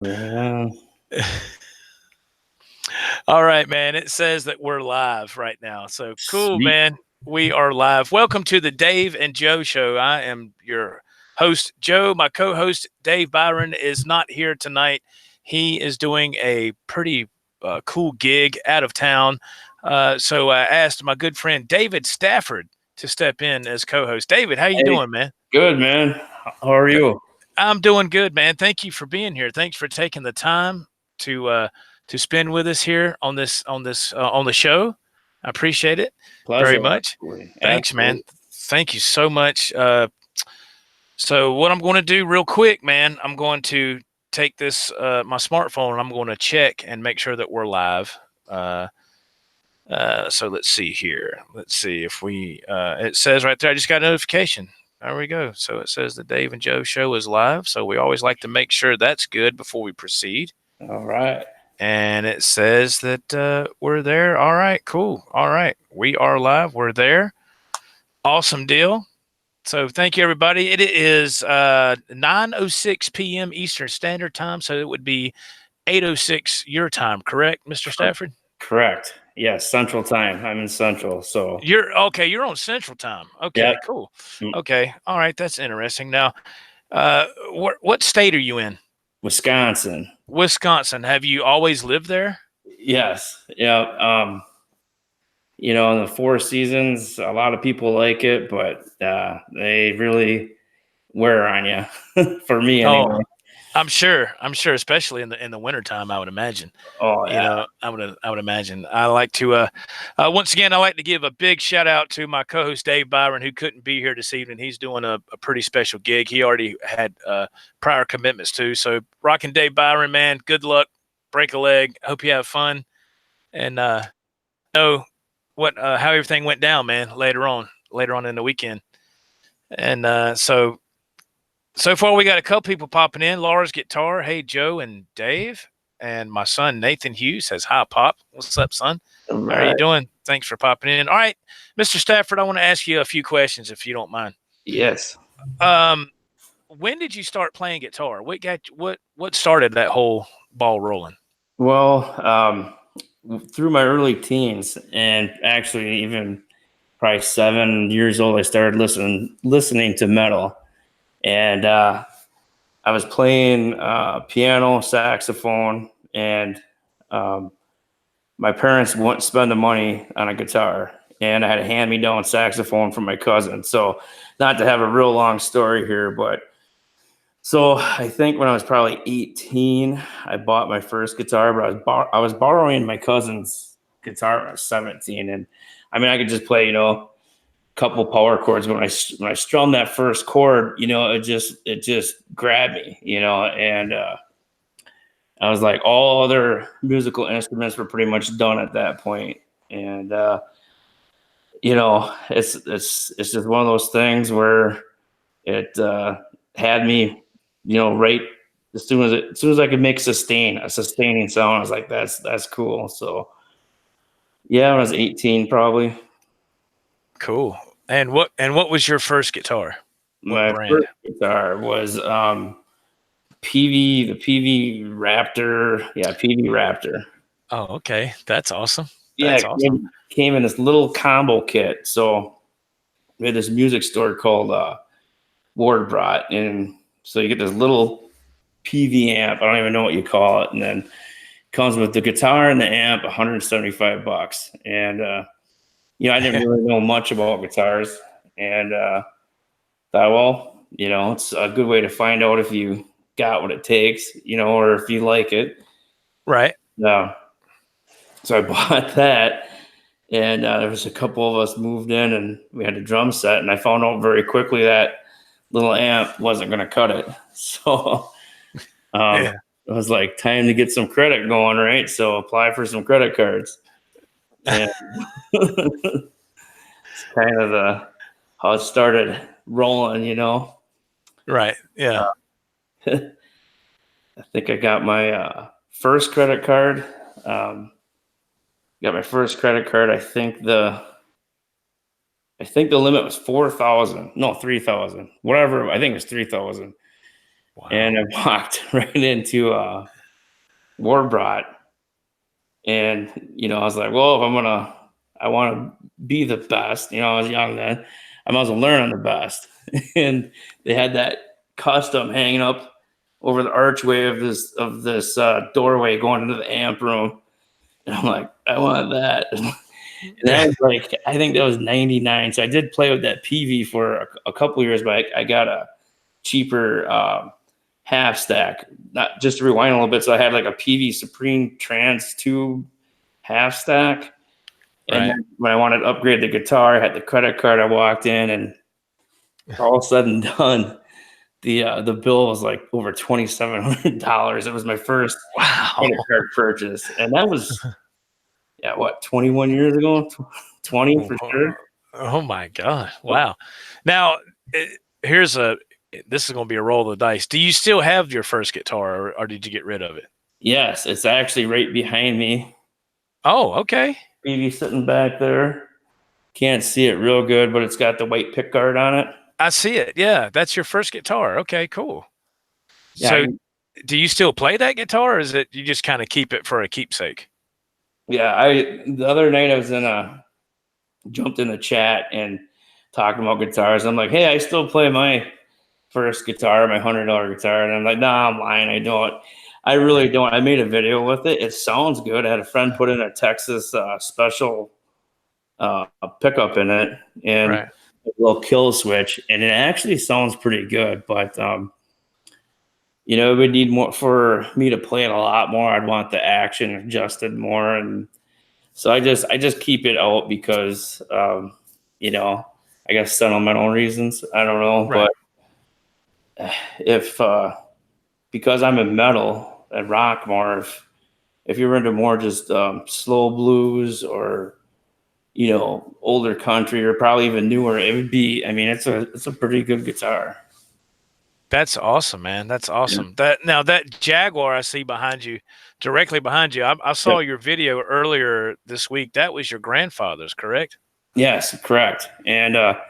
Yeah. All right, man. It says that we're live right now. So cool, Sweet. man. We are live. Welcome to the Dave and Joe show. I am your host, Joe. My co host, Dave Byron, is not here tonight. He is doing a pretty cool gig out of town. So I asked my good friend, David Stafford, to step in as co host. David, how you Hey, doing, man? good, man. How are you? I'm doing good, man. Thank you for being here. Thanks for taking the time to spend with us here on the show. I appreciate it very Pleasure. much. Absolutely. Thanks, man. Absolutely. Thank you so much. So what I'm going to do real quick, man, I'm going to take this my smartphone and I'm going to check and make sure that we're live. So let's see here. Let's see if we. It says right there. I just got a notification. There we go. So it says the Dave and Joe show is live. So we always like to make sure that's good before we proceed. All right. And it says that we're there. All right, cool. All right, we are live. We're there. Awesome deal. So thank you, everybody. It is 9:06 p.m. Eastern Standard Time, so it would be 8:06 your time, correct, Mr. Stafford? Correct. Yes, Central Time. I'm in Central, so You're okay. You're on Central Time. yeah. Okay, cool. Mm, Okay, all right. That's interesting. Now, what state are you in? Wisconsin. Wisconsin. Have you always lived there? Yes. Yeah. In the Four Seasons, a lot of people like it, but they really wear on you. For me, Oh, anyway. I'm sure, especially in the wintertime, I would imagine. Oh You yeah. know, I would imagine. I like to once again I like to give a big shout out to my co-host Dave Byron, who couldn't be here this evening. He's doing a pretty special gig. He already had prior commitments too. So rocking Dave Byron, man. Good luck. Break a leg. Hope you have fun. And know what how everything went down, man, later on in the weekend. And so far, we got a couple people popping in. Laura's Guitar. Hey, Joe and Dave. And my son, Nathan Hughes, says, hi, Pop. What's up, son? All How are you right. doing? Thanks for popping in. All right, Mr. Stafford, I want to ask you a few questions if you don't mind. Yes. Um, when did you start playing guitar? What started that whole ball rolling? Well, through my early teens, and actually even probably 7 years old, I started listening to metal, and I was playing piano, saxophone, and um, my parents wouldn't spend the money on a guitar, and I had a hand-me-down saxophone from my cousin. So, not to have a real long story here, but so I think when I was probably 18, I bought my first guitar, but I was borrowing my cousin's guitar when I was 17, and I mean I could just play, couple power chords. But when I strummed that first chord, it just grabbed me, and I was like, all other musical instruments were pretty much done at that point, and it's just one of those things where it had me, right as soon as I could make a sustaining sound, I was like, that's cool. So yeah, when I was 18, probably. Cool. And what was your first guitar? What My brand? first guitar was the PV Raptor. Yeah, PV Raptor. Oh, okay. That's awesome. Yeah, That's it awesome. came in this little combo kit. So we had this music store called Ward Brought, and so you get this little PV amp. I don't even know what you call it, and then comes with the guitar and the amp, $175. And I didn't really know much about guitars, and thought, well, it's a good way to find out if you got what it takes, or if you like it. Right. No. So I bought that, and there was a couple of us moved in, and we had a drum set, and I found out very quickly that little amp wasn't going to cut it. So Yeah. it was like time to get some credit going, right? So apply for some credit cards, and it's kind of how it started rolling. Right. Yeah. I think I got my first credit card. Um, got my first credit card. I think the limit was 4,000. No, 3,000. Whatever. I think it was 3,000. Wow. and I walked right into Warbrought, and I was like, well, if I want to be the best. I was young then. I might as well learn on the best. And they had that custom hanging up over the archway of this doorway going into the amp room. And I'm like, I want that. And that was like, I think that was 99. So I did play with that PV for a couple years, but I got a cheaper half stack, not just to rewind a little bit. So I had like a PV Supreme Trans Tube half stack. And then when I wanted to upgrade the guitar, I had the credit card. I walked in, and all said and done, the bill was like over $2,700. It was my first credit card purchase, and that was 21 years ago, 20 for sure. Oh my God! Wow. Now, this is going to be a roll of the dice. Do you still have your first guitar, or did you get rid of it? Yes, it's actually right behind me. Oh, okay. BB sitting back there. Can't see it real good, but it's got the white pick guard on it. I see it. Yeah, that's your first guitar. Okay, cool. Yeah, So, do you still play that guitar, or is it you just kind of keep it for a keepsake? Yeah, the other night I was jumped in the chat and talking about guitars. I'm like, hey, I still play my first guitar, my $100 guitar, and I'm like, nah, I'm lying. I don't. I really don't. I made a video with it. It sounds good. I had a friend put in a Texas special pickup in it and a little kill switch, and it actually sounds pretty good. But it would need more for me to play it a lot more. I'd want the action adjusted more, and so I just keep it out because I guess sentimental reasons. I don't know, but if because I'm in metal and rock more, if you're into more just slow blues or older country or probably even newer, it would be. I mean, it's a pretty good guitar. That's awesome, man. That's awesome. Yeah. That Jaguar I see behind you, directly behind you. I saw your video earlier this week. That was your grandfather's, correct? Yes, correct. And I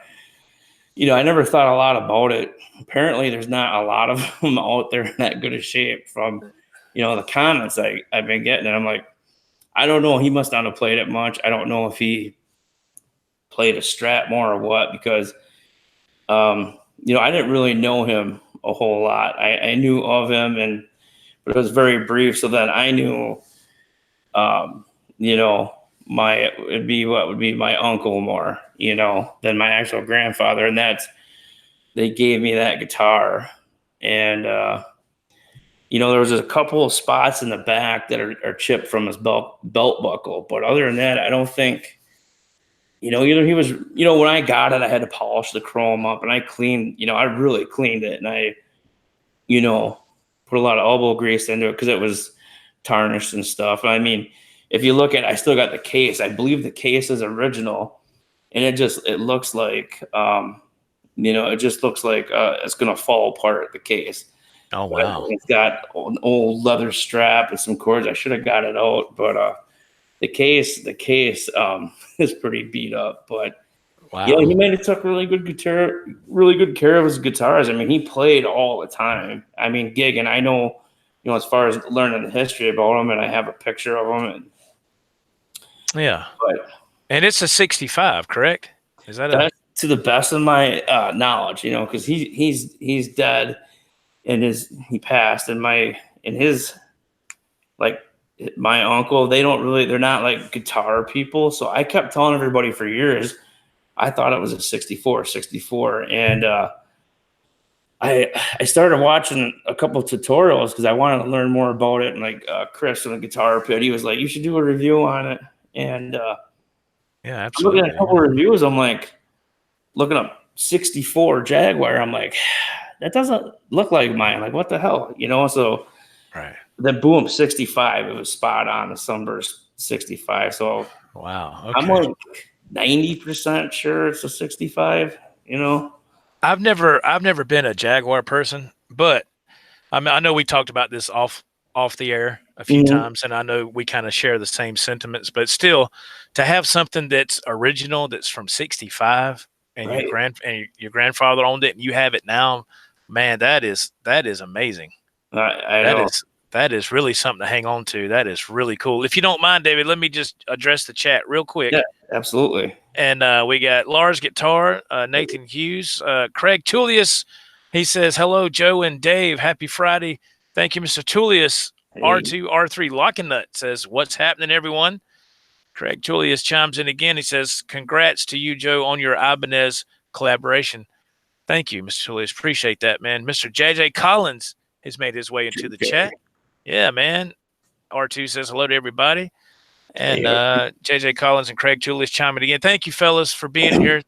never thought a lot about it. Apparently, there's not a lot of them out there in that good of shape from, the comments I've been getting. And I'm like, I don't know. He must not have played it much. I don't know if he played a Strat more or what, because, I didn't really know him a whole lot. I knew of him, but it was very brief. So then I knew, would be my uncle more, than my actual grandfather. And they gave me that guitar. And, there was a couple of spots in the back that are chipped from his belt buckle. But other than that, I don't think, either he was, when I got it, I had to polish the chrome up, and I really cleaned it. And I, put a lot of elbow grease into it because it was tarnished and stuff. And I mean, if you look at, I still got the case. I believe the case is original, and it looks like, it just looks like it's going to fall apart, the case. Oh, wow. It's got an old leather strap and some cords. I should have got it out, but the case is pretty beat up. But wow, he made it took really good care of his guitars. I mean, he played all the time. I mean, gigging. I know, as far as learning the history about him, and I have a picture of him. And it's a 65, correct? Is that to the best of my knowledge? Because he's dead. And he passed, and my uncle, they're not like guitar people. So I kept telling everybody for years, I thought it was a 64. And I started watching a couple of tutorials because I wanted to learn more about it. And like Chris in the Guitar Pit, he was like, you should do a review on it. And yeah, absolutely. I'm looking at a couple of reviews. I'm like, looking up 64 Jaguar. I'm like, that doesn't look like mine. Like, what the hell? So then boom, 65. It was spot on, the Sunburst 65. So wow. Okay. I'm like 90% sure it's a 65, I've never been a Jaguar person, but I mean, I know we talked about this off the air a few times, and I know we kind of share the same sentiments, but still, to have something that's original, that's from 65, and your grandfather owned it, and you have it now, Man, that is amazing. I know. That is really something to hang on to. That is really cool. If you don't mind, David, let me just address the chat real quick. Yeah, absolutely. And we got Lars Guitar, Nathan Hughes, Craig Tullius. He says, hello, Joe and Dave. Happy Friday. Thank you, Mr. Tullius. Hey. R2R3 Lockingnut says, what's happening, everyone? Craig Tullius chimes in again. He says, congrats to you, Joe, on your Ibanez collaboration. Thank you, Mr. Tullius. Appreciate that, man. Mr. JJ Collins has made his way into the chat. Yeah, man. R2 says hello to everybody. And JJ Collins and Craig Julius chiming again. Thank you, fellas, for being here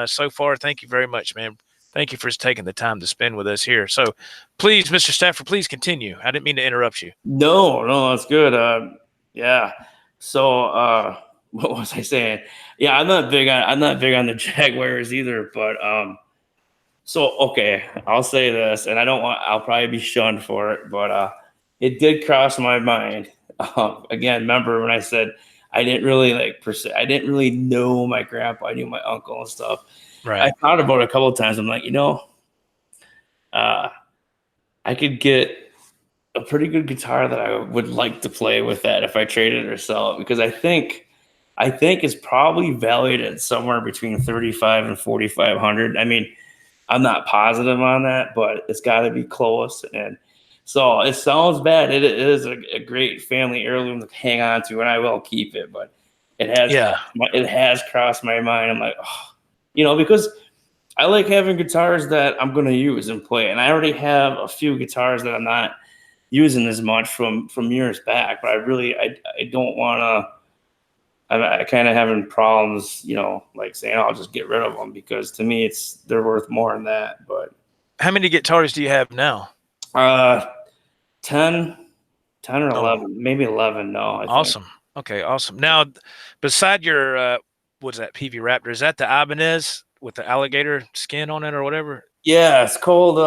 so far. Thank you very much, man. Thank you for taking the time to spend with us here. So please, Mr. Stafford, please continue. I didn't mean to interrupt you. No, that's good. Yeah. So what was I saying? Yeah, I'm not big on the Jaguars either, but so okay, I'll say this, and I'll probably be shunned for it, but it did cross my mind. Again, remember when I said I didn't really I didn't really know my grandpa, I knew my uncle and stuff. Right. I thought about it a couple of times. I'm like, I could get a pretty good guitar that I would like to play with that if I traded it or sell it, because I think it's probably valued at somewhere between 35 and 4,500. I mean, I'm not positive on that, but it's got to be close. And so it sounds bad. It is a great family heirloom to hang on to, and I will keep it. But it has crossed my mind. I'm like, because I like having guitars that I'm going to use and play. And I already have a few guitars that I'm not using as much from years back. But I don't want to. I kind of having problems, like saying I'll just get rid of them, because to me they're worth more than that. But how many guitars do you have now? 10 or 11, maybe 11. No, awesome. Okay, awesome. Now, beside your what's that PV Raptor? Is that the Ibanez with the alligator skin on it or whatever? Yeah, it's called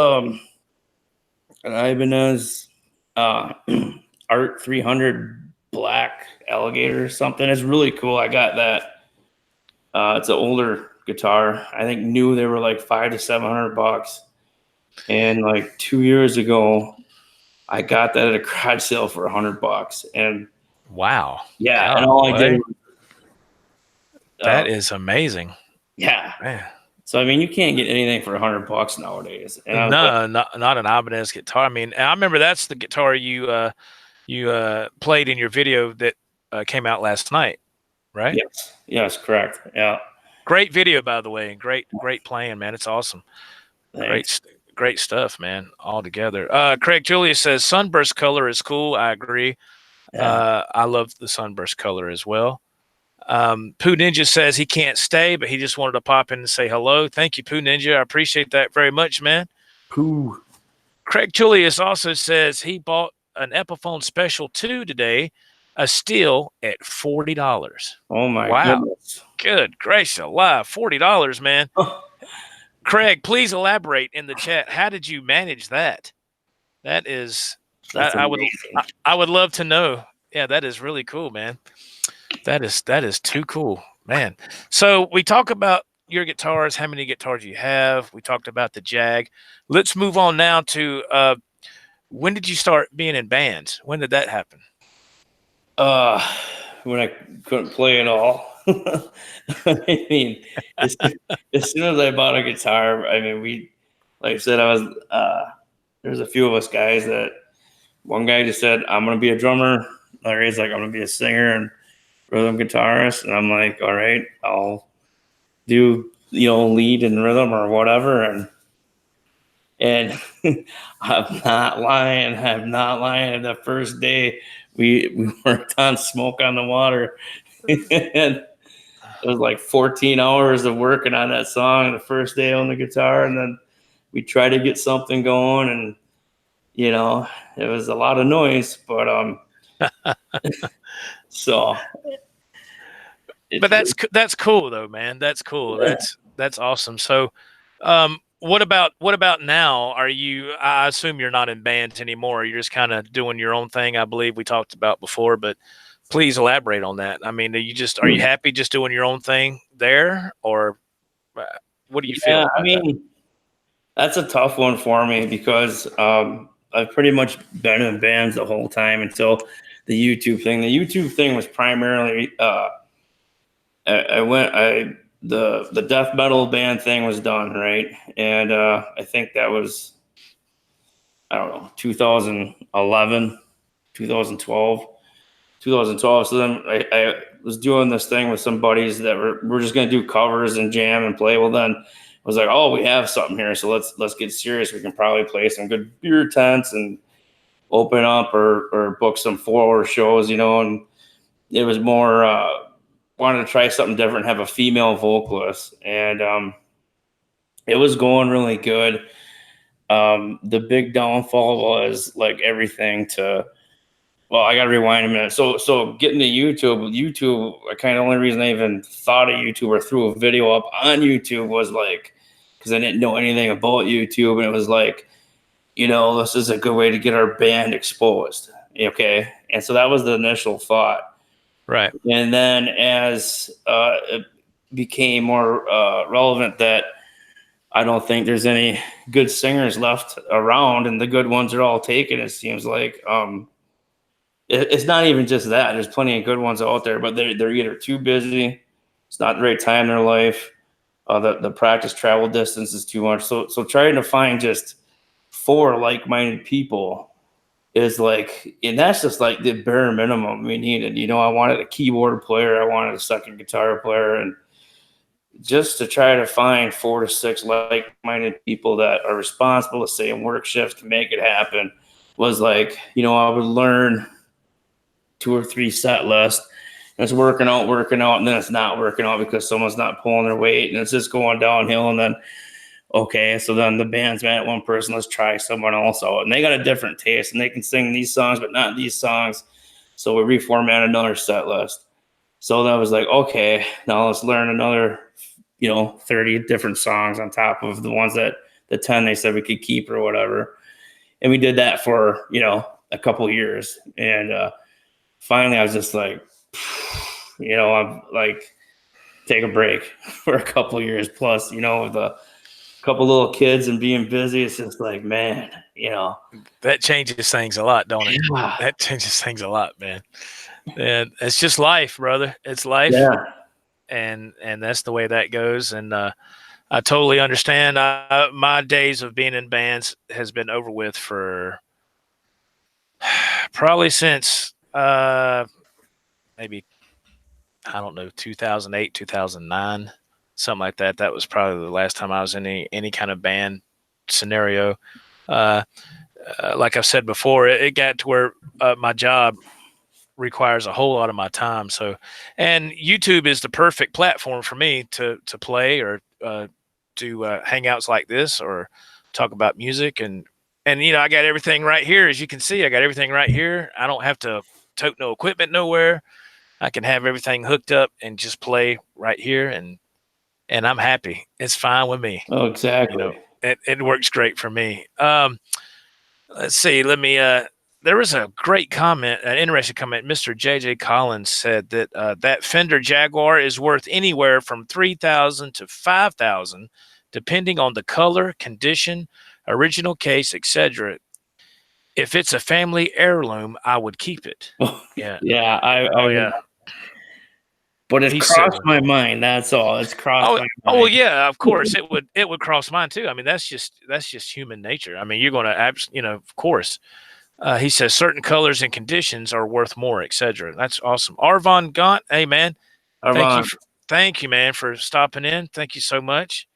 an Ibanez Art 300 Black Alligator or something. It's really cool. I got that. It's an older guitar. I think new they were like $500 to $700, and like 2 years ago, I got that at a garage sale for $100. And wow, yeah, and all I did. That is amazing. Yeah, man. So I mean, you can't get anything for $100 nowadays. And not an Ibanez guitar. I mean, I remember that's the guitar you played in your video that came out last night, right? Yes, correct. Yeah. Great video, by the way, and great playing, man. It's awesome. Thanks. Great stuff, man. All together. Craig Julius says sunburst color is cool. I agree. Yeah. I love the sunburst color as well. Pooh Ninja says he can't stay, but he just wanted to pop in and say hello. Thank you, Pooh Ninja. I appreciate that very much, man. Pooh. Craig Julius also says he bought an Epiphone Special 2 today, a steal at $40. Oh my goodness. Good gracious alive. $40, man. Craig, please elaborate in the chat. How did you manage that? That is I would love to know. Yeah, that is really cool, man. That is too cool, man. So we talk about your guitars, how many guitars you have. We talked about the Jag. Let's move on now to when did you start being in bands? When did that happen? When I couldn't play at all. I mean, as soon as I bought a guitar, I mean, like I said, there's a few of us guys that one guy just said, I'm going to be a drummer. Larry's like, I'm going to be a singer and rhythm guitarist. And I'm like, all right, I'll do, lead and rhythm or whatever. And I'm not lying. The first day we worked on Smoke on the Water. And it was like 14 hours of working on that song the first day on the guitar. And then we tried to get something going, and, it was a lot of noise, but, so. But that's cool though, man. That's cool. Yeah. That's awesome. So, what about now? I assume you're not in bands anymore. You're just kind of doing your own thing. I believe we talked about before, but please elaborate on that. I mean, are you happy just doing your own thing there, or what do you feel? I mean, That's a tough one for me because I've pretty much been in bands the whole time until the YouTube thing. The YouTube thing was primarily the death metal band thing was done, right? And I think that was, I don't know, 2011, 2012. 2012. So then I was doing this thing with some buddies that we're just gonna do covers and jam and play. Well, then I was like, oh, we have something here, so let's get serious. We can probably play some good beer tents and open up or book some 4-hour shows, you know. And it was more wanted to try something different, have a female vocalist, and it was going really good. The big downfall was like everything to. Well, I got to rewind a minute. So getting to YouTube, I kind of only reason I even thought of YouTube or threw a video up on YouTube was like, because I didn't know anything about YouTube, and it was like, you know, this is a good way to get our band exposed. Okay, and so that was the initial thought. Right. And then as it became more relevant that I don't think there's any good singers left around, and the good ones are all taken. It seems like. It's not even just that. There's plenty of good ones out there, but they're either too busy, it's not the right time in their life, the practice travel distance is too much. So trying to find just 4 like-minded people is like, and that's just like the bare minimum we needed. You know, I wanted a keyboard player, I wanted a second guitar player, and just to try to find 4 to 6 like-minded people that are responsible to stay in work shifts to make it happen was like, you know, I would learn 2 or 3 set lists. And it's working out, and then it's not working out because someone's not pulling their weight, and it's just going downhill. And then, okay, so then the band's mad at one person, let's try someone else out. And they got a different taste, and they can sing these songs, but not these songs. So we reformat another set list. So that was like, okay, now let's learn another, 30 different songs on top of the ones that the 10 they said we could keep or whatever. And we did that for, a couple of years. And, finally, I was just like, I'm like, take a break for a couple of years plus, with a couple little kids and being busy. It's just like, man, that changes things a lot, don't it? Yeah. That changes things a lot, man. And it's just life, brother. It's life. Yeah. And that's the way that goes. And I totally understand. My days of being in bands has been over with for probably since maybe, I don't know, 2008, 2009, something like that. That was probably the last time I was in any kind of band scenario. Like I've said before, it got to where my job requires a whole lot of my time. So, and YouTube is the perfect platform for me to play or do hangouts like this or talk about music. And I got everything right here. As you can see, I got everything right here. I don't have to tote no equipment nowhere. I can have everything hooked up and just play right here, and I'm happy. It's fine with me. Oh, exactly. It works great for me. Let's see. Let me. There was a great comment, an interesting comment. Mr. J.J. Collins said that that Fender Jaguar is worth anywhere from $3,000 to $5,000, depending on the color, condition, original case, etc. If it's a family heirloom, I would keep it. Yeah. Yeah. But it crossed my mind. That's all. It's crossed my mind. Oh, yeah. Of course, it would cross mine too. I mean, that's just human nature. I mean, you're going to of course. He says certain colors and conditions are worth more, etc. That's awesome. Arvon Gaunt, hey man, thank you, man, for stopping in. Thank you so much.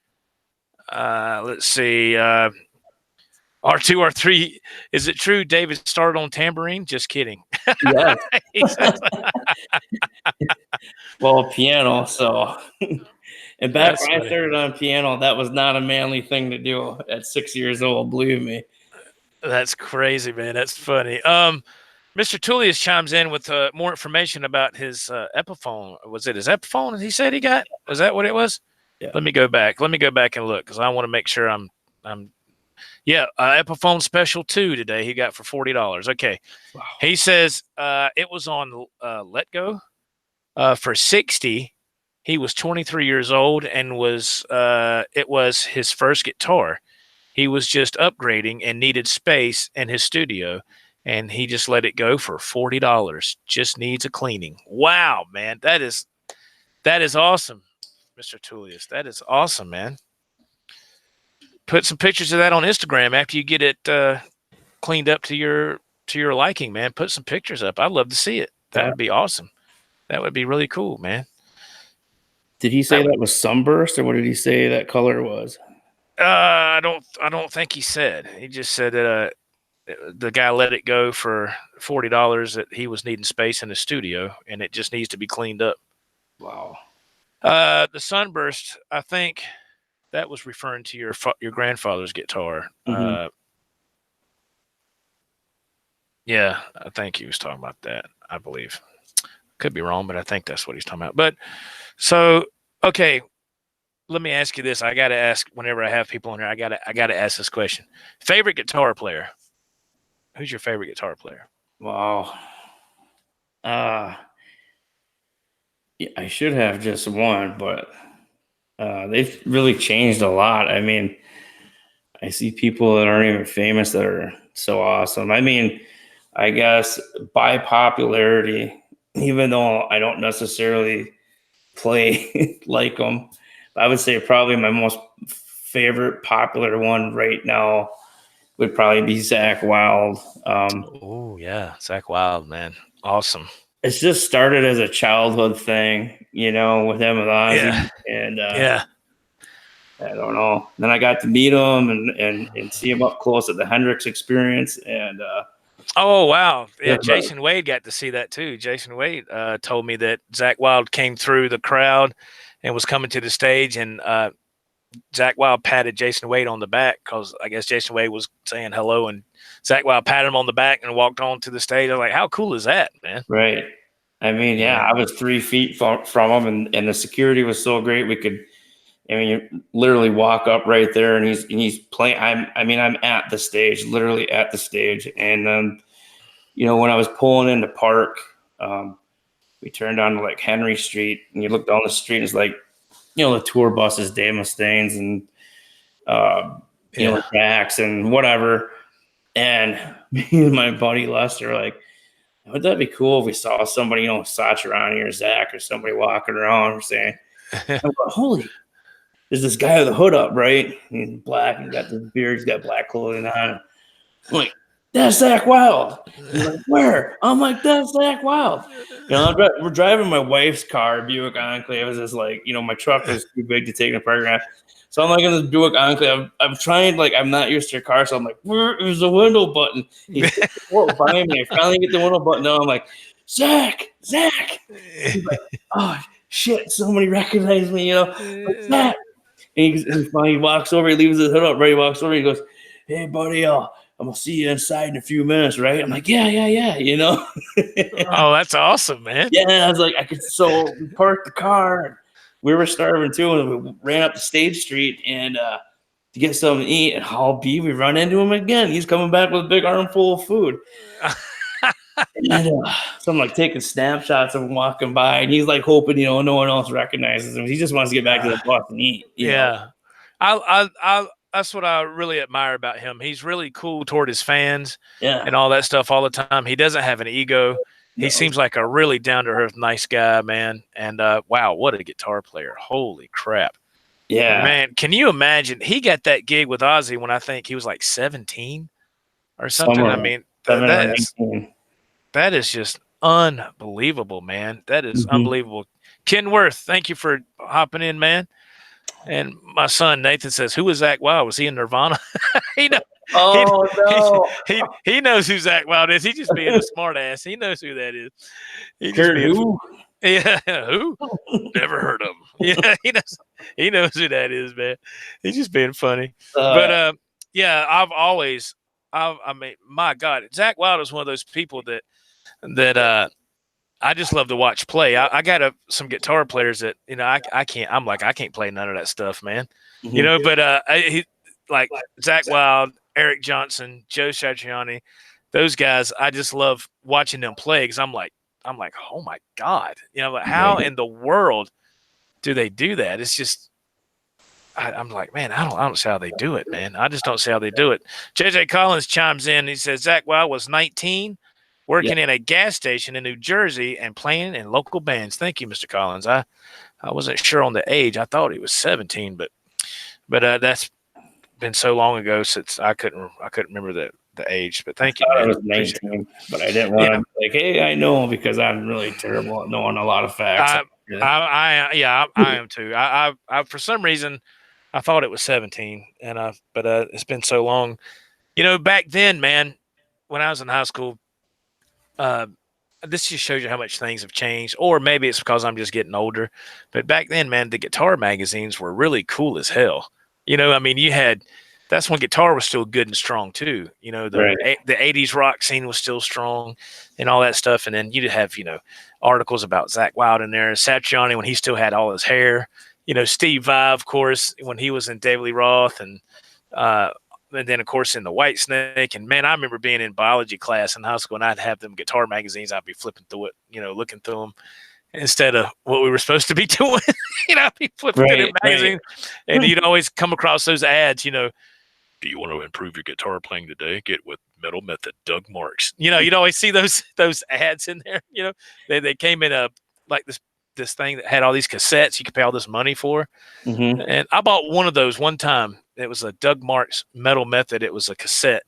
Let's see. R2R3, is it true David started on tambourine? Just kidding. Yeah. Well, piano. So, and back when I started on piano, that was not a manly thing to do at 6 years old. Believe me. That's crazy, man. That's funny. Mr. Tullius chimes in with more information about his Epiphone. Was it his Epiphone he said he got? Was that what it was? Yeah. Let me go back and look because I want to make sure I'm. Yeah, Epiphone Special 2 today he got for $40. Okay. Wow. He says it was on Let Go for $60. He was 23 years old and it was his first guitar. He was just upgrading and needed space in his studio, and he just let it go for $40. Just needs a cleaning. Wow, man, that is awesome, Mr. Tullius. That is awesome, man. Put some pictures of that on Instagram after you get it cleaned up to your liking, man. Put some pictures up. I'd love to see it. That would be awesome. That would be really cool, man. Did he say that was sunburst, or what did he say that color was? I don't think he said. He just said that the guy let it go for $40, that he was needing space in the studio and it just needs to be cleaned up. Wow. The sunburst, I think that was referring to your grandfather's guitar. Mhm. Yeah, I think he was talking about that. I believe. Could be wrong, but I think that's what he's talking about. But so, okay, let me ask you this. I got to ask whenever I have people on here. I got to ask this question. Favorite guitar player? Who's your favorite guitar player? Wow. Yeah, I should have just one, but they've really changed a lot. I mean, I see people that aren't even famous that are so awesome. I mean, I guess by popularity, even though I don't necessarily play like them, I would say probably my most favorite popular one right now would probably be Zach Wild. Oh yeah, Zach Wild, man, awesome. It's just started as a childhood thing, with him and Ozzy, and Yeah. I don't know. Then I got to meet him and see him up close at the Hendrix Experience, and Oh wow, yeah. yeah, Jason Wade got to see that too. Jason Wade told me that Zach Wild came through the crowd and was coming to the stage, and Zach Wild patted Jason Wade on the back because I guess Jason Wade was saying hello, and Zach Wild patted him on the back and walked on to the stage. I was like, how cool is that, man? right. I mean, yeah, I was 3 feet from him, and the security was so great. We could, you literally walk up right there, and he's playing. I'm at the stage, literally at the stage, and then, when I was pulling into park, we turned onto like Henry Street, and you look down the street, it's like, the tour buses, Dave Mustang's, and Jacks and whatever. And me and my buddy Lester were like, would that be cool if we saw somebody, Satriani or Zach or somebody walking around? We're saying, holy, there's this guy with a hood up, right? He's black and got this beard, he's got black clothing on. I'm like, that's Zach Wild. He's like, where? I'm like, that's Zach Wild. We're driving my wife's car, Buick Enclave. It's just like, my truck was too big to take in the parking lot. So I'm like in this Buick Enclave. I'm trying, like, I'm not used to your car. So I'm like, where's the window button? He's behind me. I finally get the window button down. I'm like, Zach. He's like, oh, shit. Somebody recognized me, like, Zach. And he walks over. He leaves his hood up, right? He walks over. He goes, hey, buddy, I'm going to see you inside in a few minutes, right? I'm like, yeah. Oh, that's awesome, man. Yeah, I was like, we parked the car. We were starving too, and we ran up the Stage Street and to get something to eat. And we run into him again. He's coming back with a big armful of food. And, so I'm like taking snapshots of him walking by, and he's like hoping, no one else recognizes him. He just wants to get back to the bus and eat. Yeah, I that's what I really admire about him. He's really cool toward his fans, and all that stuff all the time. He doesn't have an ego. He seems like a really down-to-earth, nice guy, man. And wow, what a guitar player! Holy crap! Yeah, man, can you imagine? He got that gig with Ozzy when I think he was like 17 or something. Somewhere, I mean, 7 or 19. that is just unbelievable, man. That is unbelievable. Kenworth, thank you for hopping in, man. And my son Nathan says, "Who was Zach Wild? Was he in Nirvana?" he knows. No. He knows who Zach Wild is. He's just being a smart ass. He knows who that is. Who? Yeah, who? Never heard of him. Yeah, he knows who that is, man. He's just being funny. But yeah, I mean, my God, Zach Wild is one of those people that I just love to watch play. I got some guitar players that, I can't play none of that stuff, man. But he, like Zach Wild, Eric Johnson, Joe Satriani, those guys, I just love watching them play because I'm like, oh my God, how in the world do they do that? It's just, I'm like, man, I don't see how they do it, man. I just don't see how they do it. JJ Collins chimes in. He says, Zach, well, I was 19, working in a gas station in New Jersey and playing in local bands. Thank you, Mr. Collins. I wasn't sure on the age. I thought he was 17, but that's been so long ago since I couldn't remember the age. But thank you, I man. was 19, but I didn't want to be like, hey, I know, because I'm really terrible at knowing a lot of facts. I am too. I for some reason I thought it was 17, and but it's been so long. You know, back then, man, when I was in high school, this just shows you how much things have changed, or maybe it's because I'm just getting older. But back then, man, the guitar magazines were really cool as hell. You know, I mean, that's when guitar was still good and strong too. You know, the 80s rock scene was still strong and all that stuff. And then you'd have, articles about Zakk Wylde in there, Satriani when he still had all his hair, Steve Vai, of course, when he was in David Lee Roth, and then of course in the White Snake. And man, I remember being in biology class in high school and I'd have them guitar magazines. I'd be flipping through it, looking through them instead of what we were supposed to be doing. I'd be flipping through the magazine, and you'd always come across those ads, do you want to improve your guitar playing today? Get with Metal Method, Doug Marks. You'd always see those ads in there. They came in like this thing that had all these cassettes you could pay all this money for. Mm-hmm. And I bought one of those one time. It was a Doug Marks Metal Method. It was a cassette.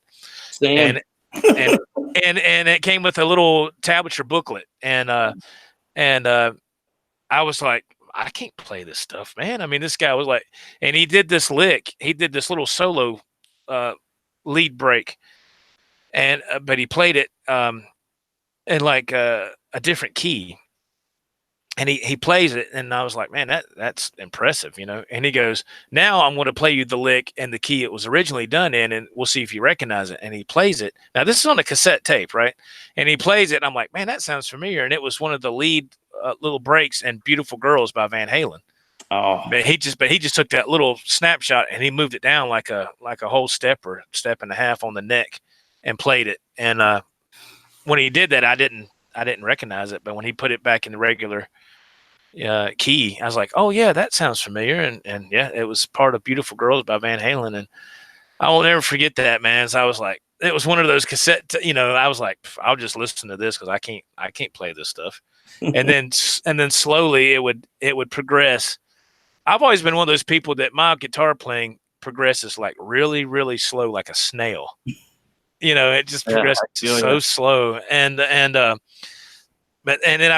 Same. And it came with a little tablature booklet. And I was like, I can't play this stuff, man. I mean, this guy was like, and he did this lick. He did this little solo lead break, and but he played it in like a different key, and he plays it, and I was like, man, that's impressive, And he goes, now I'm going to play you the lick and the key it was originally done in, and we'll see if you recognize it. And he plays it. Now this is on a cassette tape, right? And he plays it, and I'm like, man, that sounds familiar. And it was one of the lead little breaks in "Beautiful Girls" by Van Halen. Oh, but he just took that little snapshot and he moved it down like a whole step or step and a half on the neck and played it. And when he did that, I didn't recognize it, but when he put it back in the regular key, I was like, oh yeah, that sounds familiar. And yeah, it was part of "Beautiful Girls" by Van Halen, and I will never forget that, man. So I was like, it was one of those cassette, I was like, I'll just listen to this because I can't play this stuff. and then slowly it would progress. I've always been one of those people that my guitar playing progresses like really, really slow, like a snail. It just progresses so slow. And then I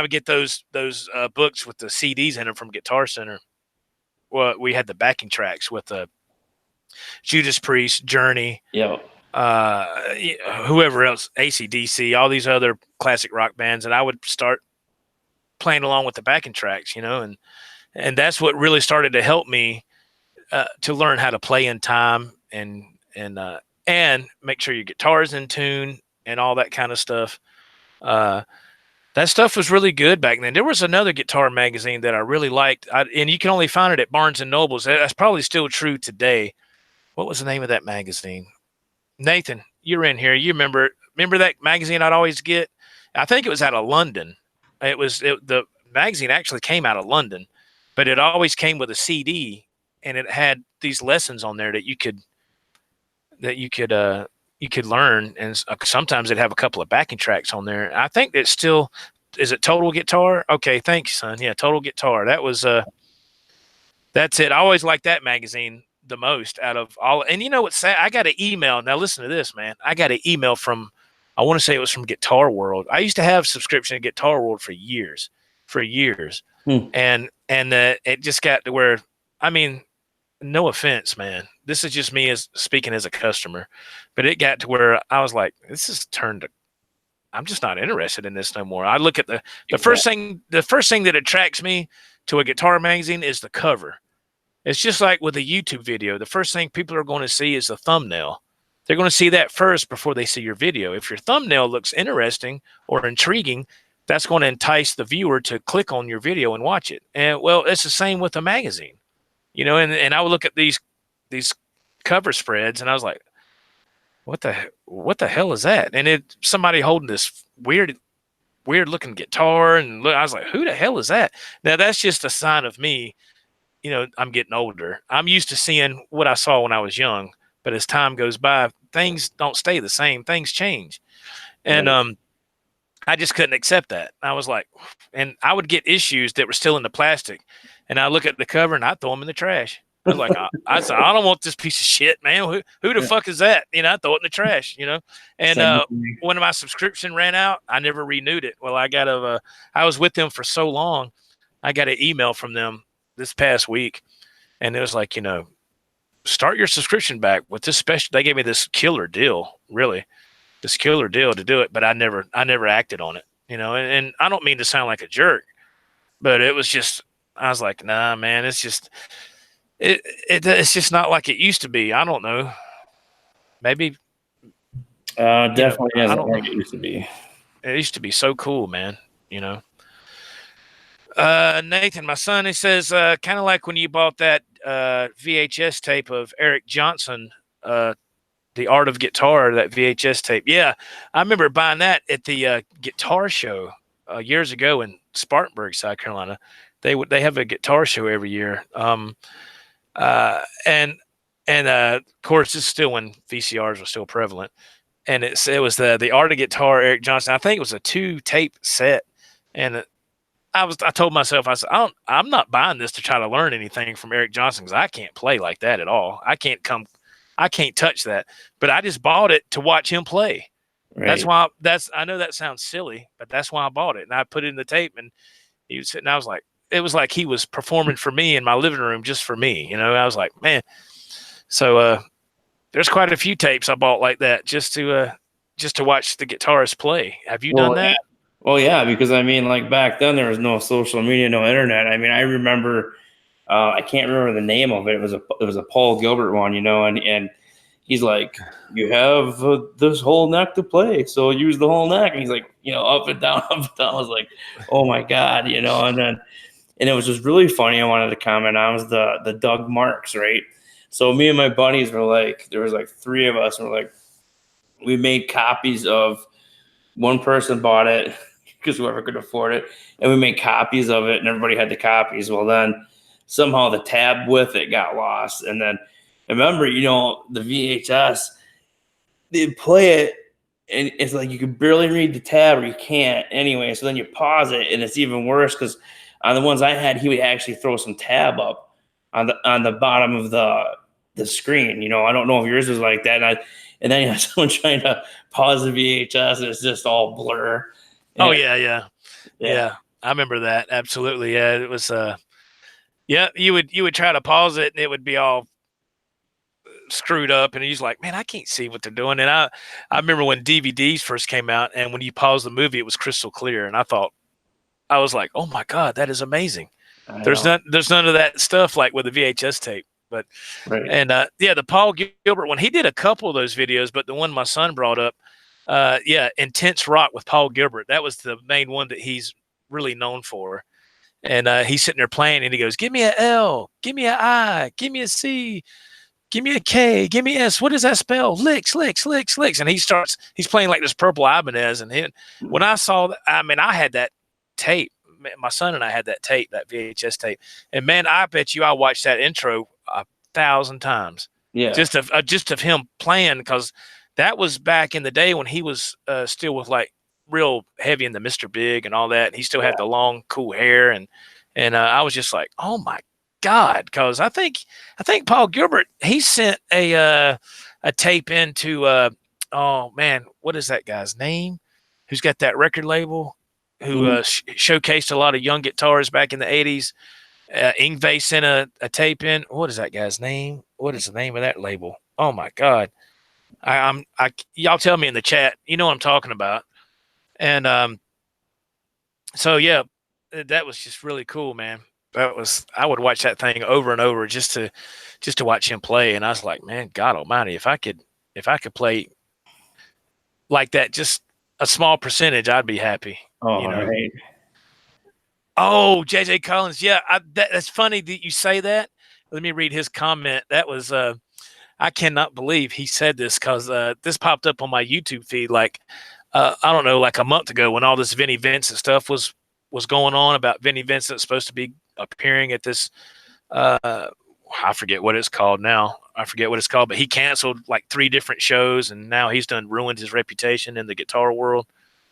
would get those books with the CDs in them from Guitar Center. Well, we had the backing tracks with Judas Priest, Journey, whoever else, AC/DC, all these other classic rock bands, and I would start playing along with the backing tracks, and that's what really started to help me to learn how to play in time and make sure your guitar's in tune and all that kind of stuff. That stuff was really good back then. There was another guitar magazine that I really liked, and you can only find it at Barnes and Nobles. That's probably still true today. What was the name of that magazine? Nathan, you're in here. You remember that magazine I'd always get? I think it was out of London. The magazine actually came out of London, but it always came with a CD, and it had these lessons on there that you could learn, and sometimes it'd have a couple of backing tracks on there. I think it's still, is it Total Guitar? Okay, thanks, son. Yeah, Total Guitar. That was that's it. I always liked that magazine the most out of all. And you know what's sad? I got an email. Now listen to this, man. I got an email from, I want to say it was from Guitar World. I used to have subscription to Guitar World for years. And it just got to where, I mean, no offense, man, this is just me as speaking as a customer, but it got to where I was like, this is turned to, I'm just not interested in this no more. I look at the first thing that attracts me to a guitar magazine is the cover. It's just like with a YouTube video. The first thing people are going to see is the thumbnail. They're going to see that first before they see your video. If your thumbnail looks interesting or intriguing, that's going to entice the viewer to click on your video and watch it. And well, it's the same with a magazine, and I would look at these cover spreads and I was like, what the hell is that? And somebody holding this weird looking guitar, and I was like, who the hell is that? Now that's just a sign of me I'm getting older. I'm used to seeing what I saw when I was young, but as time goes by, things don't stay the same. Things change. And Right. I just couldn't accept that. I was like, and I would get issues that were still in the plastic, and I look at the cover and I throw them in the trash. I was like, I said, I don't want this piece of shit, man. Who the Yeah. fuck is that? I throw it in the trash. And Same thing. when my subscription ran out, I never renewed it. Well, I was with them for so long. I got an email from them this past week, and it was like, start your subscription back with this special. They gave me this killer deal, really, this killer deal to do it, but I never acted on it, and I don't mean to sound like a jerk, but it was just, I was like, nah, man, it's just, it's just not like it used to be. I don't know. Maybe, Definitely I isn't don't know. like it used to be. It used to be so cool, man. Nathan, my son, he says, kind of like when you bought that VHS tape of Eric Johnson, The Art of Guitar, that VHS tape. Yeah, I remember buying that at the guitar show years ago in Spartanburg, South Carolina. They have a guitar show every year. And of course, this is still when VCRs were still prevalent. And it was the Art of Guitar, Eric Johnson. I think it was a 2-tape set. And I told myself, I said, I'm not buying this to try to learn anything from Eric Johnson, because I can't play like that at all. I can't touch that. But I just bought it to watch him play. Right. That's why I know that sounds silly, but that's why I bought it. And I put it in the tape, and he was sitting, I was like, it was like he was performing for me in my living room just for me. I was like, man. So there's quite a few tapes I bought like that just to watch the guitarist play. Have you done that? Well, yeah, because I mean, like back then there was no social media, no internet. I mean, I remember, I can't remember the name of it. It was a Paul Gilbert one, and he's like, you have this whole neck to play, so use the whole neck. And he's like, up and down, up and down. I was like, oh my God, and it was just really funny. I wanted to comment on was the Doug Marks, right? So me and my buddies were like, there was like 3 of us, and we're like, we made copies of, one person bought it because whoever could afford it, and we made copies of it, and everybody had the copies. Well, then somehow the tab with it got lost, and then remember, the VHS, they'd play it, and it's like you can barely read the tab, or you can't anyway. So then you pause it, and it's even worse because on the ones I had, he would actually throw some tab up on the bottom of the screen. I don't know if yours was like that. And then you have someone trying to pause the VHS, and it's just all blur. Oh yeah. I remember that. Absolutely. Yeah, it was. Yeah, you would try to pause it, and it would be all screwed up, and he's like, man, I can't see what they're doing. And I remember when DVDs first came out, and when you pause the movie, it was crystal clear, and I was like, oh my God, that is amazing. There's none of that stuff like with the VHS tape. But right. And the Paul Gilbert one, he did a couple of those videos, but the one my son brought up, Intense Rock with Paul Gilbert, that was the main one that he's really known for. And he's sitting there playing, and he goes, give me an L, give me an I, give me a C, give me a K, give me S. What does that spell? Licks, licks, licks, licks. And he's playing like this Purple Ibanez. And when I saw that, I mean, I had that tape. My son and I had that tape, that VHS tape. And man, I bet you I watched that intro 1,000 times. Yeah. Just of him playing, because that was back in the day when he was still with like real heavy in the Mr. Big and all that. And he still had the long, cool hair. And I was just like, oh my God. Because I think Paul Gilbert, he sent a tape into, oh man, what is that guy's name? Who's got that record label? Who showcased a lot of young guitarists back in the 80s. Ingve sent a tape in. What is that guy's name? What is the name of that label? Oh my God. Y'all tell me in the chat. You know what I'm talking about. And so yeah, that was just really cool, man. I would watch that thing over and over just to watch him play. And I was like, man, God almighty, if I could play like that, just a small percentage, I'd be happy. Oh, right. Oh, JJ Collins. Yeah, that's funny that you say that. Let me read his comment. That was I cannot believe he said this, because this popped up on my YouTube feed like I don't know, like a month ago, when all this Vinnie Vincent stuff was going on about Vinnie Vincent supposed to be appearing at this I forget what it's called now. I forget what it's called, but he canceled like 3 different shows, and now he's ruined his reputation in the guitar world.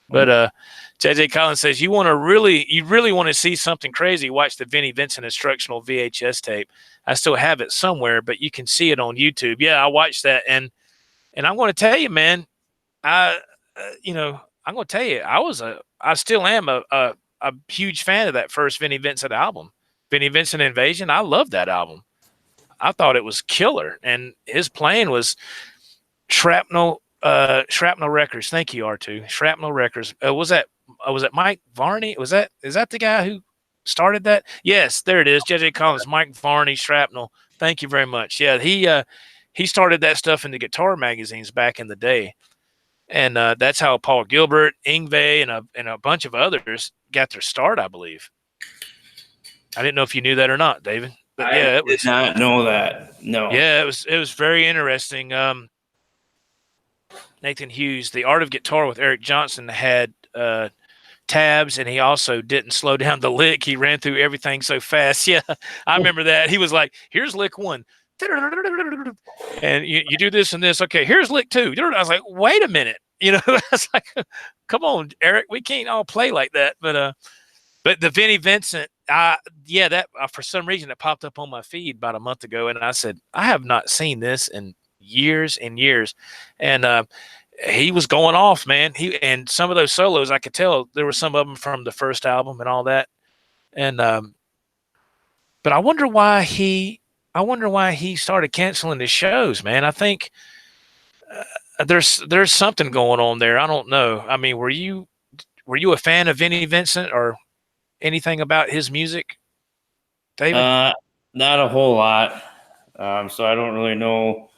But JJ Collins says you really want to see something crazy. Watch the Vinnie Vincent instructional VHS tape. I still have it somewhere, but you can see it on YouTube. Yeah, I watched that, and I'm going to tell you, man, I'm going to tell you, I still am a huge fan of that first Vinnie Vincent album, Vinnie Vincent Invasion. I love that album. I thought it was killer, and his playing was Shrapnel Records. Thank you, R2. Shrapnel Records. Was that Mike Varney? Is that the guy who started that? Yes, there it is. JJ Collins, Mike Varney, Shrapnel. Thank you very much. Yeah, he started that stuff in the guitar magazines back in the day, and that's how Paul Gilbert, Yngwie, and a bunch of others got their start, I believe. I didn't know if you knew that or not, David. But yeah, I did not know that. No. Yeah, it was very interesting. Nathan Hughes, The Art of Guitar with Eric Johnson, had tabs, and he also didn't slow down the lick. He ran through everything so fast. Yeah, I remember that. He was like, here's lick 1. And you do this and this. Okay, here's lick 2. I was like, wait a minute. I was like, come on, Eric, we can't all play like that. But the Vinnie Vincent, that for some reason it popped up on my feed about a month ago, and I said, I have not seen this in years and years. And he was going off, man. And some of those solos, I could tell there were some of them from the first album and all that. And but I wonder why he started canceling his shows, man. I think there's something going on there. I don't know. I mean, were you a fan of Vinnie Vincent or anything about his music, David? Not a whole lot. So I don't really know.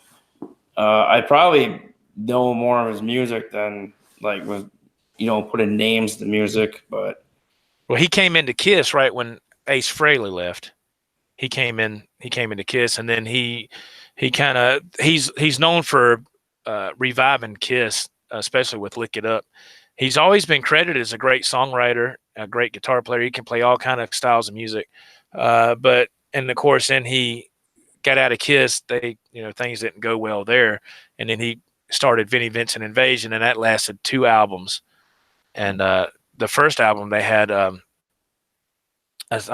I probably know more of his music than like with, putting names to music. But he came into Kiss right when Ace Frehley left. He came into Kiss, and then he's known for reviving Kiss, especially with Lick It Up. He's always been credited as a great songwriter, a great guitar player. He can play all kind of styles of music. But of course, then he got out of Kiss. Things didn't go well there. And then he started Vinnie Vincent Invasion, and that lasted 2 albums. And the first album they had, I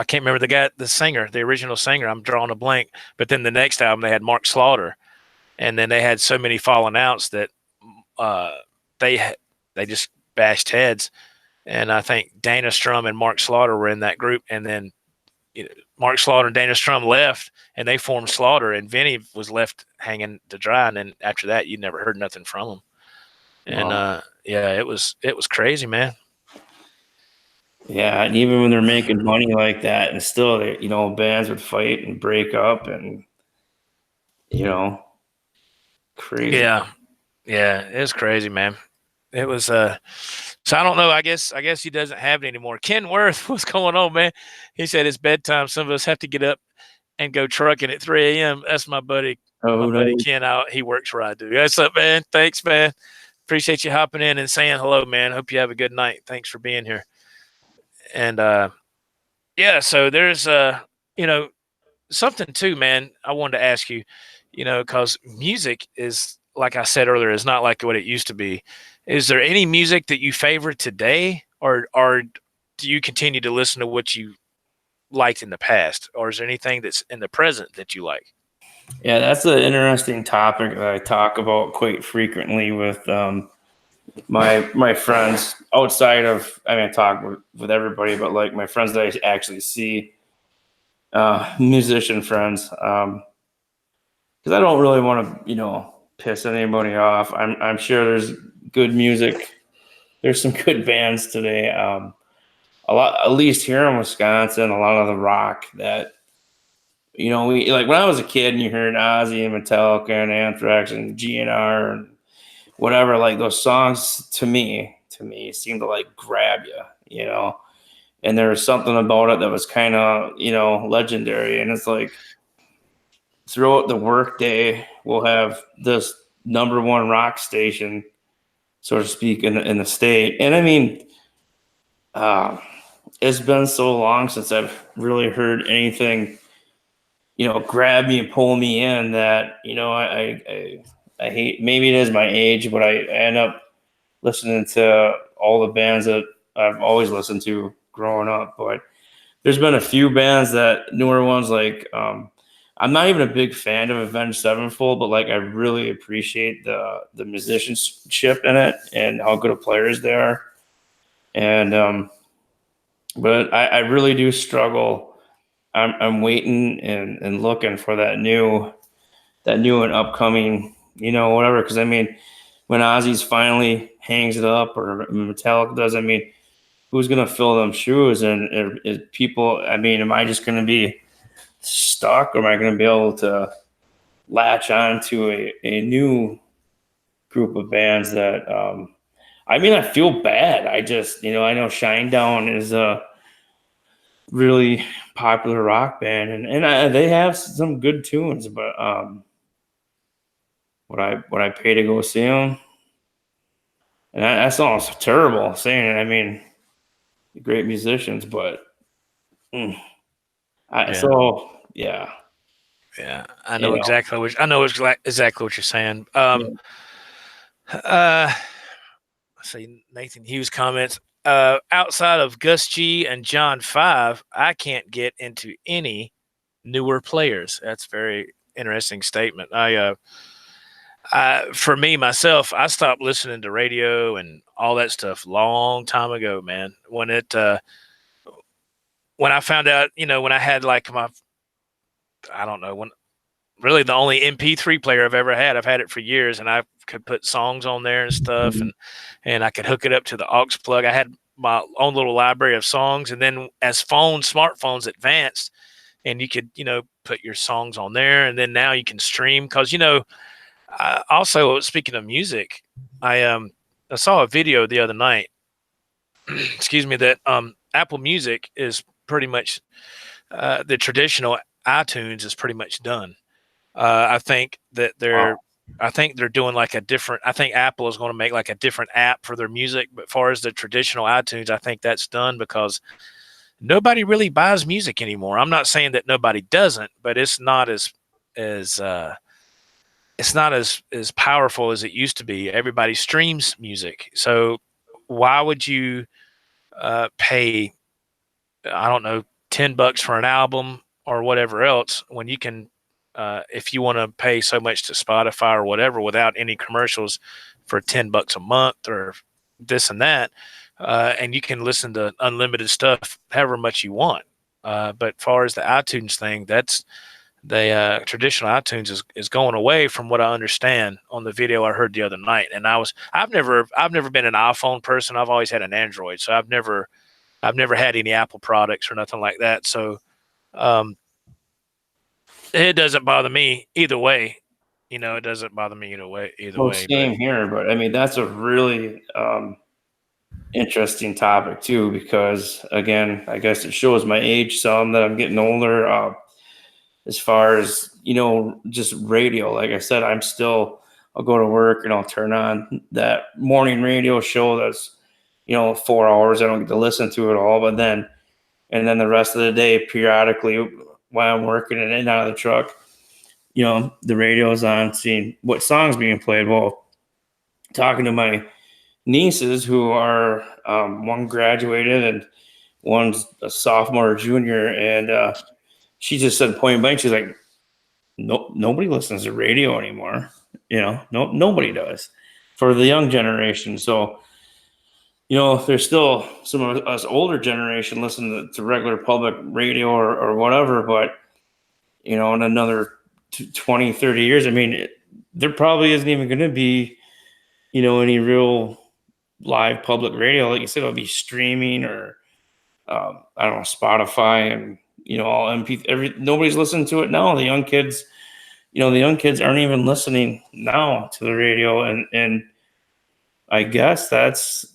can't remember the original singer. I'm drawing a blank. But then the next album they had Mark Slaughter. And then they had so many falling outs that they just bashed heads. And I think Dana Strum and Mark Slaughter were in that group. And then Mark Slaughter and Dana Strum left, and they formed Slaughter, and Vinnie was left hanging to dry. And then after that, you never heard nothing from him. And wow. it was crazy, man. Yeah, and even when they're making money like that, and still, bands would fight and break up, and crazy. Yeah, it was crazy, man. It was so I don't know. I guess he doesn't have it anymore. Ken Worth, what's going on, man? He said it's bedtime. Some of us have to get up and go trucking at 3 a.m. That's my buddy. Oh, my buddy Ken out. He works where I do. What's up, man? Thanks, man. Appreciate you hopping in and saying hello, man. Hope you have a good night. Thanks for being here. And so there's something too, man. I wanted to ask you, because music is, like I said earlier, is not like what it used to be. Is there any music that you favor today, or do you continue to listen to what you liked in the past, or is there anything that's in the present that you like? Yeah, that's an interesting topic that I talk about quite frequently with my friends outside of, I talk with everybody, but like my friends that I actually see, musician friends, because I don't really want to, piss anybody off. I'm sure there's good music. There's some good bands today. A lot, at least here in Wisconsin, a lot of the rock that, we like when I was a kid and you heard Ozzy and Metallica and Anthrax and GNR and whatever, like those songs to me seemed to like grab you, and there was something about it that was kind of, legendary. And it's like throughout the workday, we'll have this #1 rock station, so to speak, in the state. And it's been so long since I've really heard anything grab me and pull me in that, I hate. Maybe it is my age, but I end up listening to all the bands that I've always listened to growing up. But there's been a few bands that newer ones like I'm not even a big fan of Avenged Sevenfold, but like I really appreciate the musicianship in it and how good of players they are. And but I really do struggle. I'm waiting and looking for that new and upcoming, whatever. Because I mean, when Ozzy's finally hangs it up or Metallica does, I mean, who's gonna fill them shoes? And is people? I mean, am I just gonna be stuck, or am I gonna be able to latch on to a new group of bands that? I mean, I feel bad. I just, I know Shinedown is a really popular rock band, and they have some good tunes, but would I pay to go see them? And that sounds terrible saying it. I mean, great musicians, but mm, so yeah, Yeah, I know exactly exactly what you're saying. yeah. Let's see, Nathan Hughes comments. Outside of Gus G and John 5, I can't get into any newer players. That's a very interesting statement. For me myself, I stopped listening to radio and all that stuff long time ago, man. When I found out, when I had like I don't know, when really the only MP3 player I've ever had. I've had it for years, and I could put songs on there and stuff, and I could hook it up to the aux plug. I had my own little library of songs, and then as smartphones advanced, and you could put your songs on there, and then now you can stream because also speaking of music, I saw a video the other night. Excuse me, that Apple Music is pretty much the traditional iTunes is pretty much done. I think that I think they're doing like a different. I think Apple is going to make like a different app for their music. But as far as the traditional iTunes, I think that's done because nobody really buys music anymore. I'm not saying that nobody doesn't, but it's not as powerful as it used to be. Everybody streams music, so why would you pay? I don't know, $10 for an album or whatever else when you can. If you want to pay so much to Spotify or whatever without any commercials for $10 a month or this and that, and you can listen to unlimited stuff however much you want. But as far as the iTunes thing, that's the traditional iTunes is going away from what I understand on the video I heard the other night. And I've never been an iPhone person. I've always had an Android, so I've never had any Apple products or nothing like that. So it doesn't bother me either way. It doesn't bother me either way. Same here, but I mean that's a really interesting topic too, because again, I guess it shows my age some that I'm getting older. As far as just radio, like I said, I'll go to work and I'll turn on that morning radio show that's 4 hours. I don't get to listen to it all, but then the rest of the day, periodically while I'm working and in and out of the truck, the radio's on, seeing what songs being played. Well, talking to my nieces who are one graduated and one's a sophomore or junior, and she just said point blank, she's like, no, nobody listens to radio anymore. Nobody does for the young generation. So there's still some of us older generation listening to regular public radio or whatever, but in another 20, 30 years, I mean, there probably isn't even going to be, any real live public radio. Like you said, it'll be streaming or, I don't know, Spotify and, all MP, nobody's listening to it now. The young kids aren't even listening now to the radio. And I guess that's,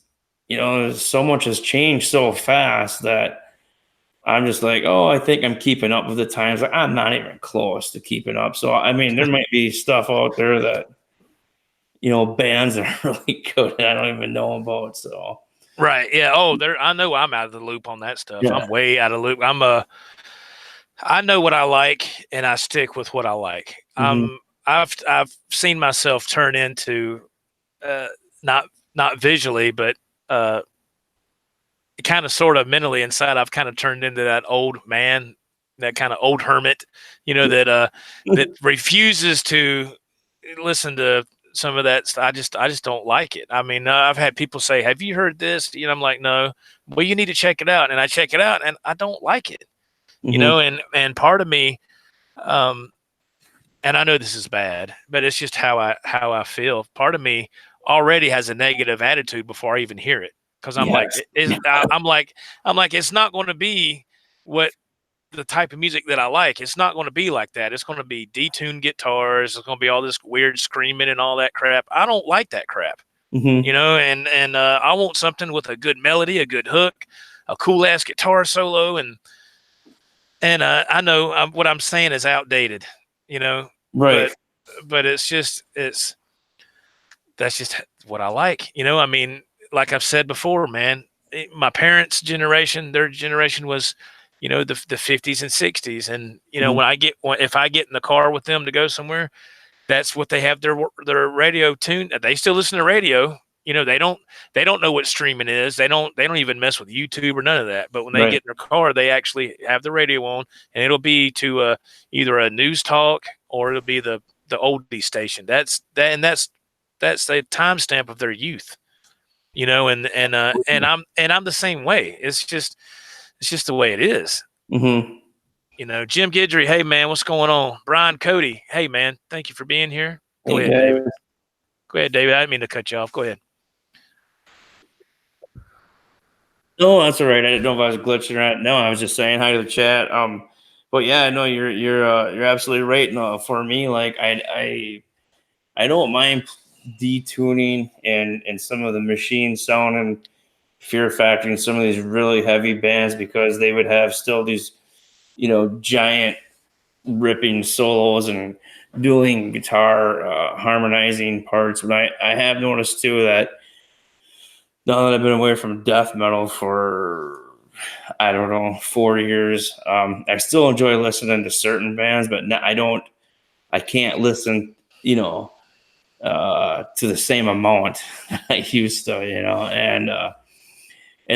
so much has changed so fast that I'm just like, oh, I think I'm keeping up with the times. Like, I'm not even close to keeping up. So, I mean, there might be stuff out there that, bands that are really good that I don't even know about. So, right. Yeah. Oh, I know I'm out of the loop on that stuff. Yeah. I'm way out of loop. I know what I like, and I stick with what I like. Mm-hmm. I've seen myself turn into uh, not visually, but uh, kind of sort of mentally inside. I've kind of turned into that old man, that kind of old hermit, that refuses to listen to some of that. I just don't like it. I mean, I've had people say, "Have you heard this?" I'm like, "No." Well, you need to check it out, and I check it out, and I don't like it. Mm-hmm. And part of me, um, and I know this is bad, but it's just how I feel. Part of me already has a negative attitude before I even hear it, because I'm like, Yes. I'm like, it's not going to be what the type of music that I like. It's not going to be like that. It's going to be detuned guitars. It's going to be all this weird screaming and all that crap. I don't like that crap, Mm-hmm. And I want something with a good melody, a good hook, a cool ass guitar solo, and I know what I'm saying is outdated, Right. but it's that's just what I like, I mean, like I've said before, man, my parents' generation, their generation was, the 50s and 60s, and Mm-hmm. if I get in the car with them to go somewhere, that's what they have their radio tuned. They still listen to radio. They don't know what streaming is. They don't even mess with YouTube or none of that. But when they Right. get in their car, they actually have the radio on, and it'll be to either a news talk or it'll be the oldie station. That's the timestamp of their youth. And I'm the same way. It's just the way it is. Mm-hmm. Jim Guidry, hey man, what's going on? Brian Cody, hey man, thank you for being here. Go Hey ahead, David. guys. Go ahead, David. I didn't mean to cut you off. Go ahead. No, that's all right. I didn't know if I was glitching or not. No, I was just saying hi to the chat. But yeah, no, you're absolutely right. No, for me, like I don't mind detuning and some of the machine sound and Fear Factory and some of these really heavy bands because they would have still these giant ripping solos and dueling guitar harmonizing parts. But I have noticed too that now that I've been away from death metal for I don't know 4 years, I still enjoy listening to certain bands, but I can't listen, to the same amount I used to, and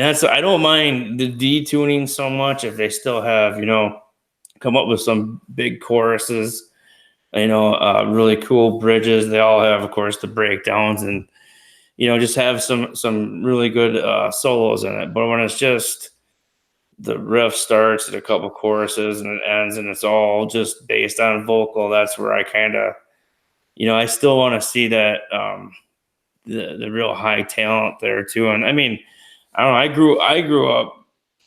that's I don't mind the detuning so much if they still have come up with some big choruses, really cool bridges. They all have, of course, the breakdowns and just have some really good solos in it. But when it's just the riff starts at a couple choruses and it ends and it's all just based on vocal, that's where I kind of I still want to see that the real high talent there too. And I mean, I don't know. I grew up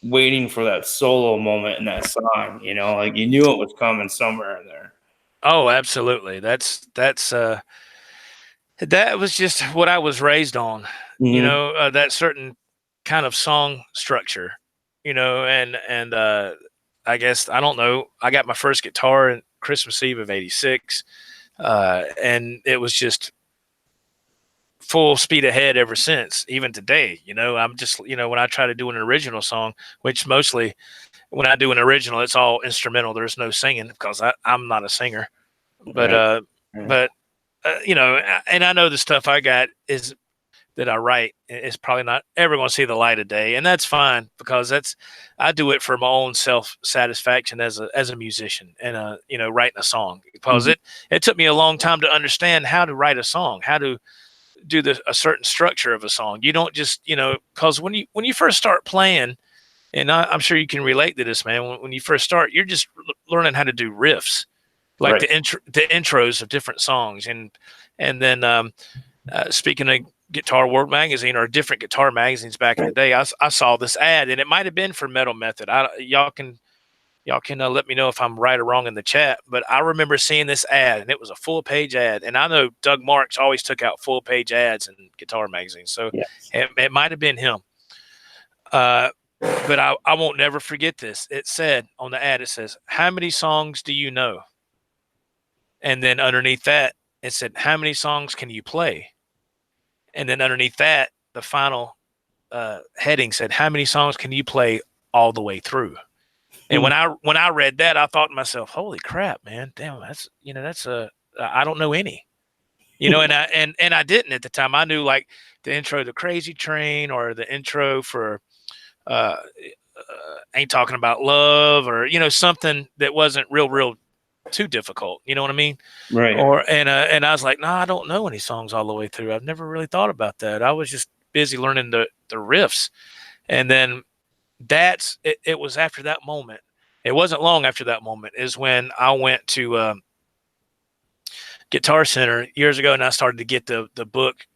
waiting for that solo moment in that song. Like you knew it was coming somewhere in there. Oh, absolutely. That was just what I was raised on. Mm-hmm. That certain kind of song structure. And I guess I don't know. I got my first guitar on Christmas Eve of '86, and it was just full speed ahead ever since, even today. I'm just, when I try to do an original song, which mostly when I do an original, it's all instrumental. There's no singing because I'm not a singer. But, Right. uh, Right. but, and I know the stuff I got is that I write is probably not ever going to see the light of day. And that's fine because I do it for my own self satisfaction as a musician and, writing a song because Mm-hmm. it took me a long time to understand how to write a song, how to do a certain structure of a song. You don't just, because when you first start playing, and I'm sure you can relate to this, man. When you first start, you're just learning how to do riffs, like Right. the intros of different songs, and then speaking of Guitar World magazine or different guitar magazines back in the day, I saw this ad, and it might have been for Metal Method. Y'all can let me know if I'm right or wrong in the chat, but I remember seeing this ad, and it was a full page ad. And I know Doug Marks always took out full page ads in guitar magazines, so Yeah. it might have been him. But I won't never forget this. It said on the ad, it says, "How many songs do you know?" And then underneath that, it said, "How many songs can you play?" And then underneath that, the final heading said, "How many songs can you play all the way through?" And when I read that, I thought to myself, "Holy crap, man! Damn, that's I don't know any." And I didn't at the time. I knew like the intro to Crazy Train or the intro for uh, Ain't Talking About Love, or something that wasn't real too difficult. You know what I mean? Right. And I was like, no, I don't know any songs all the way through. I've never really thought about that. I was just busy learning the riffs. And then it was after that moment. It wasn't long after that moment is when I went to Guitar Center years ago, and I started to get the book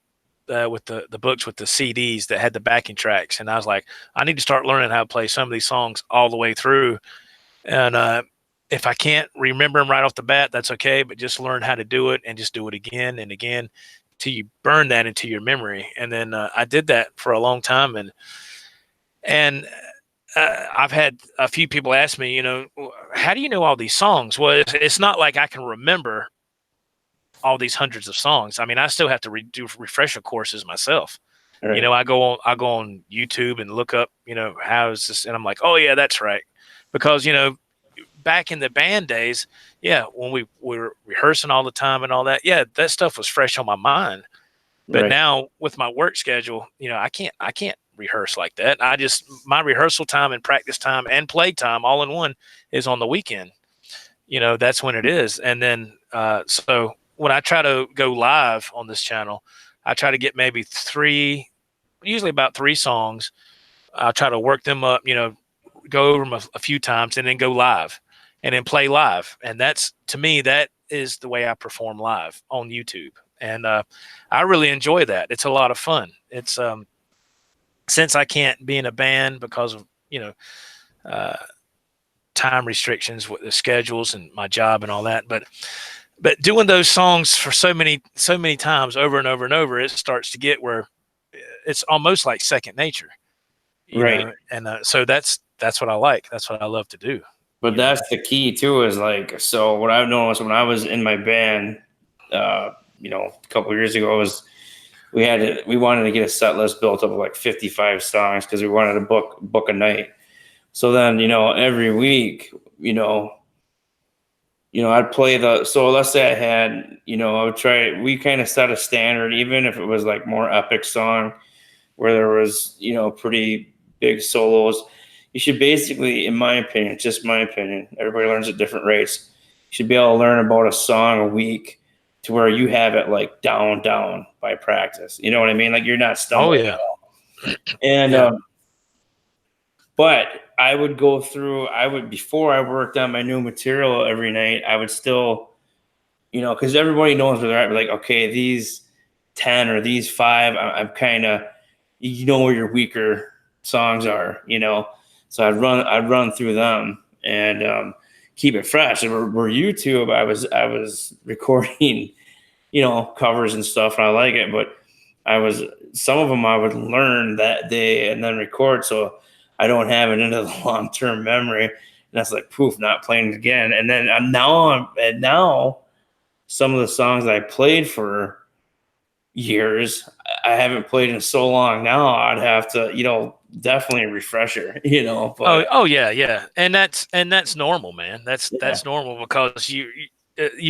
with the books with the CDs that had the backing tracks. And I was like, I need to start learning how to play some of these songs all the way through. And if I can't remember them right off the bat, that's okay. But just learn how to do it and just do it again and again till you burn that into your memory. And then I did that for a long time. And I've had a few people ask me, how do you know all these songs? Well, it's not like I can remember all these hundreds of songs. I mean, I still have to do refresher courses myself. Right. I go on YouTube and look up, how is this? And I'm like, oh yeah, that's right. Because, back in the band days, yeah, when we were rehearsing all the time and all that, yeah, that stuff was fresh on my mind. But now with my work schedule, I can't rehearse like that. My rehearsal time and practice time and play time all in one is on the weekend. That's when it is. And then, so when I try to go live on this channel, I try to get maybe usually about 3 songs. I'll try to work them up, go over them a few times and then go live and then play live. And to me, that is the way I perform live on YouTube. And I really enjoy that. It's a lot of fun. It's since I can't be in a band because of, time restrictions with the schedules and my job and all that. But doing those songs for so many times over and over and over, it starts to get where it's almost like second nature. You know? And so that's what I like. That's what I love to do. But that's the key too, is like, so what I've noticed when I was in my band, a couple of years ago, was we wanted to get a set list built up of like 55 songs because we wanted to book a night. So then, every week, I'd play so let's say I had, I would try, we kind of set a standard, even if it was like more epic song where there was, pretty big solos. You should basically, in my opinion, just my opinion, everybody learns at different rates. You should be able to learn about a song a week to where you have it like down by practice. You know what I mean? Like you're not stumbling. Oh yeah. And, but I would go through, before I worked on my new material every night, I would still, because everybody knows where they're at. Like, okay, these 10 or these 5, I'm kind of, where your weaker songs are, So I'd run through them and keep it fresh. And we're YouTube, I was recording, covers and stuff, and I like it, but some of them I would learn that day and then record, so I don't have it into the long-term memory. And that's like, poof, not playing it again. And then now some of the songs I played for years, I haven't played in so long. Now I'd have to, definitely a refresher, But, oh yeah. And that's normal, man. That's normal because you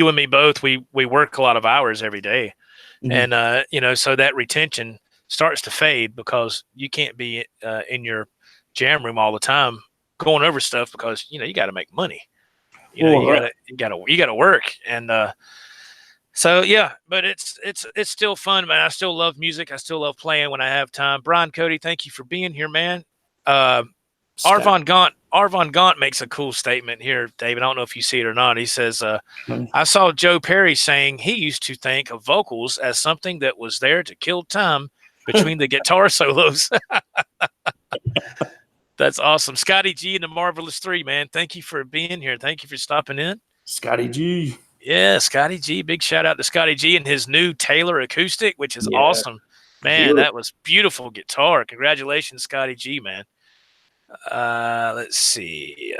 and me both, we work a lot of hours every day. Mm-hmm. And, so that retention starts to fade because you can't be in your jam room all the time going over stuff because, you got to make money, you got to work. And, so yeah, but it's still fun, man. I still love music. I still love playing when I have time. Brian Cody, thank you for being here, man. Arvon Gaunt makes a cool statement here, David. I don't know if you see it or not. He says, I saw Joe Perry saying he used to think of vocals as something that was there to kill time between the guitar solos. That's awesome. Scotty G and the Marvelous 3, man. Thank you for being here. Thank you for stopping in. Scotty G. Yeah, Scotty G. Big shout out to Scotty G and his new Taylor acoustic, which is awesome. Man, that was beautiful guitar. Congratulations, Scotty G, man. Let's see.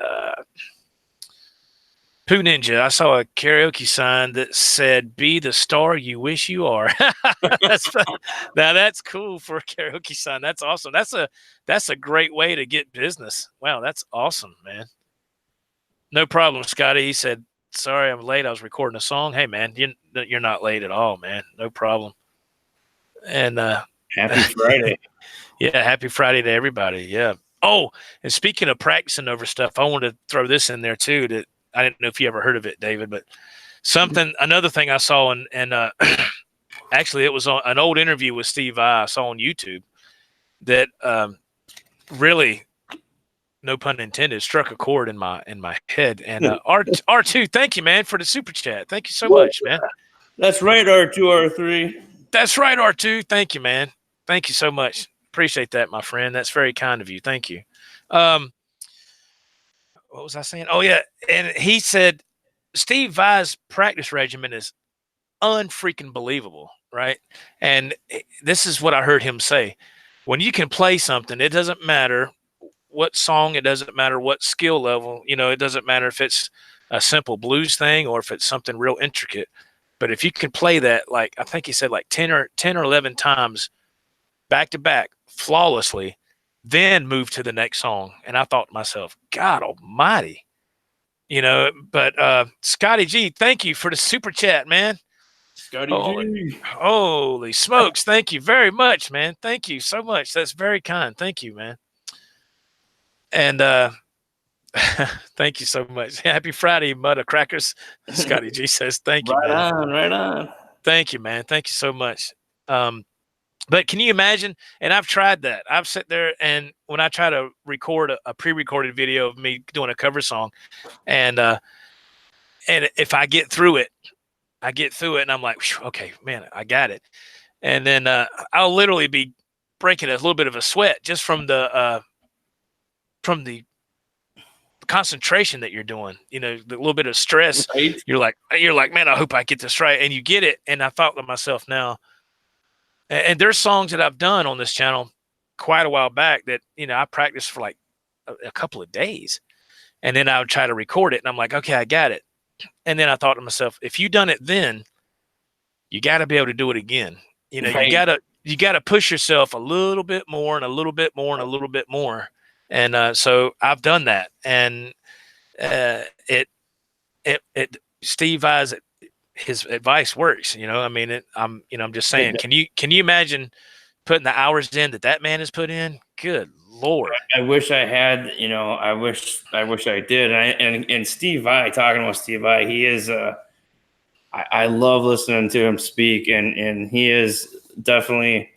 Pooh Ninja, I saw a karaoke sign that said, "Be the star you wish you are." Now that's cool for a karaoke sign. That's awesome. That's a great way to get business. Wow, that's awesome, man. No problem, Scotty. He said, sorry, I'm late. I was recording a song. Hey, man, you're not late at all, man. No problem. And Happy Friday. Yeah, happy Friday to everybody. Yeah. Oh, and speaking of practicing over stuff, I wanted to throw this in there too. That I didn't know if you ever heard of it, David, but another thing I saw, and actually it was on an old interview with Steve I saw on YouTube that really, no pun intended, struck a chord in my head. And R2, thank you, man, for the super chat. Thank you so much, man. That's right, R2R3. That's right, R2. Thank you, man. Thank you so much. Appreciate that, my friend. That's very kind of you. Thank you. What was I saying? Oh, yeah. And he said Steve Vai's practice regimen is unfreaking believable, right? And this is what I heard him say. When you can play something, it doesn't matter what song, it doesn't matter what skill level, it doesn't matter if it's a simple blues thing or if it's something real intricate. But if you can play that, like I think he said, like 10 or 11 times back to back flawlessly, then move to the next song. And I thought to myself, God almighty, but Scotty G, thank you for the super chat, man. Scotty G. Holy smokes. Thank you very much, man. Thank you so much. That's very kind. Thank you, man. And thank you so much. Happy Friday, Mudda Crackers. Scotty G says, thank you, man. Right on. Thank you, man. Thank you so much. But can you imagine? And I've tried that. I've sat there, and when I try to record a pre-recorded video of me doing a cover song, and if I get through it, and I'm like, okay, man, I got it. And then I'll literally be breaking a little bit of a sweat just from the concentration that you're doing. The little bit of stress. Right. You're like, man, I hope I get this right. And you get it. And I thought to myself now. And there's songs that I've done on this channel quite a while back that, I practiced for like a couple of days. And then I would try to record it. And I'm like, okay, I got it. And then I thought to myself, if you done it then, you got to be able to do it again. Right. You got to push yourself a little bit more and a little bit more and a little bit more. And so I've done that. And Steve Vai's his advice works, I'm just saying, can you imagine putting the hours in that man has put in? Good Lord. I wish I had, I wish I did. And Steve Vai, talking about Steve Vai, he is, I love listening to him speak, and he is definitely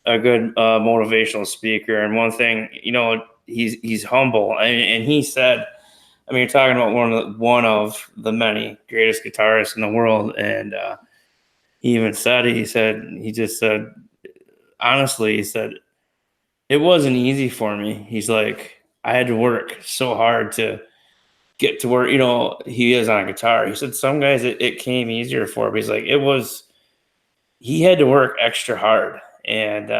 a good motivational speaker. And one thing, he's humble, and he said, you're talking about one of the many greatest guitarists in the world, and he even said it. He just said, honestly, he said, it wasn't easy for me. He's like, I had to work so hard to get to where he is on a guitar. He said some guys it came easier for, but he's like, he had to work extra hard, and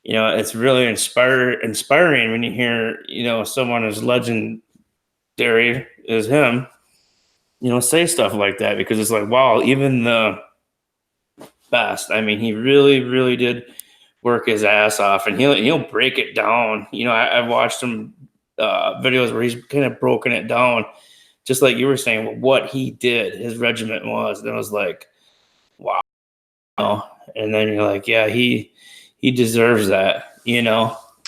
it's really inspiring when you hear someone as legendary as him, say stuff like that, because it's like, wow, even the best. He really, really did work his ass off, and he'll break it down. I've watched some videos where he's kind of broken it down, just like you were saying, what he did, his regiment was. And I was like, wow. And then you're like, yeah, he deserves that,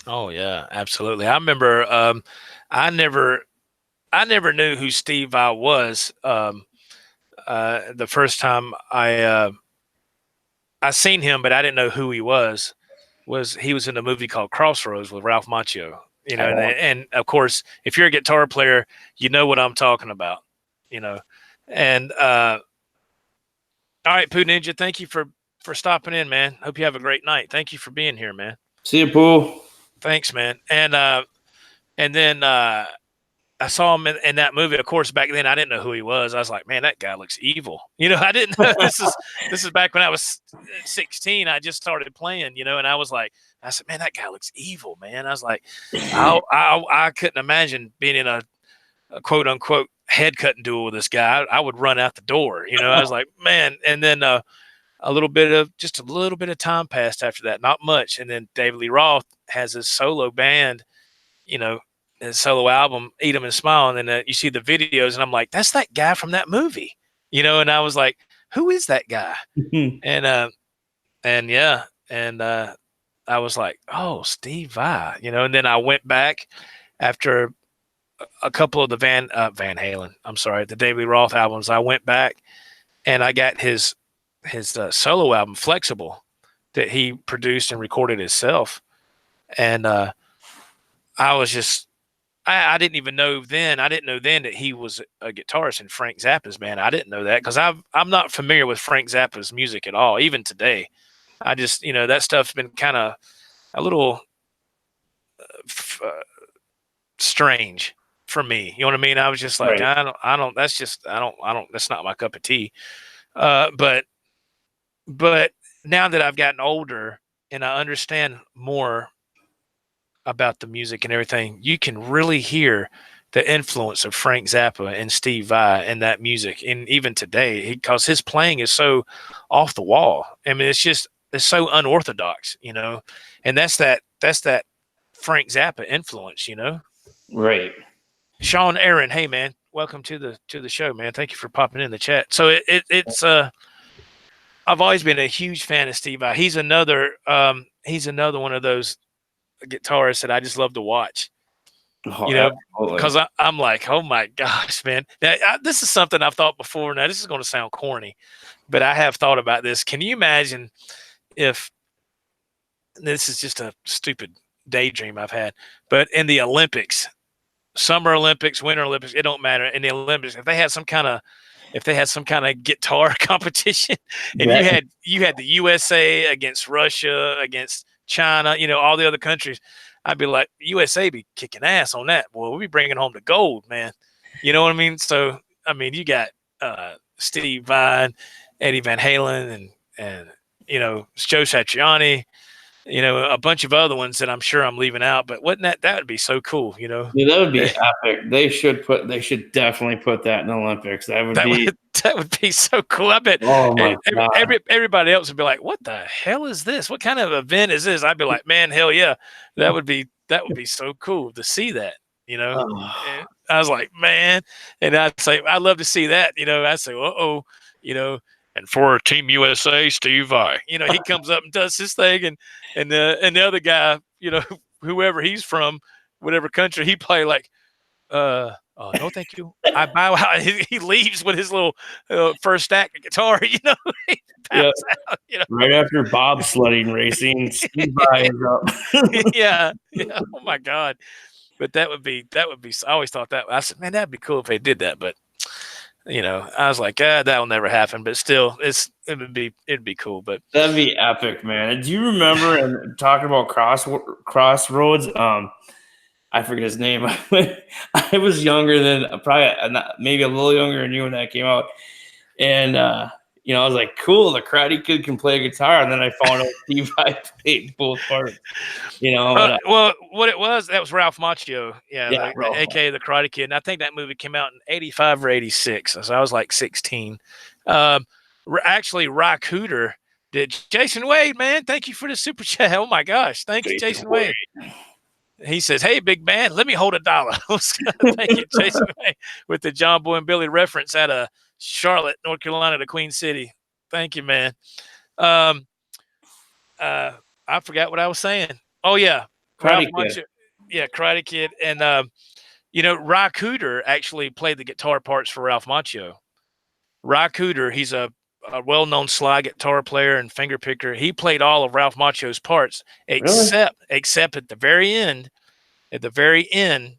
Oh yeah, absolutely. I remember I never knew who Steve Vai was. The first time I seen him, but I didn't know who he was he was in a movie called Crossroads with Ralph Macchio, and of course, if you're a guitar player, you know what I'm talking about, and all right, Pooh Ninja, thank you for stopping in, man. Hope you have a great night. Thank you for being here, man. See you, Pooh. Thanks, man. And then I saw him in that movie. Of course, back then I didn't know who he was. I was like, man, that guy looks evil. I didn't know this is back when I was 16. I just started playing, and I said, man, that guy looks evil, man. I was like, I couldn't imagine being in a quote unquote head cutting duel with this guy. I would run out the door. I was like, man. And then a little bit of time passed after that, not much. And then David Lee Roth has his solo band, his solo album, Eat 'Em and Smile, and then you see the videos, and I'm like, that's that guy from that movie, you know. And I was like, who is that guy? And yeah, and I was like, oh, Steve Vai, you know. And then I went back after a couple of the Van Halen, I'm sorry, the David Roth albums. I went back and I got his solo album, Flexible, that he produced and recorded himself. And I was just, I didn't even know then. I didn't know then that he was a guitarist in Frank Zappa's band. I didn't know that because I'm not familiar with Frank Zappa's music at all, even today. I just, you know, that stuff's been kind of a little strange for me. You know what I mean? I was just like, Right. that's not my cup of tea. But now that I've gotten older and I understand more about the music and everything, you can really hear the influence of Frank Zappa and Steve Vai in that music. And even today, because his playing is so off the wall. I mean, it's so unorthodox, you know, and that's that Frank Zappa influence, you know. Right. Sean Aaron, hey man, welcome to the show, man. Thank you for popping in the chat. So it's I've always been a huge fan of Steve Vai. He's another one of those guitarists that I just love to watch. Oh, You know, absolutely. because I'm like, oh my gosh, man. Now, this is something I've thought before. Now, this is going to sound corny, but I have thought about this. Can you imagine if this is just a stupid daydream I've had, but in the Olympics, Summer Olympics, Winter Olympics, it don't matter. In the Olympics, if they had some kind of guitar competition, and you had the USA against Russia, against China, you know, all the other countries, I'd be like, USA be kicking ass on that. Boy, we'll be bringing home the gold, man. You know what I mean? So, I mean, you got Steve Vai, Eddie Van Halen, and you know, Joe Satriani, you know, a bunch of other ones that I'm sure I'm leaving out. But wouldn't that would be so cool, you know? Yeah, that would be epic. They should definitely put that in the Olympics. That would be so cool. I bet oh my God. everybody else would be like, "What the hell is this? What kind of event is this?" I'd be like, "Man, hell yeah, that would be so cool to see that." You know, and I was like, "Man," and I'd say, "I'd love to see that." You know, I'd say, "Uh-oh," you know. And for Team USA, Steve Vai, you know, he comes up and does his thing, and the other guy, you know, whoever he's from, whatever country, he play like, oh, no, thank you. I bow out. He leaves with his little first stack of guitar, you know. He bows out, you know. Right after bobsledding racing, Steve Vai is up. yeah. Oh my God. But that would be. I always thought that. I said, man, that'd be cool if they did that. But you know, I was like, that'll never happen. But still, it'd be cool. But That'd be epic, man. Do you remember and talking about Crossroads? I forget his name. I was younger than maybe a little younger than you when that came out, and you know, I was like, cool, the Karate Kid can play a guitar, and then I found out Steve Vai played both parts. You know, well, what it was, that was Ralph Macchio, Ralph. aka the Karate Kid, and I think that movie came out in '85 or '86, so I was like 16. Actually, Rock Hooter did. Jason Wade, man, thank you for the super chat. Oh my gosh, thank you, Jason Wade. He says, "Hey, big man, let me hold $1." Thank you, Jason Wade, with the John Boy and Billy reference out of Charlotte, North Carolina, to Queen City. Thank you, man. I forgot what I was saying. Oh yeah, Karate Kid. Yeah, Karate Kid, and you know, Rock Hooter actually played the guitar parts for Ralph Macchio. Rock Hooter, he's a well-known slide guitar player and finger picker. He played all of Ralph Macchio's parts, except at the very end. At the very end,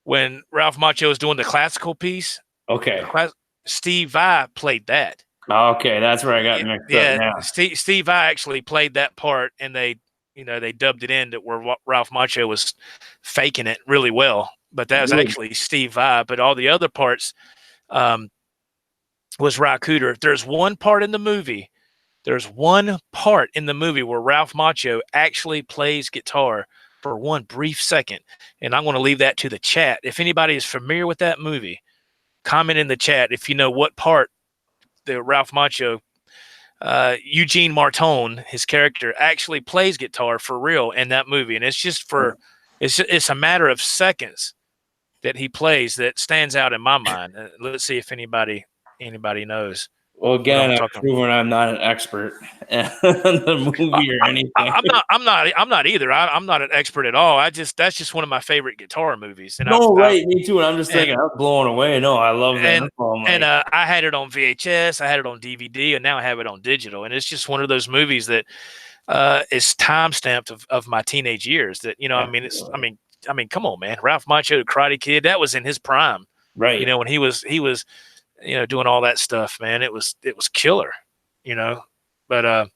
when Ralph Macchio was doing the classical piece, okay, Steve Vai played that. Okay, that's where I got mixed up. Yeah, Steve Vai actually played that part, and they dubbed it in to where Ralph Macchio was faking it really well. But that was actually Steve Vai. But all the other parts was Rock Hooter. There's one part in the movie. Where Ralph Macchio actually plays guitar for one brief second, and I'm going to leave that to the chat. If anybody is familiar with that movie, comment in the chat if you know what part the Ralph Macchio, Eugene Martone, his character, actually plays guitar for real in that movie. And it's just for It's a matter of seconds that he plays that stands out in my mind. Let's see if anybody knows. Well, again, I'm I've talking. proven I'm not an expert in the movie or anything. I'm not either. I'm not an expert at all. That's just one of my favorite guitar movies. And right, me too. And I'm just thinking, I'm blown away. No, I love that. I had it on VHS, I had it on DVD, and now I have it on digital. And it's just one of those movies that is time stamped of my teenage years. That I mean, come on, man. Ralph Macchio, the Karate Kid, that was in his prime. Right. You know, when he was doing all that stuff, man, it was killer, but I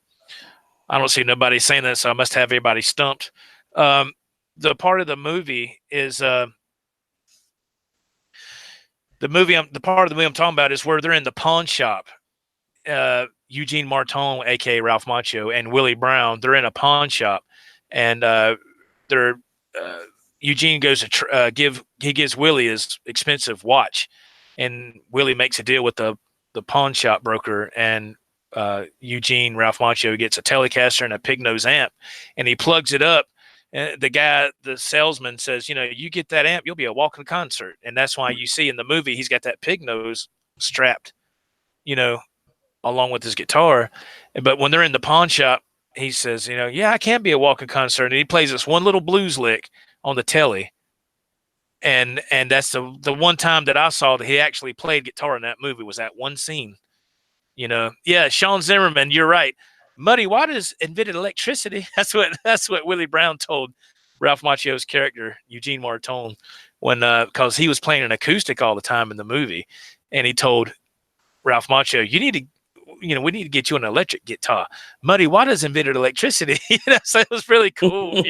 don't see nobody saying that, so I must have everybody stumped. The part of the movie is the part of the movie I'm talking about is where they're in the pawn shop. Eugene Martin, aka Ralph Macchio, and Willie Brown, they're in a pawn shop, and Eugene goes to gives Willie his expensive watch, and Willie makes a deal with the pawn shop broker, and Eugene, Ralph Macchio, gets a Telecaster and a pig nose amp, and he plugs it up. And the salesman says, you get that amp, you'll be a walking concert. And that's why you see in the movie, he's got that pig nose strapped, along with his guitar. But when they're in the pawn shop, he says, yeah, I can be a walking concert. And he plays this one little blues lick on the telly. And that's the one time that I saw that he actually played guitar in that movie, was that one scene. Yeah, Sean Zimmerman, you're right. Muddy Waters invented electricity. That's what Willie Brown told Ralph Macchio's character, Eugene Martin, when because he was playing an acoustic all the time in the movie, and he told Ralph Macchio, we need to get you an electric guitar. Muddy Waters invented electricity. So it was really cool.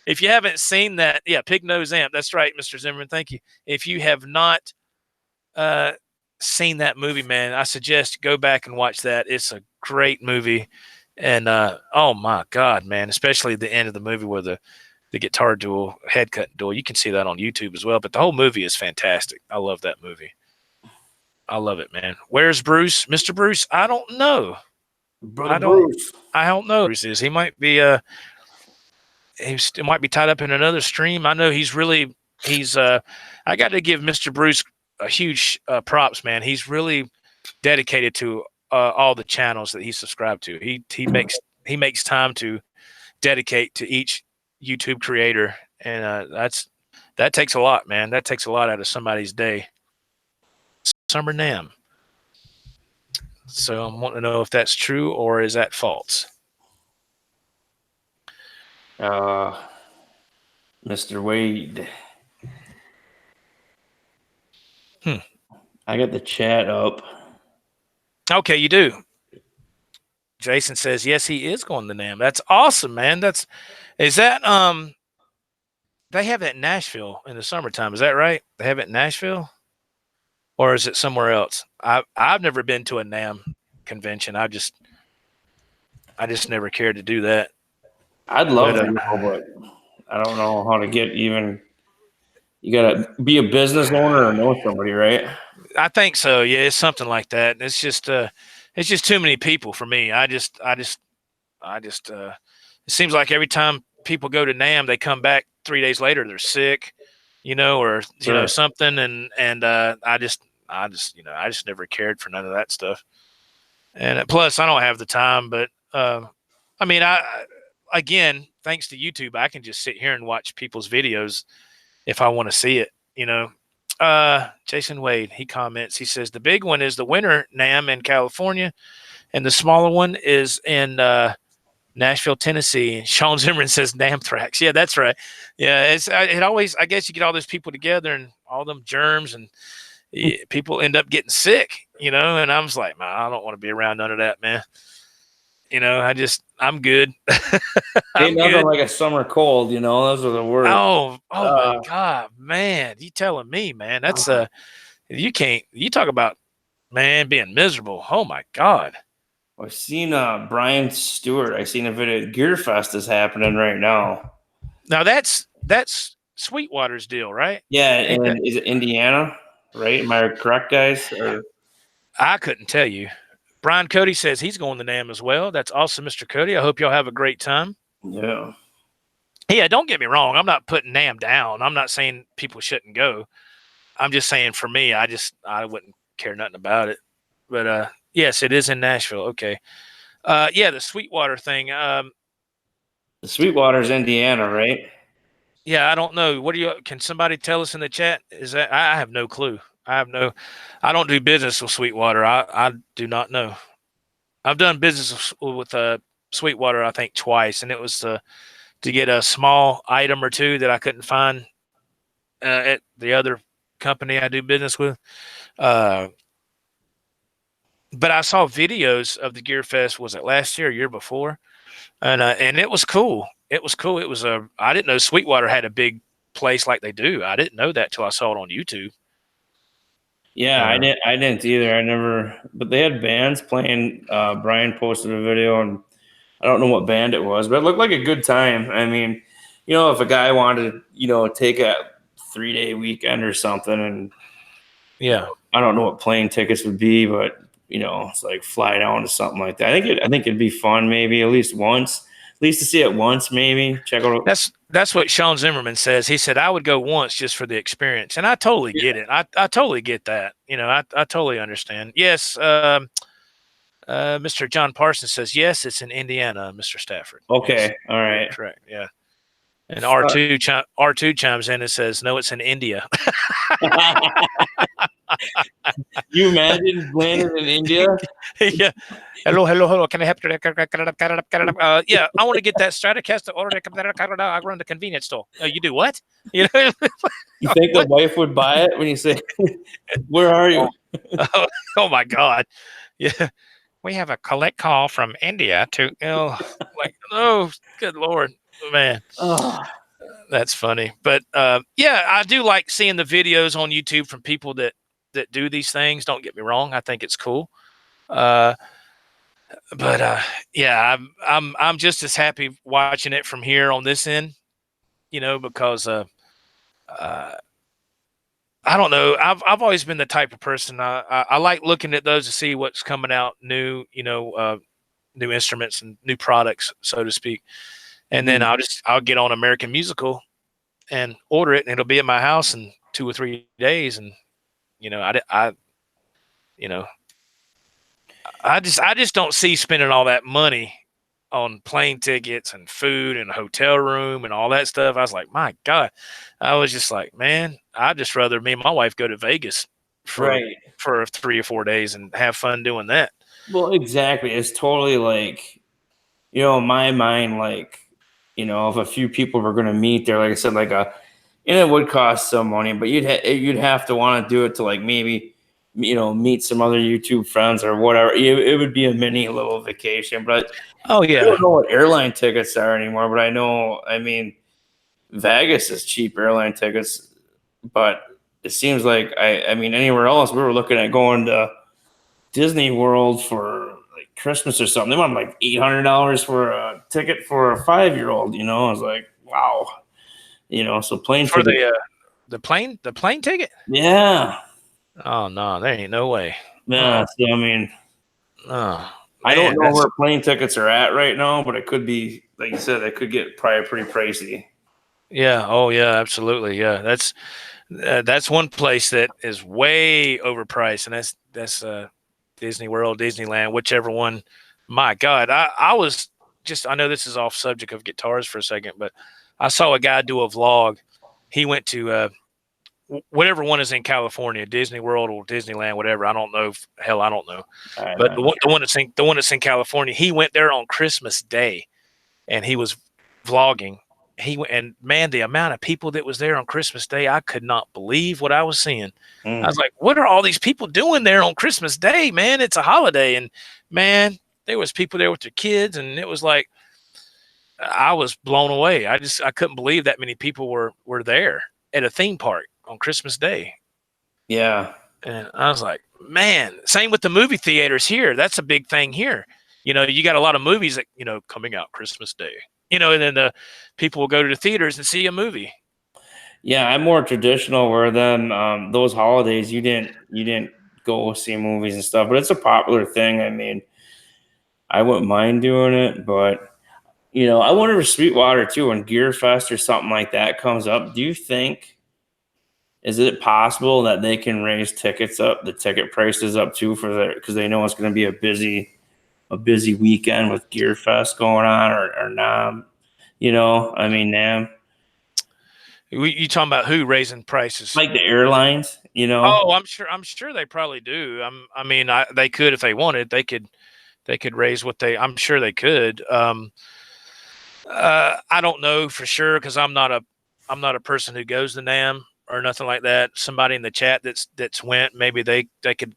If you haven't seen that, yeah, pig nose amp. That's right, Mr. Zimmerman. Thank you. If you have not seen that movie, man, I suggest go back and watch that. It's a great movie. And oh my God, man, especially the end of the movie where the guitar duel, head cut duel, you can see that on YouTube as well. But the whole movie is fantastic. I love that movie. I love it, man. Where's Bruce? Mr. Bruce? I don't know. Bruce. I don't know. Bruce is. He might be might be tied up in another stream. I know he's I got to give Mr. Bruce a huge props, man. He's really dedicated to all the channels that he's subscribed to. He makes time to dedicate to each YouTube creator, and that takes a lot, man. That takes a lot out of somebody's day. Summer NAMM. So I want to know if that's true or is that false. Mr. Wade. I got the chat up. Okay, you do. Jason says yes, he is going to NAMM. That's awesome, man. Is that they have it in Nashville in the summertime? Is that right? They have it in Nashville, or is it somewhere else? I've never been to a NAMM convention. I just never cared to do that. I'd love to know, but I don't know how to get even. You gotta be a business owner or know somebody, right? I think so. Yeah, it's something like that. It's just too many people for me. It seems like every time people go to NAMM, they come back 3 days later, they're sick, or something. And I just never cared for none of that stuff. And plus I don't have the time, but again, thanks to YouTube, I can just sit here and watch people's videos if I want to see it, Jason Wade, he comments, he says, the big one is the winter NAMM in California, and the smaller one is in Nashville, Tennessee. And Sean Zimmerman says NAMMthrax. Yeah, that's right. Yeah, it always, I guess you get all those people together and all them germs, and people end up getting sick, and I was like, man, I don't want to be around none of that, man. I'm good. Ain't nothing like a summer cold, those are the worst. Oh my God, man. You telling me, man, that's you talk about, man, being miserable. Oh my God. I've seen Brian Stewart. I seen a video. Gearfest is happening right now. Now that's Sweetwater's deal, right? Yeah, and is it Indiana? Right? Am I correct, guys? Or I couldn't tell you. Brian Cody says he's going to NAMM as well. That's awesome, Mr. Cody. I hope y'all have a great time. Yeah. Yeah, don't get me wrong. I'm not putting NAMM down. I'm not saying people shouldn't go. I'm just saying for me, I wouldn't care nothing about it. But yes, it is in Nashville. Okay. Yeah, the Sweetwater thing. The Sweetwater's Indiana, right? Yeah, I don't know. What do you? Can somebody tell us in the chat? Is that I have no clue. I don't do business with Sweetwater. I do not know. I've done business with Sweetwater, I think twice, and it was to get a small item or two that I couldn't find at the other company I do business with. But I saw videos of the Gear Fest. Was it last year, or year before? And it was cool. It was cool. It was I didn't know Sweetwater had a big place like they do. I didn't know that till I saw it on YouTube. Yeah, I didn't either. I never, but they had bands playing. Brian posted a video, and I don't know what band it was, but it looked like a good time. I mean, if a guy wanted to, take a 3-day weekend or something, and Yeah, I don't know what plane tickets would be, but it's like fly down to something like that. I think it'd be fun, maybe at least to see it once, maybe check out. that's what Sean Zimmerman says. He said I would go once just for the experience, and I totally get it. I totally get that. I totally understand. Yes, Mr. John Parsons says yes. It's in Indiana, Mr. Stafford. Okay, Yes, all right. correct. Yeah. And R2 chimes in and says, "No, it's in India." You imagine landing in India? Yeah. Hello. Can I help you? Yeah, I want to get that Stratocaster order. I run the convenience store. You do what? You think the wife would buy it when you say, "Where are you?" Oh my God. Yeah. We have a collect call from India to oh, good Lord, man. Oh. That's funny. But yeah, I do like seeing the videos on YouTube from people that do these things. Don't get me wrong. I think it's cool. But yeah, I'm just as happy watching it from here on this end, because I don't know. I've always been the type of person I like looking at those to see what's coming out new, new instruments and new products, so to speak. And then I'll get on American Musical and order it, and it'll be at my house in 2 or 3 days. And I just don't see spending all that money on plane tickets and food and hotel room and all that stuff. I was like, my God, I was just like, man, I'd just rather me and my wife go to Vegas for 3 or 4 days and have fun doing that. Well, exactly. It's totally like, in my mind, like, if a few people were going to meet there, like I said, and it would cost some money, but you'd have to want to do it to like maybe, meet some other YouTube friends or whatever. It would be a mini little vacation, but oh yeah, I don't know what airline tickets are anymore, but I mean, Vegas is cheap airline tickets, but it seems like I mean, anywhere else we were looking at going to Disney World for like Christmas or something. They want like $800 for a ticket for a 5-year-old. I was like, wow. So plane for ticket. the plane ticket. Yeah. Oh no, there ain't no way. Yeah. So I mean, I don't know where plane tickets are at right now, but it could be, like you said, it could get probably pretty pricey. Yeah. Oh yeah, absolutely. Yeah, that's one place that is way overpriced, and that's Disney World, Disneyland, whichever one. My God, I was just, I know this is off subject of guitars for a second, but I saw a guy do a vlog. He went to whatever one is in California, Disney World or Disneyland, whatever. I don't know. Hell, I don't know. But the one that's in California, he went there on Christmas Day, and he was vlogging. And man, the amount of people that was there on Christmas Day, I could not believe what I was seeing. I was like, what are all these people doing there on Christmas Day, man? It's a holiday. And man, there was people there with their kids, and it was like, I was blown away. I couldn't believe that many people were there at a theme park on Christmas Day. Yeah. And I was like, man, same with the movie theaters here. That's a big thing here. You got a lot of movies that, coming out Christmas Day, and then the people will go to the theaters and see a movie. Yeah, I'm more traditional where then those holidays you didn't go see movies and stuff, but it's a popular thing. I mean, I wouldn't mind doing it, but I wonder if Sweetwater too, when Gear Fest or something like that comes up, do you think, is it possible that they can raise the ticket prices up too because they know it's going to be a busy weekend with Gear Fest going on or NAMM, NAMM, You talking about who raising prices? like the airlines, Oh, I'm sure they probably do. They could if they wanted. They could raise what they. I'm sure they could. I don't know for sure because I'm not a person who goes to NAMM or nothing like that. Somebody in the chat that's went, maybe they could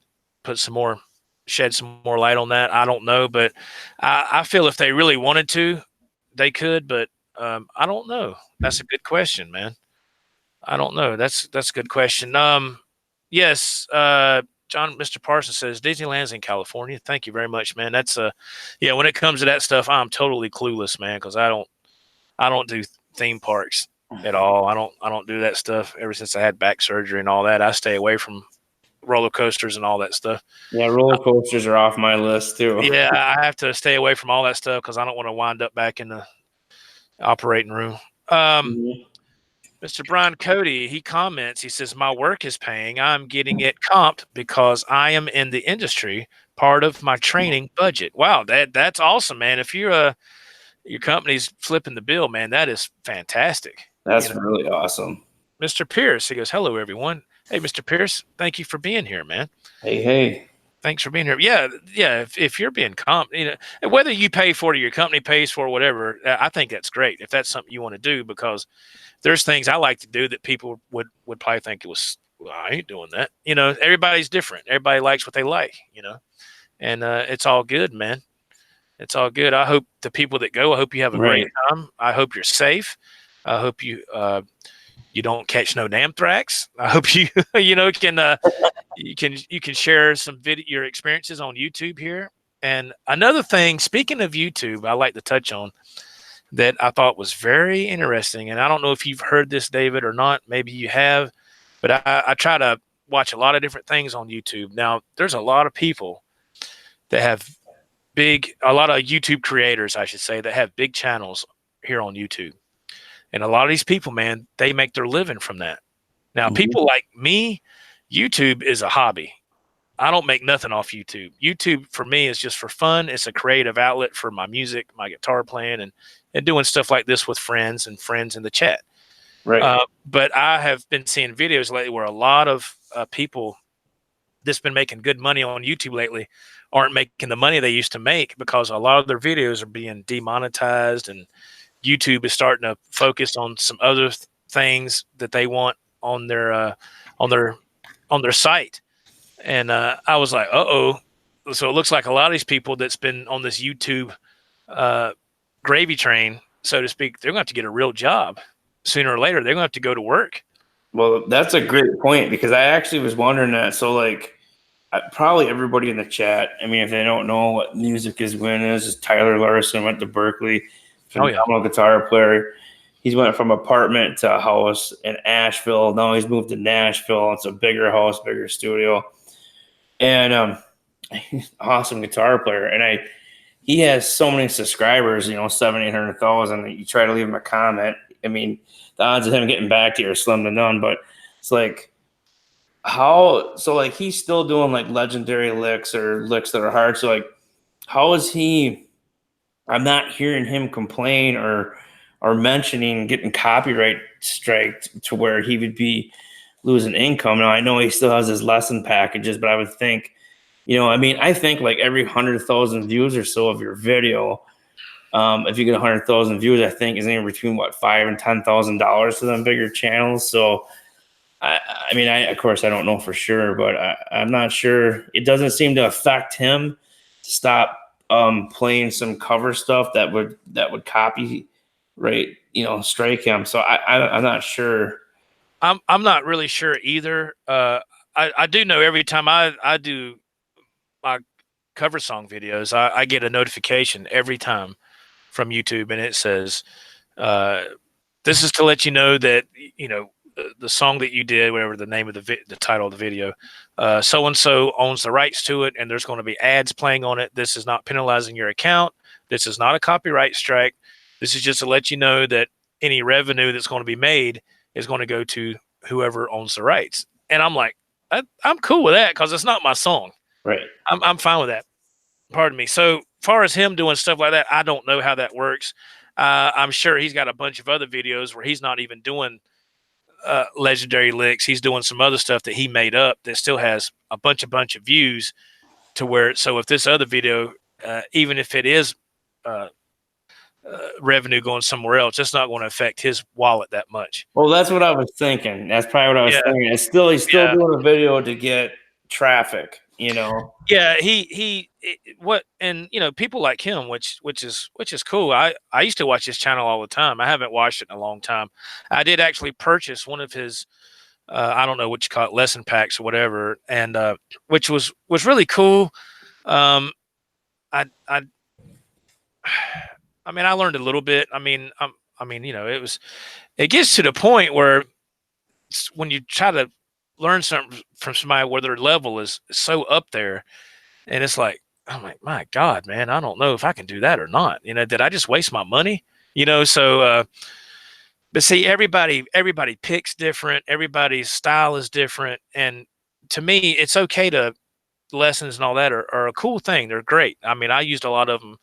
shed some more light on that. I don't know, but I feel if they really wanted to, they could. But I don't know. That's a good question, man. I don't know. That's a good question. Yes. Mr. Parsons says Disneyland's in California. Thank you very much, man. That's yeah. When it comes to that stuff, I'm totally clueless, man, because I don't do theme parks at all. I don't do that stuff. Ever since I had back surgery and all that, I stay away from roller coasters and all that stuff. Yeah, roller coasters are off my list too. Yeah, I have to stay away from all that stuff because I don't want to wind up back in the operating room. Mhm. Mr. Brian Cody, he comments, he says, my work is paying. I'm getting it comped because I am in the industry, part of my training budget. Wow, that's awesome, man. If your company's flipping the bill, man, that is fantastic. That's really awesome. Mr. Pierce, he goes, hello, everyone. Hey, Mr. Pierce, thank you for being here, man. Hey. Thanks for being here. Yeah. If you're being comped, whether you pay for it or your company pays for it, whatever, I think that's great. If that's something you want to do, because there's things I like to do that people would probably think it was, well, I ain't doing that. Everybody's different. Everybody likes what they like, and it's all good, man. It's all good. I hope the people that go, I hope you have a great time. I hope you're safe. I hope you don't catch no anthrax. I hope you you can share some your experiences on YouTube here. And another thing, speaking of YouTube, I like to touch on that I thought was very interesting. And I don't know if you've heard this, David, or not. Maybe you have, but I try to watch a lot of different things on YouTube. Now, there's a lot of people that have a lot of YouTube creators, I should say, that have big channels here on YouTube. And a lot of these people, man, they make their living from that. Now, people like me, YouTube is a hobby. I don't make nothing off YouTube. YouTube for me is just for fun. It's a creative outlet for my music, my guitar playing, and doing stuff like this with friends in the chat. Right. But I have been seeing videos lately where a lot of people that's been making good money on YouTube lately aren't making the money they used to make because a lot of their videos are being demonetized, and YouTube is starting to focus on some other things that they want on their site. And I was like, uh-oh. So it looks like a lot of these people that's been on this YouTube gravy train, so to speak, they're going to have to get a real job sooner or later. They're going to have to go to work. Well, that's a great point because I actually was wondering that. So, like, probably everybody in the chat, I mean, if they don't know what Music is Win is Tyler Larson went to Berkeley, phenomenal guitar player. He's went from apartment to a house in Asheville. Now he's moved to Nashville. It's a bigger house, bigger studio. And awesome guitar player. And he has so many subscribers, 700,000-800,000. You try to leave him a comment. I mean, the odds of him getting back to you are slim to none. But it's like, he's still doing like legendary licks or licks that are hard. So like, how is he? I'm not hearing him complain or mentioning getting copyright striked to where he would be losing income. Now I know he still has his lesson packages, but I would think, I think like every 100,000 views or so of your video, if you get 100,000 views, I think is anywhere between $5,000 and $10,000 to them bigger channels. So of course I don't know for sure, but I'm not sure. It doesn't seem to affect him to stop playing some cover stuff that would copy, right? Strike him. So I'm not sure. I'm not really sure either. I do know every time I do my cover song videos, I get a notification every time from YouTube, and it says, "This is to let you know that the song that you did, whatever the name of the title of the video, so and so owns the rights to it, and there's going to be ads playing on it. This is not penalizing your account. This is not a copyright strike. This is just to let you know that any revenue that's going to be made is going to go to whoever owns the rights. And I'm like, I'm cool with that because it's not my song. Right. I'm fine with that. Pardon me. So far as him doing stuff like that, I don't know how that works. I'm sure he's got a bunch of other videos where he's not even doing legendary licks. He's doing some other stuff that he made up that still has a bunch of views to where. So if this other video, even if it is revenue going somewhere else, it's not going to affect his wallet that much. Well, that's what I was thinking. That's probably what I was thinking. He's still doing a video to get traffic, you know. Yeah, and people like him, which is cool. I used to watch his channel all the time. I haven't watched it in a long time. I did actually purchase one of his I don't know what you call it, lesson packs or whatever, and which was really cool. I mean, I learned a little bit. I mean, it gets to the point where when you try to learn something from somebody where their level is so up there, and it's like, I'm like, my God, man, I don't know if I can do that or not. Did I just waste my money? So, but see, everybody picks different. Everybody's style is different. And to me, it's okay to lessons and all that are a cool thing. They're great. I mean, I used a lot of them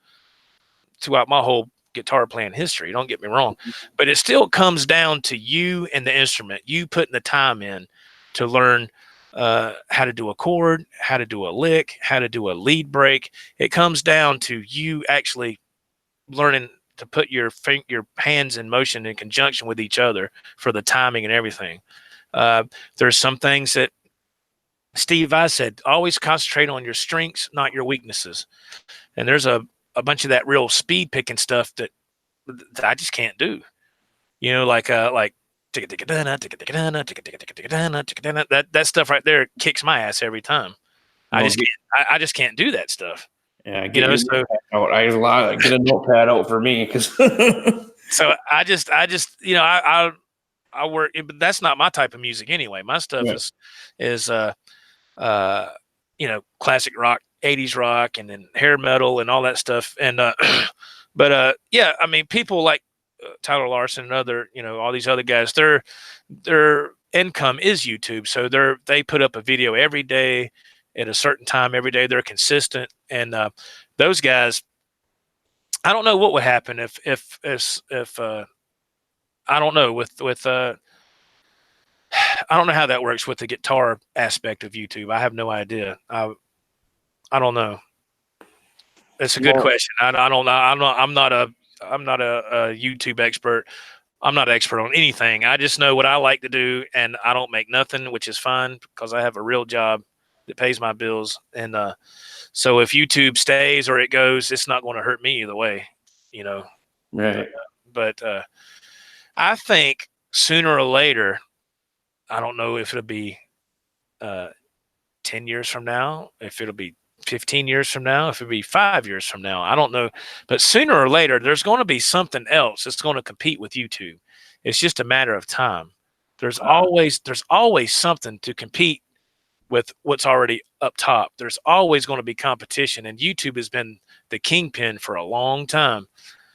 throughout my whole guitar playing history. Don't get me wrong, but it still comes down to you and the instrument, you putting the time in to learn how to do a chord, how to do a lick, how to do a lead break. It comes down to you actually learning to put your hands in motion in conjunction with each other for the timing and everything. There's some things that Steve Vai said, always concentrate on your strengths, not your weaknesses. And there's a bunch of that real speed picking stuff that I just can't do. Like that stuff right there kicks my ass every time. I just can't do that stuff. Yeah, get a notepad out for me because. So I work, but that's not my type of music anyway. My stuff is classic rock, 80s rock, and then hair metal and all that stuff. And but yeah, I mean, people like Tyler Larson and other, all these other guys, their income is YouTube. So they put up a video every day at a certain time every day. They're consistent. And those guys, I don't know what would happen if I don't know with I don't know how that works with the guitar aspect of YouTube. I have no idea. I don't know. It's a good question. I don't know. I'm not a YouTube expert. I'm not an expert on anything. I just know what I like to do, and I don't make nothing, which is fine because I have a real job that pays my bills. And so if YouTube stays or it goes, it's not going to hurt me either way, Right. But I think sooner or later, I don't know if it'll be 10 years from now, if it'll be 15 years from now, if it'll be 5 years from now, I don't know. But sooner or later, there's going to be something else that's going to compete with YouTube. It's just a matter of time. There's always something to compete with what's already up top. There's always going to be competition, and YouTube has been the kingpin for a long time.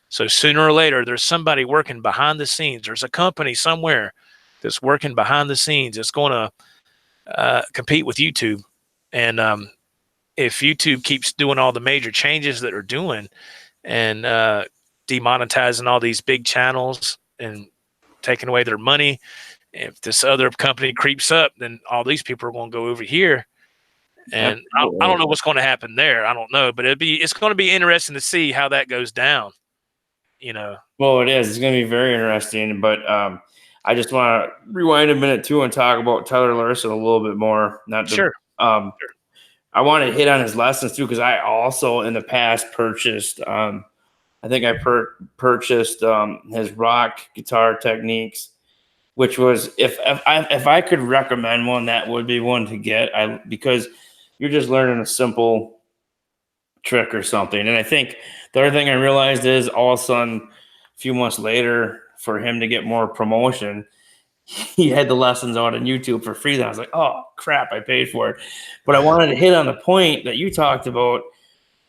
So sooner or later, there's somebody working behind the scenes. There's a company somewhere that's working behind the scenes that's going to compete with YouTube. And if YouTube keeps doing all the major changes that they're doing and demonetizing all these big channels and taking away their money, if this other company creeps up, then all these people are going to go over here. And I don't know what's going to happen there. I don't know, but it's going to be interesting to see how that goes down. Well, it is. It's going to be very interesting. But I just want to rewind a minute too and talk about Tyler Larson a little bit more. Sure. I want to hit on his lessons too, because I also in the past purchased. I think I purchased his rock guitar techniques, which was if I could recommend one, that would be one to get. Because you're just learning a simple trick or something. And I think the other thing I realized is all of a sudden, a few months later, for him to get more promotion, he had the lessons out on YouTube for free. Then I was like, oh crap, I paid for it. But I wanted to hit on the point that you talked about.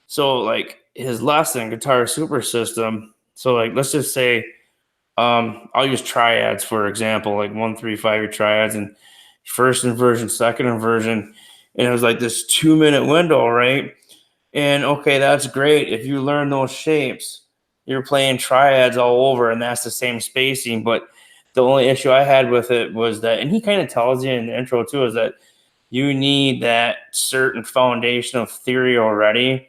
So like his lesson, Guitar Super System, So like, let's just say, I'll use triads for example, like 1-3-5 year triads, and first inversion, second inversion, and it was like this 2-minute window, right? And okay, that's great. If you learn those shapes, you're playing triads all over, and that's the same spacing. But the only issue I had with it was that, and he kind of tells you in the intro too, is that you need that certain foundation of theory already.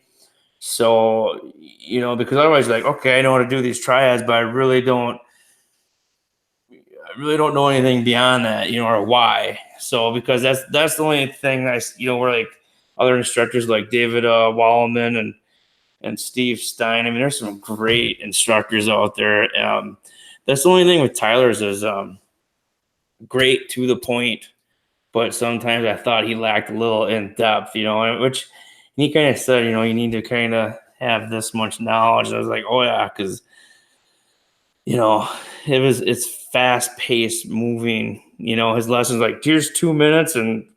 So, because otherwise, like, okay, I know how to do these triads, but I really don't know anything beyond that, or why. So, because that's the only thing where like other instructors like David Wallerman and Steve Stein. I mean, there's some great instructors out there. That's the only thing with Tyler's is great to the point, but sometimes I thought he lacked a little in depth, which he kind of said, you need to kind of have this much knowledge. And I was like, oh yeah, because it's fast paced moving. His lessons like here's 2 minutes, and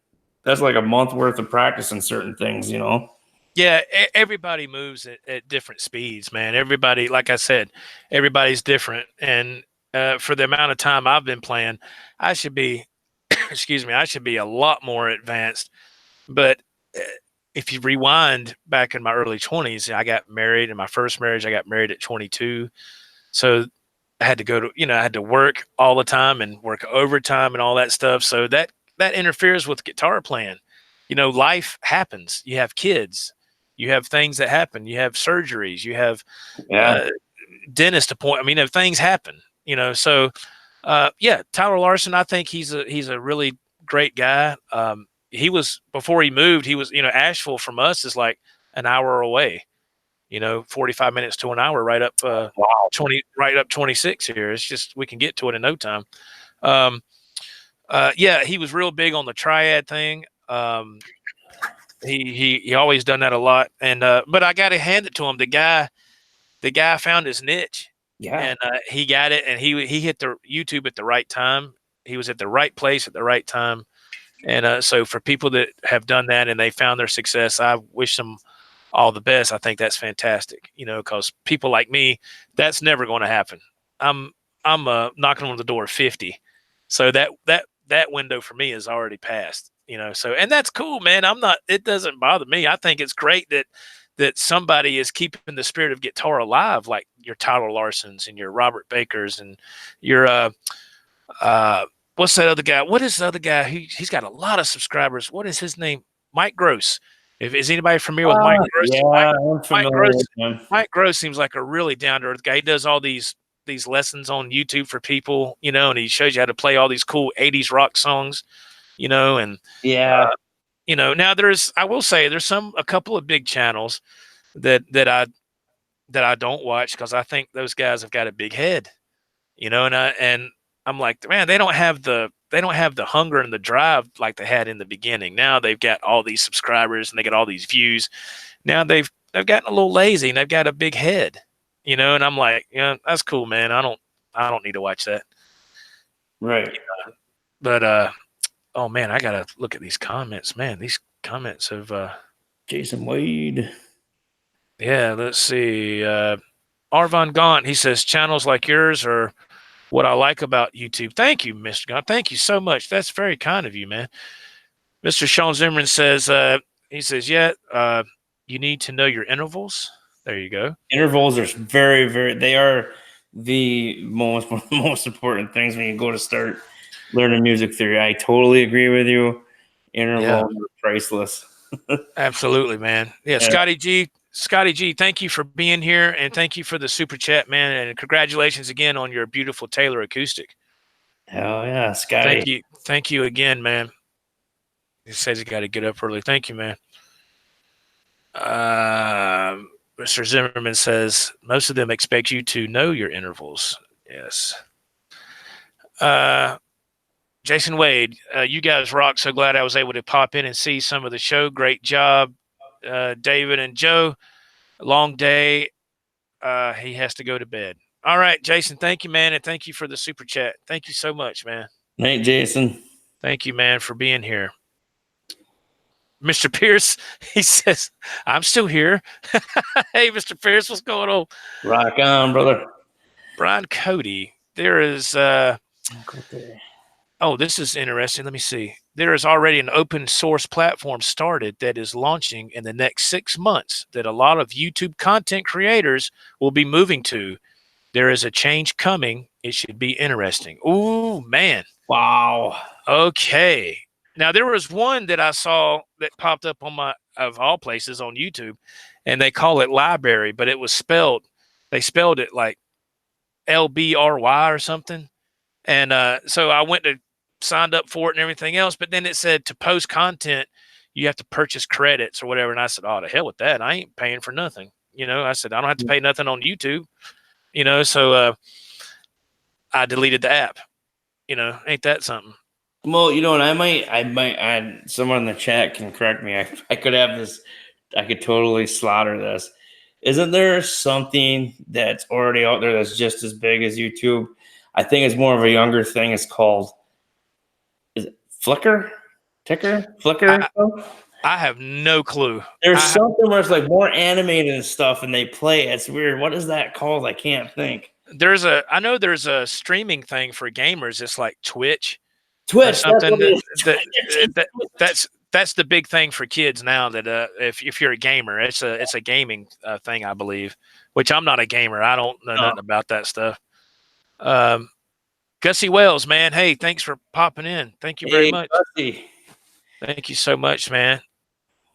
that's like a month worth of practice in certain things. Yeah, everybody moves at different speeds, man. Everybody, like I said, everybody's different. And for the amount of time I've been playing, I should be, excuse me, I should be a lot more advanced. But if you rewind back in my early 20s, I got married. In my first marriage, I got married at 22. So I had to go to, I had to work all the time and work overtime and all that stuff. So that interferes with guitar playing. Life happens. You have kids. You have things that happen. You have surgeries. You have dentist appointment. I mean, things happen. So yeah, Tyler Larson. I think he's a really great guy. He was before he moved. He was Asheville from us is like an hour away. 45 minutes to an hour, right up 26 here. It's just we can get to it in no time. Yeah, he was real big on the triad thing. He always done that a lot, and but I got to hand it to him. The guy found his niche, and he got it, and he hit the YouTube at the right time. He was at the right place at the right time, and so for people that have done that and they found their success, I wish them all the best. I think that's fantastic, because people like me, that's never going to happen. I'm knocking on the door 50, so that window for me is already passed. So, and that's cool, man. It doesn't bother me. I think it's great that somebody is keeping the spirit of guitar alive, like your Tyler Larsons and your Robert Bakers and your, what's that other guy? What is the other guy? He's got a lot of subscribers. What is his name? Mike Gross. Is anybody familiar with Mike Gross? Yeah, I'm familiar with him. Mike Gross seems like a really down to earth guy. He does all these lessons on YouTube for people, and he shows you how to play all these cool 80s rock songs. And yeah, now I will say there's a couple of big channels that I don't watch because I think those guys have got a big head, and I'm like, man, they don't have the hunger and the drive like they had in the beginning. Now they've got all these subscribers and they get all these views. Now they've gotten a little lazy and they've got a big head, and I'm like, that's cool, man. I don't need to watch that. Right. But oh man, I gotta look at these comments, man. These comments of Jason Wade. Yeah, let's see. Arvon Gaunt, he says channels like yours are what I like about YouTube. Thank you, Mr. Gaunt. Thank you so much. That's very kind of you, man. Mr. Sean Zimmerman says, he says, you need to know your intervals. There you go. Intervals are very, very, they are the most important things when you go to start learning music theory. I totally agree with you. Intervals are priceless. Absolutely, man. Yeah, Scotty G, thank you for being here, and thank you for the super chat, man, and congratulations again on your beautiful Taylor acoustic. Hell yeah, Scotty. Thank you again, man. He says he got to get up early. Thank you, man. Mr. Zimmerman says most of them expect you to know your intervals. Yes. Jason Wade, you guys rock. So glad I was able to pop in and see some of the show. Great job, David and Joe. Long day. He has to go to bed. All right, Jason, thank you, man, and thank you for the super chat. Thank you so much, man. Hey, Jason. Thank you, man, for being here. Mr. Pierce, he says, I'm still here. Hey, Mr. Pierce, what's going on? Rock on, brother. Brian Cody. There is Okay. oh, this is interesting. Let me see. There is already an open source platform started that is launching in the next 6 months that a lot of YouTube content creators will be moving to. There is a change coming. It should be interesting. Ooh, man. Wow. Okay. Now there was one that I saw that popped up on my, of all places, on YouTube, and they call it library, but it was spelled, they spelled it like LBRY or something. And so I went to signed up for it and everything else, but then it said to post content, you have to purchase credits or whatever. And I said, oh, to hell with that. I ain't paying for nothing. I said, I don't have to pay nothing on YouTube, so I deleted the app. Ain't that something? Well, and I might, someone in the chat can correct me. I could have this, I could totally slaughter this. Isn't there something that's already out there that's just as big as YouTube? I think it's more of a younger thing. It's called, is it Flickr? Flickr? I have no clue. There's something where it's like more animated and stuff, and they play. It's weird. What is that called? I can't think. I know there's a streaming thing for gamers. It's like Twitch. Twitch. Something that's the big thing for kids now. That if you're a gamer, it's a gaming thing, I believe. Which I'm not a gamer. I don't know nothing about that stuff. Gussie Wells, man. Hey, thanks for popping in. Thank you very much. Gussie. Thank you so much, man,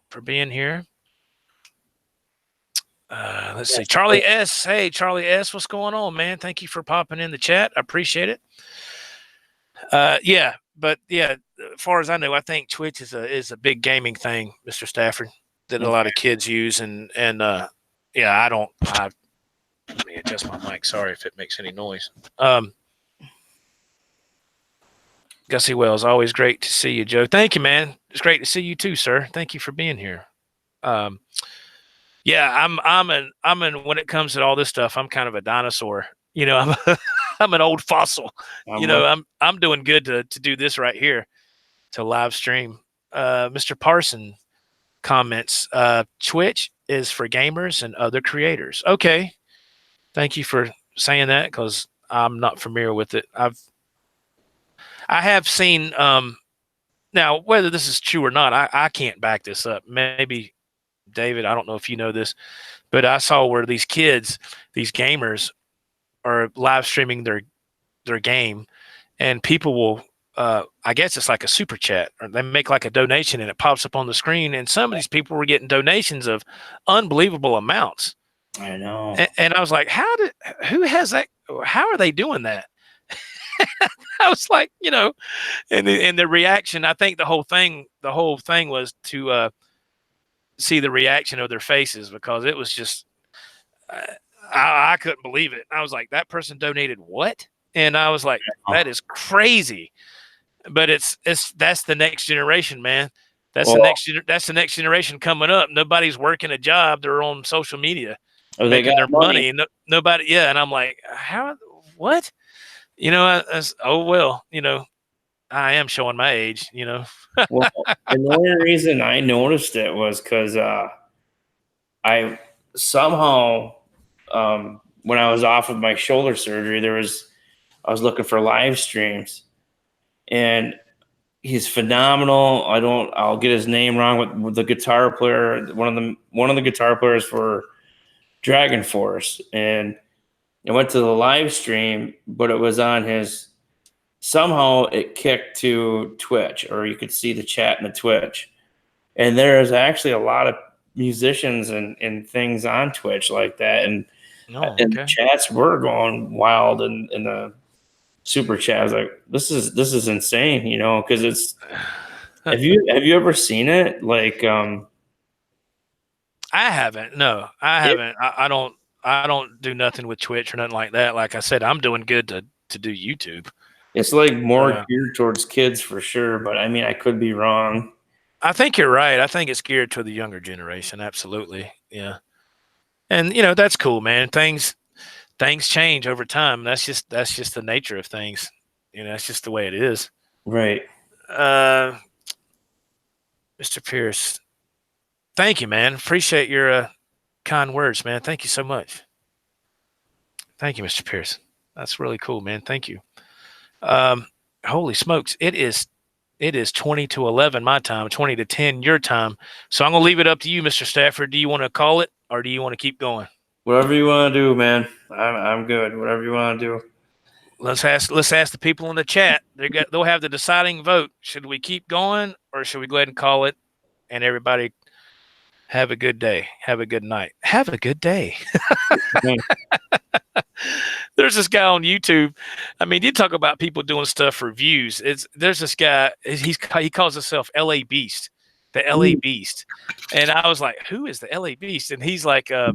for being here. Let's see. Charlie S. Hey, Charlie S. What's going on, man? Thank you for popping in the chat. I appreciate it. Yeah, but yeah, as far as I know, I think Twitch is a big gaming thing, Mr. Stafford, that a lot of kids use, and yeah, let me adjust my mic. Sorry if it makes any noise. Gussie Wells, always great to see you, Joe. Thank you, man. It's great to see you too, sir. Thank you for being here. Yeah, when it comes to all this stuff, I'm kind of a dinosaur. I'm an old fossil. I'm doing good to do this right here, to live stream. Mr. Parson comments, Twitch is for gamers and other creators. Okay. Thank you for saying that, because I'm not familiar with it. I have seen now, whether this is true or not, I can't back this up. Maybe David, I don't know if you know this, but I saw where these kids, these gamers, are live streaming their game, and people will I guess it's like a super chat, or they make like a donation and it pops up on the screen, and some of these people were getting donations of unbelievable amounts. I know. And I was like, who has that? How are they doing that? I was like, and the reaction, I think the whole thing was to see the reaction of their faces, because it was just, I couldn't believe it. I was like, that person donated what? And I was like, that is crazy. But that's the next generation, man. That's the next generation coming up. Nobody's working a job. They're on social media making their money. Nobody. Yeah. And I'm like, what? I am showing my age, Well, and the only reason I noticed it was because I somehow, when I was off of my shoulder surgery, I was looking for live streams, and he's phenomenal. I'll get his name wrong, with the guitar player, one of the guitar players for Dragon Force, and I went to the live stream, but it was on his. Somehow it kicked to Twitch, or you could see the chat in the Twitch. And there's actually a lot of musicians and things on Twitch like that. And, and the chats were going wild in the super chat. I was like, this is insane, because it's, have you ever seen it? Like, I haven't. No, I haven't. I don't do nothing with Twitch or nothing like that. Like I said, I'm doing good to do YouTube. It's like more geared towards kids for sure, but I mean, I could be wrong. I think you're right. I think it's geared to the younger generation. Absolutely. Yeah. And that's cool, man. Things change over time. That's just the nature of things. That's just the way it is. Right. Mr. Pierce, thank you, man. Appreciate your kind words, man. Thank you so much. Thank you, Mr. Pierce. That's really cool, man. Thank you. Holy smokes. It is 20 to 11 my time, 20 to 10 your time. So I'm going to leave it up to you, Mr. Stafford. Do you want to call it or do you want to keep going? Whatever you want to do, man. I'm good. Whatever you want to do. Let's ask the people in the chat. They'll have the deciding vote. Should we keep going or should we go ahead and call it? And everybody have a good day. Have a good night. Have a good day. There's this guy on YouTube. I mean, you talk about people doing stuff for views. There's this guy. He calls himself LA Beast, the LA Beast, and I was like, who is the LA Beast? And he's like out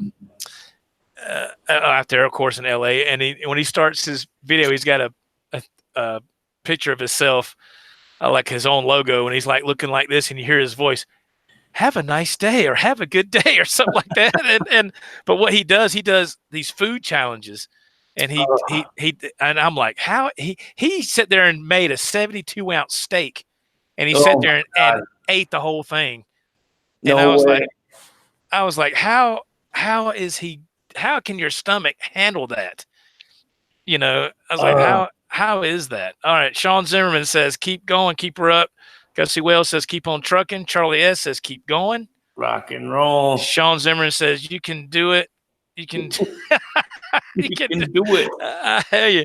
there, of course, in LA. And when he starts his video, he's got a picture of himself, like his own logo, and he's like looking like this, and you hear his voice. Have a nice day or have a good day or something like that. But what he does these food challenges, and he and I'm like, how he sat there and made a 72-ounce steak, and he sat there and ate the whole thing. And I was like, how can your stomach handle that? You know, I was like, how is that? All right, Sean Zimmerman says, keep going, keep her up. Gussie Wells says, keep on trucking. Charlie S. says, keep going. Rock and roll. Sean Zimmerman says, you can do it. You can, you can do it. I hear you.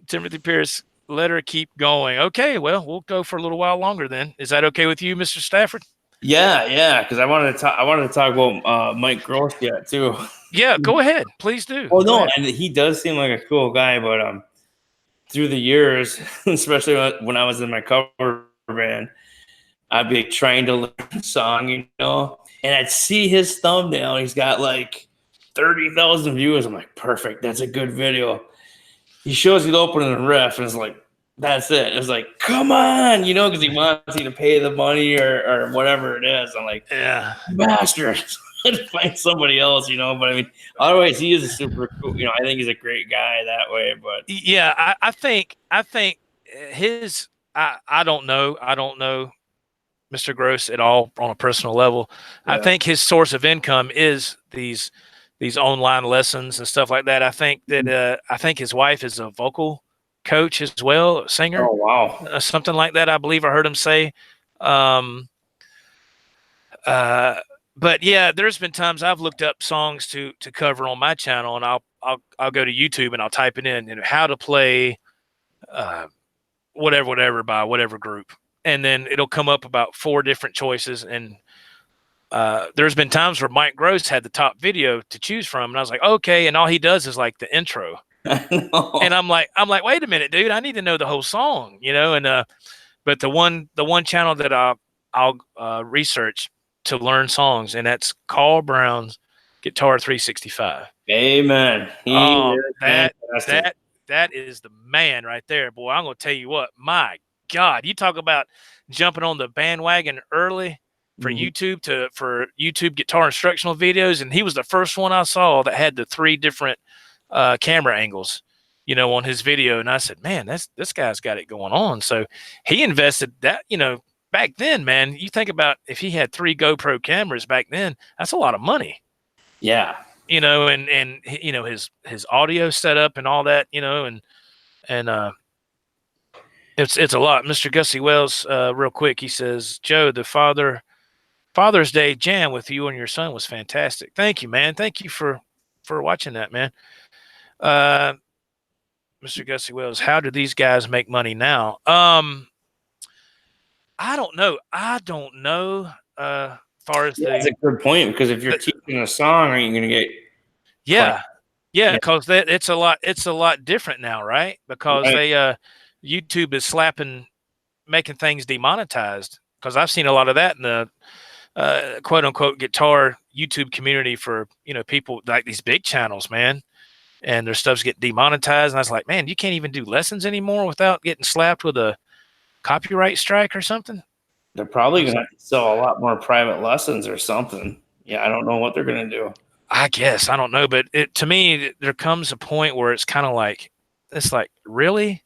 Timothy Pierce, let her keep going. Okay, well, we'll go for a little while longer then. Is that okay with you, Mr. Stafford? Yeah, because I wanted to talk about Mike Gross yet too. Yeah, go ahead. Please do. Well, no, and he does seem like a cool guy, but through the years, especially when I was in my cover band, I'd be trying to learn a song, you know, and I'd see his thumbnail. He's got like 30,000 views. I'm like, perfect. That's a good video. He shows you the opening riff, and it's like, that's it. It's like, come on, you know, because he wants you to pay the money or whatever it is. I'm like, yeah, bastard. Find somebody else, you know. But I mean, otherwise, he is a super cool. You know, I think he's a great guy that way. But yeah, I think his. I don't know Mr. Gross at all on a personal level. Yeah. I think his source of income is these online lessons and stuff like that. I think that I think his wife is a vocal coach as well, a singer. Oh wow, something like that. I believe I heard him say. But yeah, there's been times I've looked up songs to cover on my channel, and I'll go to YouTube and I'll type it in and how to play whatever by whatever group. And then it'll come up about 4 different choices. And there's been times where Mike Gross had the top video to choose from. And I was like, okay. And all he does is like the intro. And I'm like, wait a minute, dude, I need to know the whole song, you know? And, but the one channel that I'll research to learn songs, and that's Carl Brown's Guitar 365. Amen. That is the man right there, boy. I'm going to tell you what, my God, you talk about jumping on the bandwagon early for YouTube for YouTube guitar instructional videos. And he was the first one I saw that had the 3 different camera angles, you know, on his video. And I said, man, this guy's got it going on. So he invested that, you know, back then, man, you think about if he had 3 GoPro cameras back then, that's a lot of money. Yeah. You know, and you know, his audio setup and all that, you know, and it's a lot. Mr. Gussie Wells, real quick, he says, Joe, the Father's Day jam with you and your son was fantastic. Thank you, man. Thank you for watching that, man. Mr. Gussie Wells, how do these guys make money now? I don't know. Far as that's a good point, because if you're teaching a song, are you going to get? Yeah, because it's a lot different now, right? Because they YouTube is making things demonetized. Because I've seen a lot of that in the quote unquote guitar YouTube community for, you know, people like these big channels, man, and their stuff's getting demonetized. And I was like, man, you can't even do lessons anymore without getting slapped with a copyright strike or something. They're probably going to sell a lot more private lessons or something. Yeah, I don't know what they're going to do. I guess, I don't know, but to me, there comes a point where it's kind of like, it's like, really?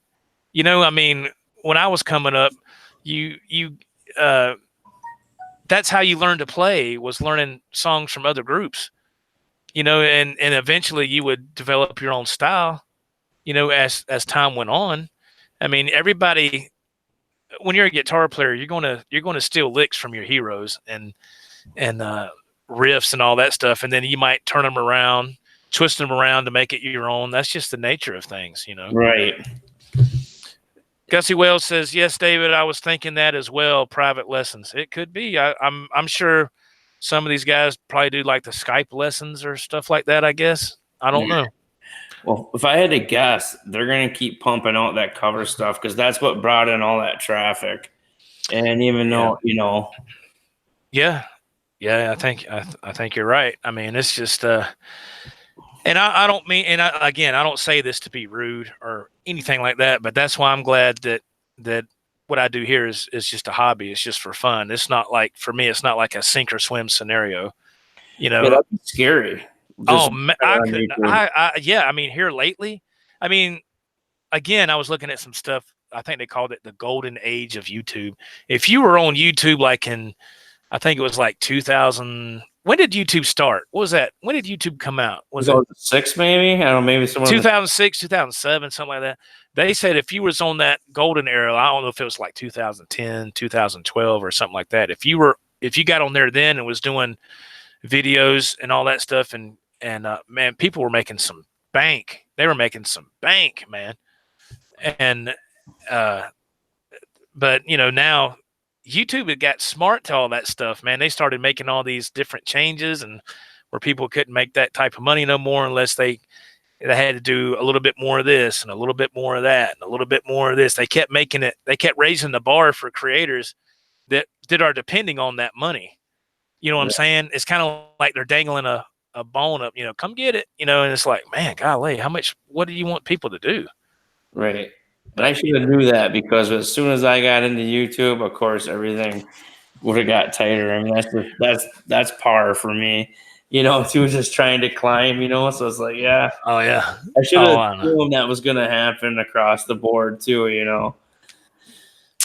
You know, I mean, when I was coming up, that's how you learned to play, was learning songs from other groups, you know, and eventually you would develop your own style. as time went on. I mean, everybody, when you're a guitar player, you're gonna steal licks from your heroes and riffs and all that stuff, and then you might turn them around, twist them around to make it your own. That's just the nature of things, Right. Gussie Wells says, "Yes, David, I was thinking that as well. Private lessons. It could be. I'm sure some of these guys probably do like the Skype lessons or stuff like that. I guess I don't know. Well, if I had to guess, they're going to keep pumping out that cover stuff because that's what brought in all that traffic. And even though, yeah, I think you're right. I mean, it's just and I don't mean, and again, I don't say this to be rude or anything like that, but that's why I'm glad that what I do here is just a hobby. It's just for fun. It's not like, for me, it's not like a sink or swim scenario. Yeah, that'd be scary. Oh, I mean, here lately, I mean, again, I was looking at some stuff. I think they called it the golden age of YouTube. If you were on YouTube, like I think it was like 2000. When did YouTube start? What was that? When did YouTube come out? Was it 2006 maybe? I don't know, maybe somewhere 2006, 2007, something like that. They said if you was on that golden era, I don't know if it was like 2010, 2012 or something like that. If you got on there then and was doing videos and all that stuff, and man, people were making some bank. They were making some bank, man. And but now YouTube had got smart to all that stuff, man. They started making all these different changes, and where people couldn't make that type of money no more unless they had to do a little bit more of this and a little bit more of that and a little bit more of this. They kept raising the bar for creators that are depending on that money. You know what I'm saying? It's kind of like they're dangling a bone up, come get it, and it's like, man, golly, what do you want people to do? Right. And I should have knew that, because as soon as I got into YouTube, of course, everything would have got tighter. I mean, that's par for me. He was just trying to climb, so it's like, yeah. Oh yeah. I should have known that was going to happen across the board too,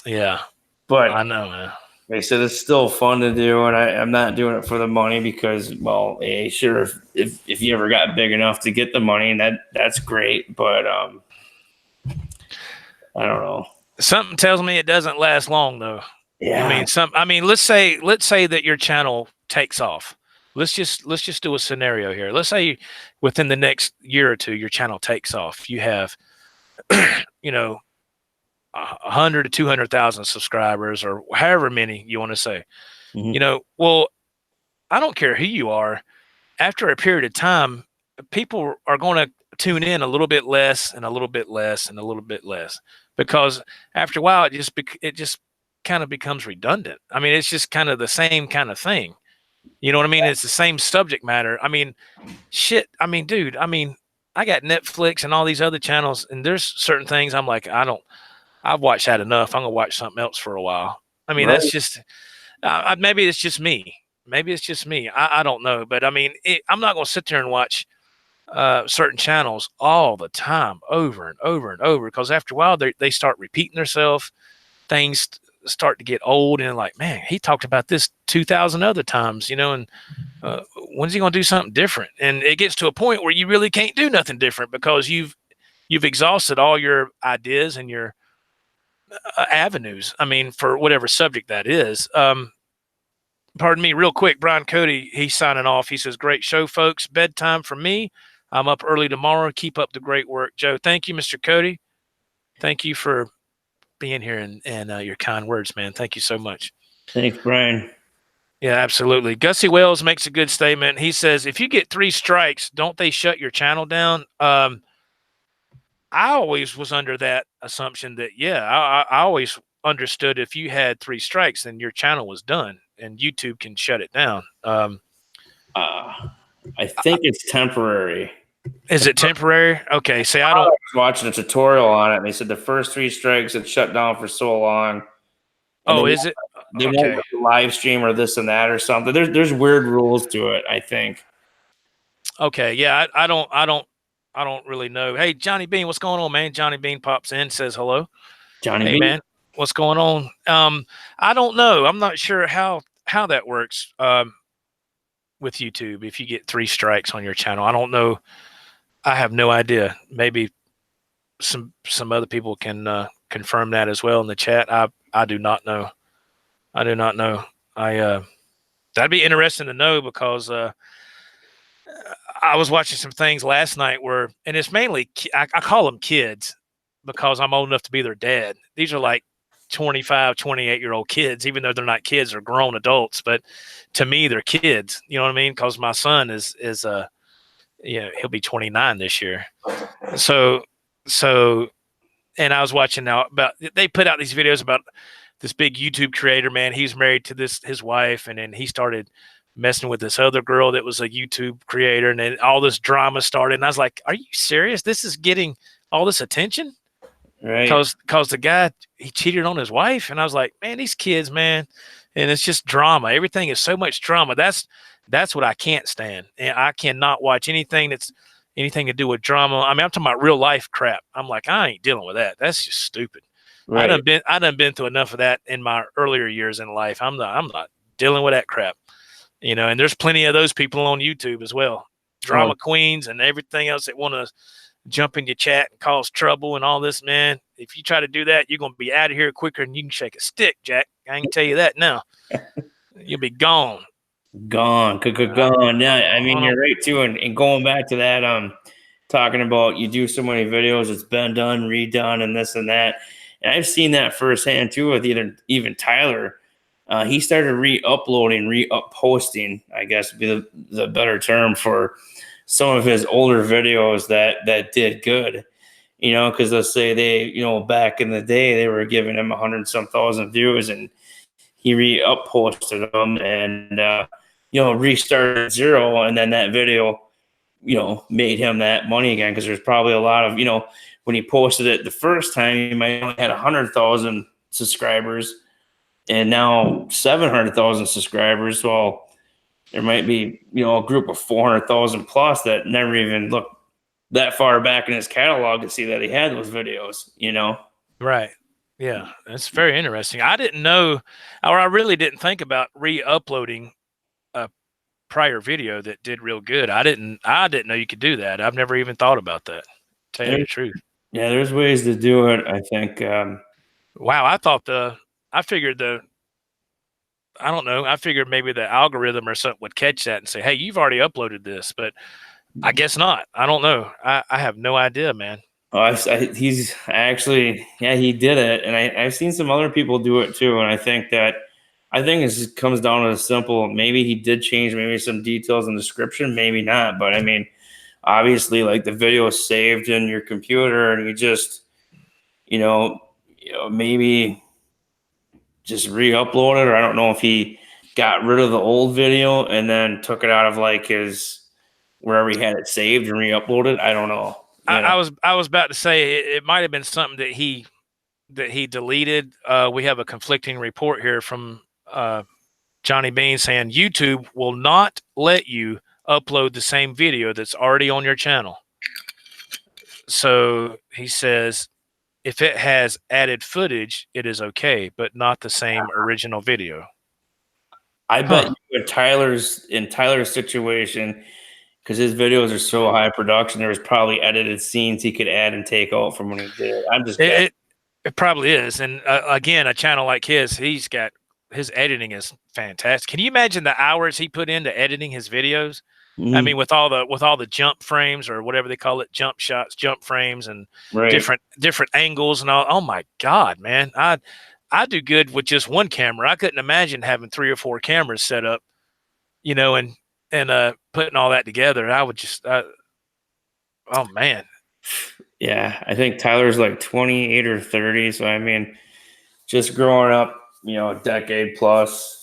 Yeah. But I know, man. Like I said, it's still fun to do, and I'm not doing it for the money because, well, sure, if you ever got big enough to get the money, that's great, but I don't know. Something tells me it doesn't last long, though. Yeah. I mean, let's say that your channel takes off. Let's just do a scenario here. Let's say within the next year or two, your channel takes off. You have, 100 to 200,000 subscribers, or however many you want to say. Mm-hmm. Well, I don't care who you are. After a period of time, people are going to tune in a little bit less and a little bit less and a little bit less, because after a while it just kind of becomes redundant. I mean, it's just kind of the same kind of thing. You know what I mean? It's the same subject matter. I mean, shit. I mean, dude, I got Netflix and all these other channels, and there's certain things I'm like, I've watched that enough. I'm gonna watch something else for a while. I mean, That's just maybe it's just me. Maybe it's just me. I don't know. But I mean, I'm not gonna sit there and watch certain channels all the time, over and over and over, because after a while they start repeating themselves. Things start to get old, and like, man, he talked about this 2,000 other times, and when's he gonna do something different? And it gets to a point where you really can't do nothing different because you've exhausted all your ideas and your avenues. I mean, for whatever subject that is. Pardon me, real quick. Brian Cody, he's signing off. He says, "Great show, folks. Bedtime for me. I'm up early tomorrow. Keep up the great work, Joe." Thank you, Mr. Cody. Thank you for being here and your kind words, man. Thank you so much. Thanks, Brian. Yeah, absolutely. Gussie Wells makes a good statement. He says, if you get 3 strikes, don't they shut your channel down? I always was under that assumption that, I always understood if you had 3 strikes, then your channel was done and YouTube can shut it down. I think it's temporary. Is it temporary? Okay. See, I was watching a tutorial on it, and they said the first 3 strikes it shut down for so long. Oh, is it? They won't live stream or this and that or something. There's weird rules to it, I think. Okay. Yeah, I don't really know. Hey, Johnny Bean, what's going on, man? Johnny Bean pops in, says hello. Johnny Hey, Bean. man, what's going on? I don't know. I'm not sure how that works with YouTube. If you get 3 strikes on your channel, I don't know. I have no idea. Maybe some other people can confirm that as well in the chat. I do not know. I do not know. That'd be interesting to know because I was watching some things last night where, and it's mainly I call them kids because I'm old enough to be their dad. These are like 25, 28-year-old kids, even though they're not kids, they're grown adults. But to me, they're kids. You know what I mean? Because my son is he'll be 29 this year. So, and I was watching now about, they put out these videos about this big YouTube creator, man. He's married to his wife, and then he started messing with this other girl that was a YouTube creator, and then all this drama started. And I was like, are you serious? This is getting all this attention? Right. Because the guy, he cheated on his wife. And I was like, man, these kids, man. And it's just drama. Everything is so much drama. That's what I can't stand. And I cannot watch anything that's anything to do with drama. I mean, I'm talking about real life crap. I'm like, I ain't dealing with that. That's just stupid. Right. I done been through enough of that in my earlier years in life. I'm not dealing with that crap. You know, and there's plenty of those people on YouTube as well. Drama queens and everything else that want to jump in your chat and cause trouble and all this, man. If you try to do that, you're going to be out of here quicker than you can shake a stick, Jack. I can tell you that now. You'll be gone. Gone. Yeah, I mean, you're right, too. And going back to that, talking about you do so many videos, it's been done, redone, and this and that. And I've seen that firsthand, too, with even Tyler. He started re-uploading, re-upposting, I guess would be the better term for some of his older videos that did good, you know, because let's say they, you know, back in the day, they were giving him 100-some thousand views, and he re-upposted them and, you know, restarted at zero. And then that video, you know, made him that money again, because there's probably a lot of, you know, when he posted it the first time, he might only had 100,000 subscribers. And now 700,000 subscribers. Well, there might be, you know, a group of 400,000 plus that never even looked that far back in his catalog to see that he had those videos, you know? Right. Yeah. That's very interesting. I didn't know, or I really didn't think about re-uploading a prior video that did real good. I didn't know you could do that. I've never even thought about that. Tell you the truth. Yeah, there's ways to do it, I think. Wow. I figured maybe the algorithm or something would catch that and say, hey, you've already uploaded this, but I guess not. I don't know. I have no idea, man. He's actually, yeah, he did it. And I've seen some other people do it too. And I think it comes down to the simple, maybe he did change maybe some details in the description, maybe not. But I mean, obviously, like, the video is saved in your computer, and you just, you know, maybe just re-upload it, or I don't know if he got rid of the old video and then took it out of like his wherever he had it saved and re-uploaded. I don't know. I was about to say it might have been something that he deleted. We have a conflicting report here from Johnny Bean saying YouTube will not let you upload the same video that's already on your channel. So he says, if it has added footage, it is okay, but not the same original video. I bet you in Tyler's situation, because his videos are so high production, there was probably edited scenes he could add and take out from when he did it. I'm just guessing. It probably is. And again, a channel like his editing is fantastic. Can you imagine the hours he put into editing his videos? Mm-hmm. I mean, with all the jump frames, or whatever they call it, jump shots, jump frames, and different angles and all. Oh my God, man. I do good with just one camera. I couldn't imagine having 3 or 4 cameras set up, you know, and putting all that together. I would just, oh man. Yeah, I think Tyler's like 28 or 30. So I mean, just growing up, you know, a decade plus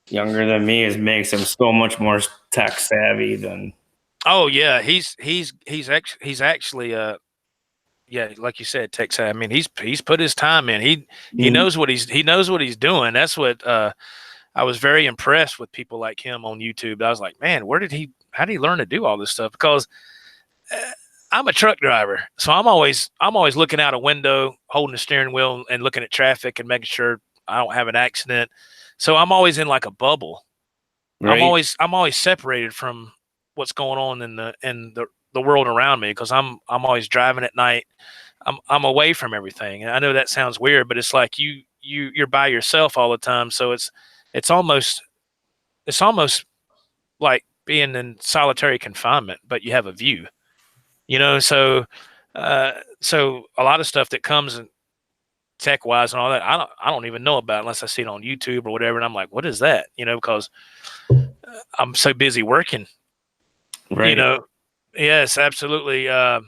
younger than me makes him so much more tech savvy than. Oh yeah, he's actually yeah, like you said, tech savvy. I mean, he's put his time in. He knows what he's doing. That's what I was very impressed with people like him on YouTube. I was like, man, how did he learn to do all this stuff? Because I'm a truck driver, so I'm always looking out a window, holding the steering wheel and looking at traffic and making sure I don't have an accident. So I'm always in like a bubble. Right. I'm always separated from what's going on in the world around me, because I'm always driving at night. I'm away from everything. And I know that sounds weird, but it's like you're by yourself all the time. So it's almost like being in solitary confinement, but you have a view, so so a lot of stuff that comes in tech wise and all that, I don't even know about unless I see it on YouTube or whatever. And I'm like, what is that? Because I'm so busy working, Right. Yes, absolutely. Let's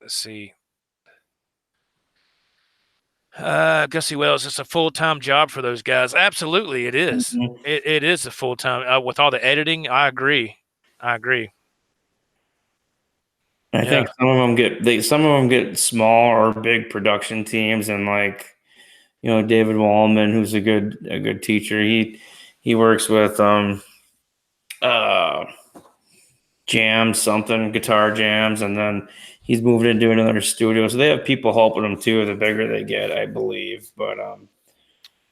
see. Gussie Wells, it's a full-time job for those guys. Absolutely, it is. Mhm. It is a full-time with all the editing. I agree. I Yeah. think some of them get small or big production teams, and like David Wallman, who's a good teacher. He works with uh jams, something guitar jams, and then he's moving into another studio. So they have people helping them too. The bigger they get, I believe. But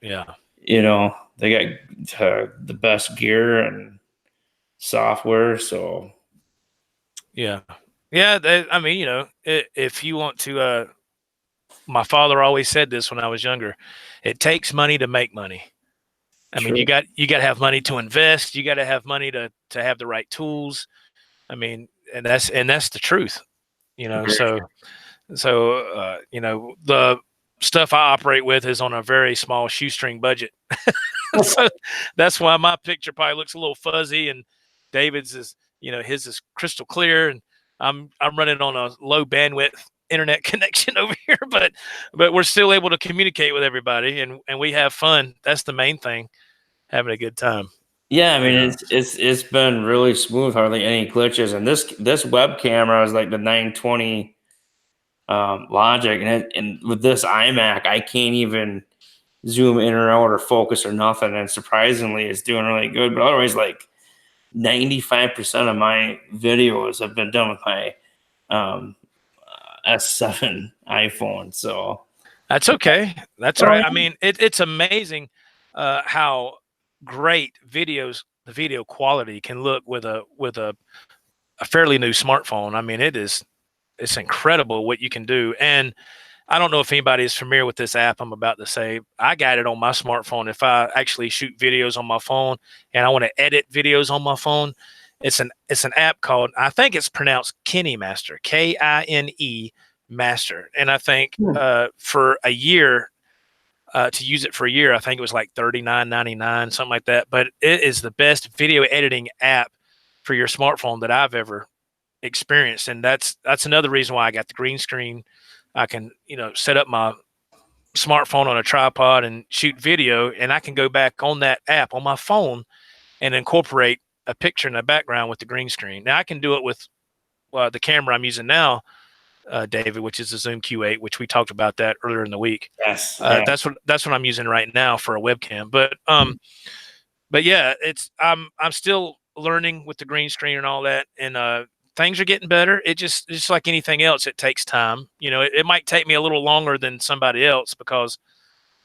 Yeah. they got the best gear and software. So Yeah. Yeah. I mean, if you want to, my father always said this when I was younger, it takes money to make money. I mean, true. you got to have money to invest. You got to have money to have the right tools. I mean, and that's the truth, Right. the stuff I operate with is on a very small shoestring budget. So that's why my picture probably looks a little fuzzy, and David's is, his is crystal clear, and I'm running on a low bandwidth internet connection over here, but we're still able to communicate with everybody, and we have fun. That's the main thing, having a good time. Yeah, I mean it's been really smooth, hardly any glitches, and this web camera is like the 920 logic, and with this iMac, I can't even zoom in or out or focus or nothing. And surprisingly, it's doing really good. But otherwise, like 95% of my videos have been done with my um, S7 iPhone. So That's okay. That's all oh, right. I mean, it's amazing how great the video quality can look with a fairly new smartphone. I mean, it's incredible what you can do. And I don't know if anybody is familiar with this app I'm about to say. I got it on my smartphone. If I actually shoot videos on my phone and I want to edit videos on my phone, it's an app called, I think it's pronounced Kine Master, Kine Master. And I think for a year, to use it for a year, I think it was like $39.99, something like that. But it is the best video editing app for your smartphone that I've ever experienced, and that's another reason why I got the green screen. I can set up my smartphone on a tripod and shoot video, and I can go back on that app on my phone and incorporate a picture in the background with the green screen. Now I can do it with the camera I'm using now, David, which is the Zoom Q8, which we talked about that earlier in the week. yes, yeah. That's what I'm using right now for a webcam. But yeah, I'm still learning with the green screen and all that, and things are getting better. It's just like anything else, it takes time. It might take me a little longer than somebody else because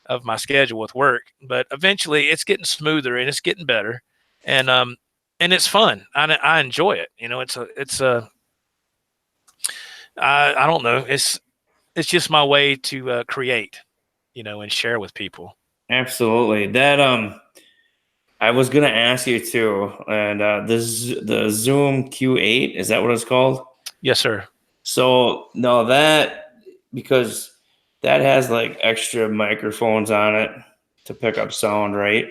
of my schedule with work, but eventually it's getting smoother and it's getting better, and it's fun. I enjoy it. I don't know. It's just my way to create, and share with people. Absolutely. That I was gonna ask you too, and the Zoom Q8, is that what it's called? Yes, sir. So no, that because that has like extra microphones on it to pick up sound, right?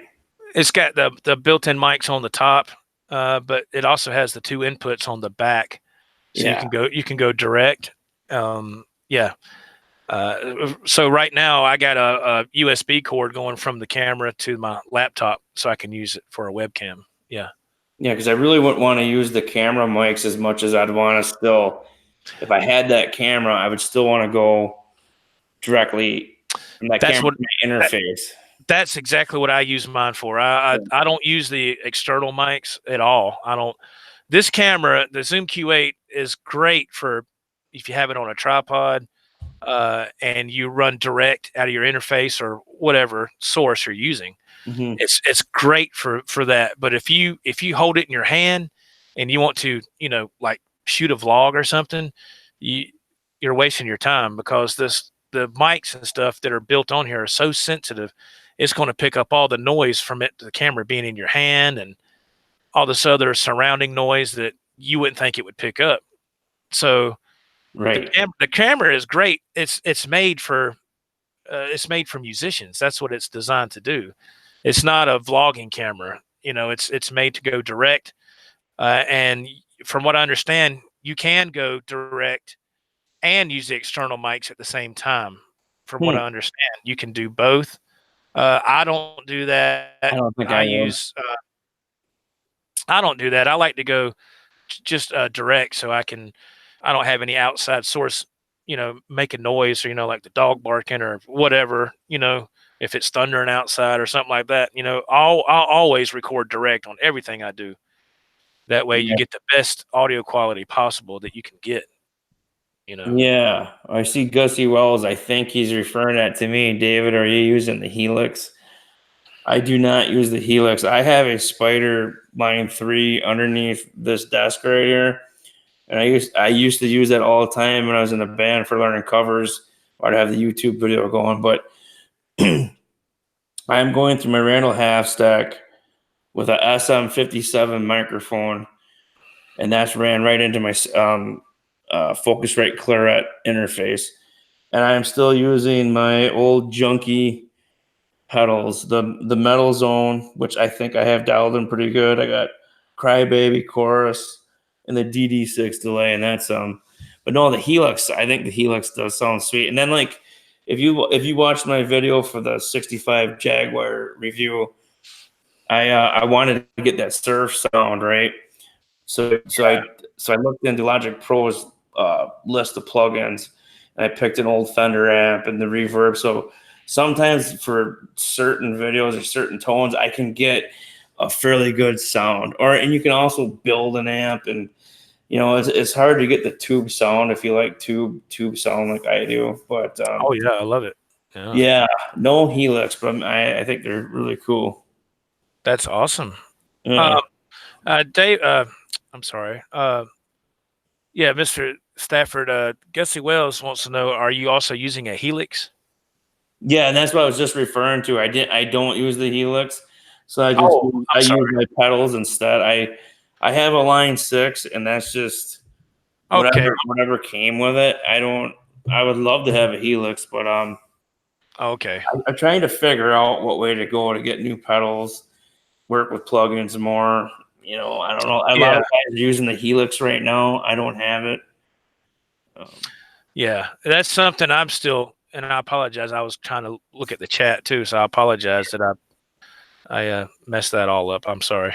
It's got the built-in mics on the top, but it also has the two inputs on the back, so Yeah. you can go direct. Yeah. So right now I got a USB cord going from the camera to my laptop, so I can use it for a webcam. Yeah. Yeah, because I really wouldn't want to use the camera mics as much as I'd want to still. If I had that camera, I would still want to go directly from that That's camera what to my interface. that's exactly what I use mine for. I don't use the external mics at all. I don't. This camera, the Zoom Q8, is great for if you have it on a tripod, and you run direct out of your interface or whatever source you're using. Mm-hmm. It's great for that. But if you hold it in your hand and you want to like shoot a vlog or something, you you're wasting your time, because the mics and stuff that are built on here are so sensitive. It's going to pick up all the noise from it, the camera being in your hand, and all this other surrounding noise that you wouldn't think it would pick up. So Right. the camera is great. It's made for musicians. That's what it's designed to do. It's not a vlogging camera. It's made to go direct. And from what I understand, you can go direct and use the external mics at the same time. From what Hmm. I understand, you can do both. I don't do that. I don't think I I would. use. I don't do that. I like to go just direct, so I don't have any outside source, making noise, or like the dog barking or whatever. If it's thundering outside or something like that, I'll always record direct on everything I do. That way, you Yeah. get the best audio quality possible that you can get. Yeah. I see Gussie Wells. I think he's referring that to me. David, are you using the Helix? I do not use the Helix. I have a Spider Line 3 underneath this desk right here. And I used to use that all the time when I was in a band for learning covers. I'd have the YouTube video going, but I'm going through my Randall half stack with a SM57 microphone, and that's ran right into my Focusrite Claret interface. And I'm still using my old junky pedals, the Metal Zone, which I think I have dialed in pretty good. I got Crybaby Chorus and the DD6 delay, and that's but no, the Helix. I think the Helix does sound sweet. And then like if you watched my video for the 65 Jaguar review, I wanted to get that surf sound right. So I looked into Logic Pro's list of plugins, and I picked an old Fender amp and the reverb. So sometimes for certain videos or certain tones, I can get a fairly good sound. And you can also build an amp, and it's hard to get the tube sound if you like tube sound like I do. But Oh yeah, I love it. Yeah, yeah, no Helix, but I think they're really cool. that's awesome. Yeah. Dave, I'm sorry. Yeah, Mr. Stafford, Gussie Wells wants to know: are you also using a Helix? Yeah, and that's what I was just referring to. I don't use the Helix, so Oh, I I'm use sorry. my pedals instead. I have a Line 6, and that's just Okay, whatever came with it. I would love to have a Helix, but okay. I'm trying to figure out what way to go to get new pedals, work with plugins more. I don't know. A lot Yeah, of guys are using the Helix right now. I don't have it. Um, yeah. That's something I'm still, and I apologize. I was trying to look at the chat too, so I apologize that I messed that all up. I'm sorry.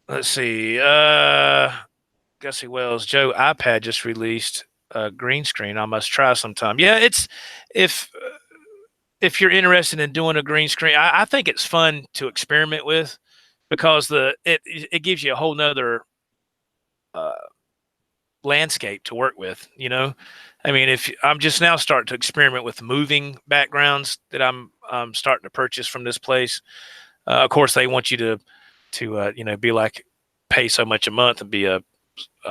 Let's see. Gussie Wells, Joe iPad just released a green screen. I must try sometime. Yeah, if if you're interested in doing a green screen, I think it's fun to experiment with, because it gives you a whole nother uh, landscape to work with. I mean, if I'm just now starting to experiment with moving backgrounds that I'm starting to purchase from this place. Of course, they want you to be like, pay so much a month and be a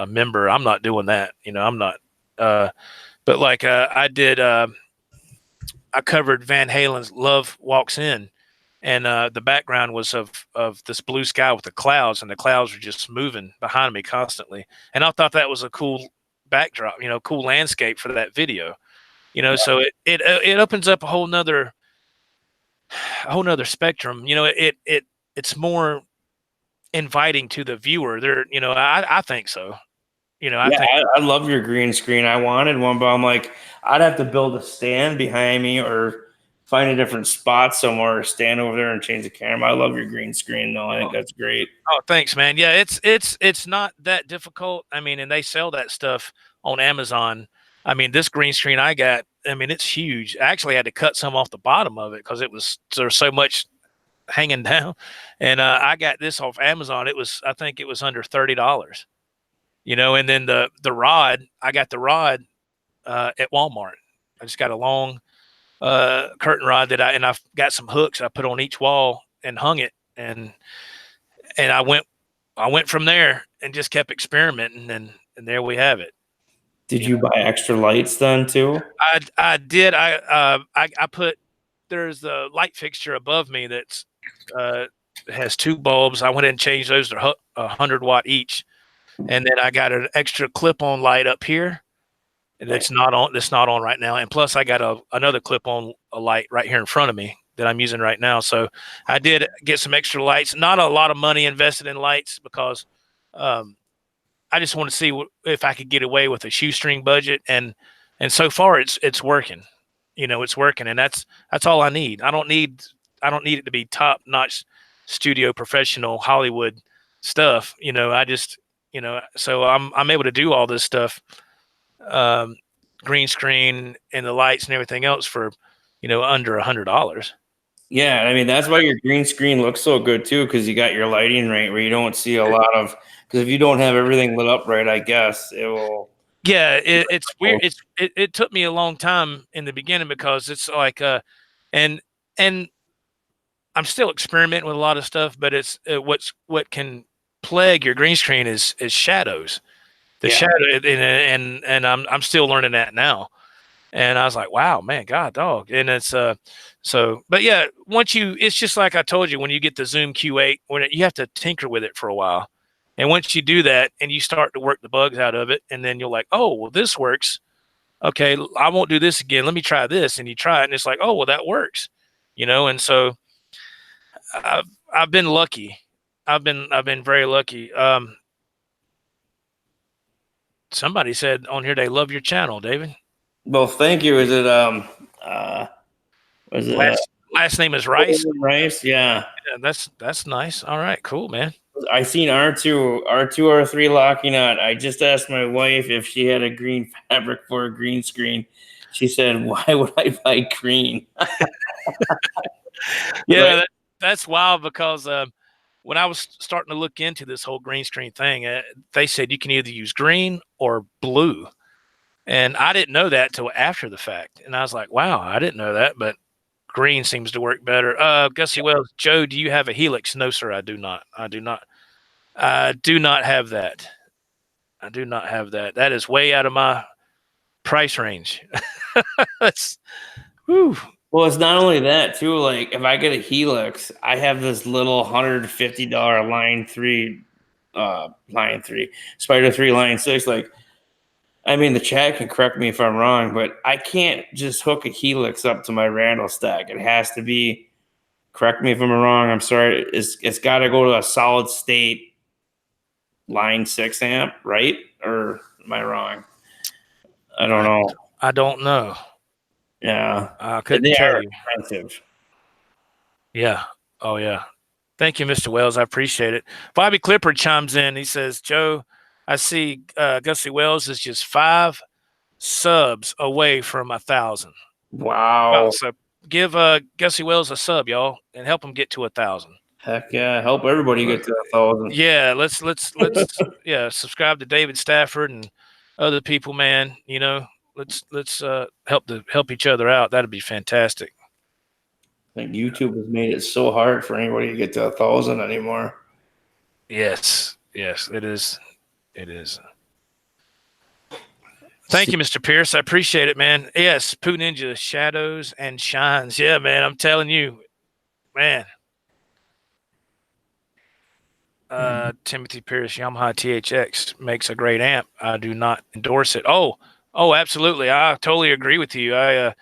member. I'm not doing that. I'm not. But like I did. I covered Van Halen's "Love Walks In," and the background was of this blue sky with the clouds, and the clouds were just moving behind me constantly. And I thought that was a cool backdrop, cool landscape for that video. So it opens up a whole nother spectrum. It's more inviting to the viewer. I think so. I Yeah, think. I love your green screen. I wanted one, but I'm like, I'd have to build a stand behind me or find a different spot somewhere or stand over there and change the camera. I love your green screen, though. I think that's great. Oh, thanks, man. Yeah, it's not that difficult. I mean, and they sell that stuff on Amazon. I mean, this green screen I got, I mean, it's huge. I actually had to cut some off the bottom of it because there's so much hanging down. And I got this off Amazon. I think it was under $30. And then the rod, I got the rod at Walmart. I just got a long curtain rod and I've got some hooks I put on each wall and hung it, and I went from there and just kept experimenting, and there we have it. Did you buy extra lights then too? I did. I put, there's a light fixture above me that's has 2 bulbs. I went and changed those to 100-watt each, and then I got an extra clip-on light up here, and it's not on. That's not on right now. And plus, I got another clip-on light right here in front of me that I'm using right now. So I did get some extra lights. Not a lot of money invested in lights because I just want to see if I could get away with a shoestring budget, and so far it's working. It's working, and that's all I need. I don't need it to be top notch studio professional Hollywood stuff. I just so I'm able to do all this stuff, green screen and the lights and everything else for under $100. Yeah, I mean that's why your green screen looks so good too, because you got your lighting right where you don't see a lot of. Because if you don't have everything lit up right, I guess it will. Yeah, it's weird. It took me a long time in the beginning because it's like and I'm still experimenting with a lot of stuff, but it's what can plague your green screen is shadows. The shadow, and I'm still learning that now. And I was like, wow, man, God dog. And it's but yeah, it's just like I told you, when you get the Zoom Q8, you have to tinker with it for a while. And once you do that and you start to work the bugs out of it, and then you're like, oh, well, this works. Okay, I won't do this again. Let me try this. And you try it, and it's like, oh, well, that works. And so I've been lucky. I've been very lucky. Somebody said on here they love your channel, David. Well, thank you. Is it was it last name is Rice? Rice, yeah. That's nice. All right, cool, man. I seen R2R3 Lockingnut. I just asked my wife if she had a green fabric for a green screen. She said, "Why would I buy green?" Yeah, right? That's wild because when I was starting to look into this whole green screen thing, they said you can either use green or blue. And I didn't know that till after the fact. And I was like, wow, I didn't know that, but green seems to work better. Gussie Wells, Joe, do you have a Helix? No, sir, I do not. I do not have that. I do not have that. That is way out of my price range. That's whew. Well, it's not only that too. Like if I get a Helix, I have this little $150 line 3 Spider 3 line 6. Like, I mean, the chat can correct me if I'm wrong, but I can't just hook a Helix up to my Randall stack. It has to be, correct me if I'm wrong, I'm sorry, it's got to go to a solid state line 6 amp, right? Or am I wrong? I don't know. I don't know. Yeah. I couldn't tell you. Expensive. Yeah. Oh, yeah. Thank you, Mr. Wells. I appreciate it. Bobby Clifford chimes in. He says, Joe, I see Gussie Wells is just 5 subs away from 1,000. Wow. So give Gussie Wells a sub, y'all, and help him get to 1,000. Heck yeah. Help everybody get to 1,000. Yeah, let's yeah, subscribe to David Stafford and other people, man. Let's help each other out. That'd be fantastic. I think YouTube has made it so hard for anybody to get to 1,000 anymore. Yes, it is. It is. Thank you, Mr. Pierce. I appreciate it, man. Yes, Poo Ninja shadows and shines. Yeah, man. I'm telling you, man. Timothy Pierce, Yamaha THX makes a great amp. I do not endorse it. Oh, absolutely. I totally agree with you. I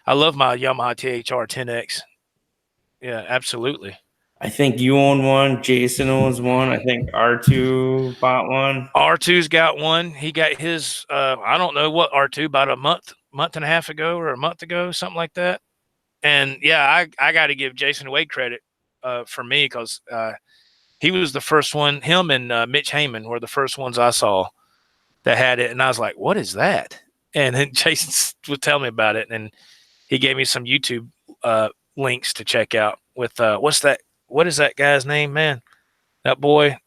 love my Yamaha THR 10X. Yeah, absolutely. I think you own one. Jason owns one. I think R2 bought one. R2's got one. He got his, I don't know what R2, about a month and a half ago or a month ago, something like that. And yeah, I got to give Jason Wade credit for me because he was the first one. Him and Mitch Heyman were the first ones I saw that had it. And I was like, what is that? And then Jason would tell me about it. And he gave me some YouTube links to check out with, what is that guy's name, man? That boy,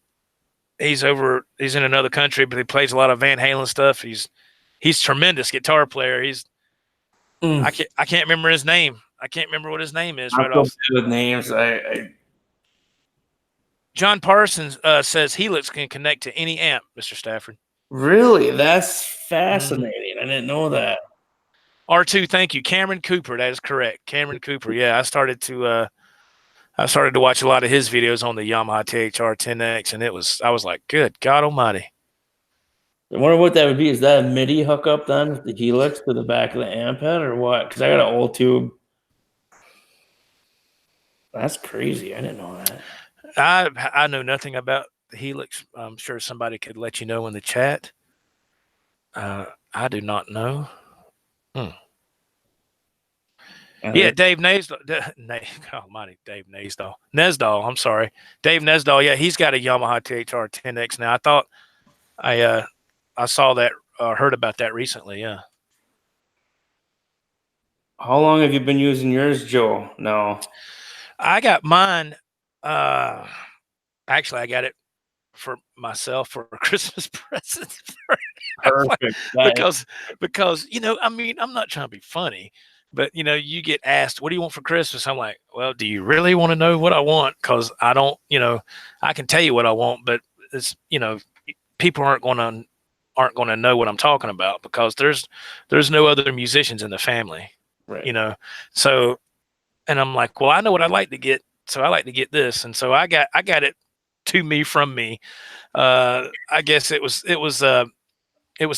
he's in another country, but he plays a lot of Van Halen stuff. He's tremendous guitar player. I can't remember his name. I can't remember what his name is right off. With names, John Parsons says Helix can connect to any amp, Mr. Stafford. Really? That's fascinating. I didn't know that. R2, thank you. Cameron Cooper, that is correct. Cameron Cooper. Yeah, I started to watch a lot of his videos on the Yamaha THR 10X, and I was like, good God Almighty. I wonder what that would be. Is that a MIDI hookup then? The helix to the back of the amp head or what? Because I got an old tube. That's crazy. I didn't know that. I know nothing about the helix. I'm sure somebody could let you know in the chat. I do not know. Yeah, Dave Nesdahl. Almighty, Dave Nesdahl. I'm sorry. Dave Nesdahl. Yeah, he's got a Yamaha THR 10X now. I thought I saw that, heard about that recently. Yeah. How long have you been using yours, Joe? No. I got mine. Actually, I got it for myself for a Christmas present. Perfect. because I mean, I'm not trying to be funny, but you get asked, what do you want for Christmas? I'm like, well, do you really want to know what I want? Because I don't, I can tell you what I want, but it's, people aren't going to know what I'm talking about because there's no other musicians in the family, right. So, and I'm like, well, I know what I'd like to get, so I like to get this, and so I got it to me from me. I guess it was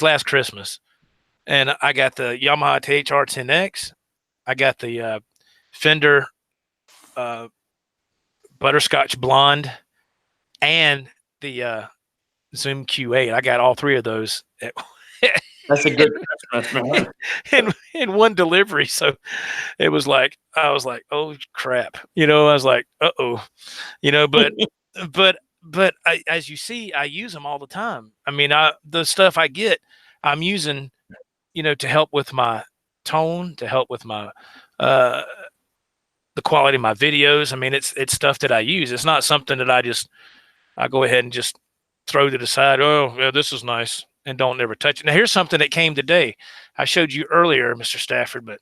last Christmas, and I got the Yamaha THR 10X. I got the Fender Butterscotch Blonde and the Zoom Q8. I got all three of those. That's a good Christmas, man. in one delivery. So it was like, I was like, oh crap. I was like, uh-oh. But as you see, I use them all the time. I mean, the stuff I get, I'm using, to help with my tone, to help with my the quality of my videos. I mean, it's stuff that I use. It's not something that I go ahead and just throw to the side. Oh, yeah, this is nice, and don't ever touch it. Now, here's something that came today. I showed you earlier, Mr. Stafford, but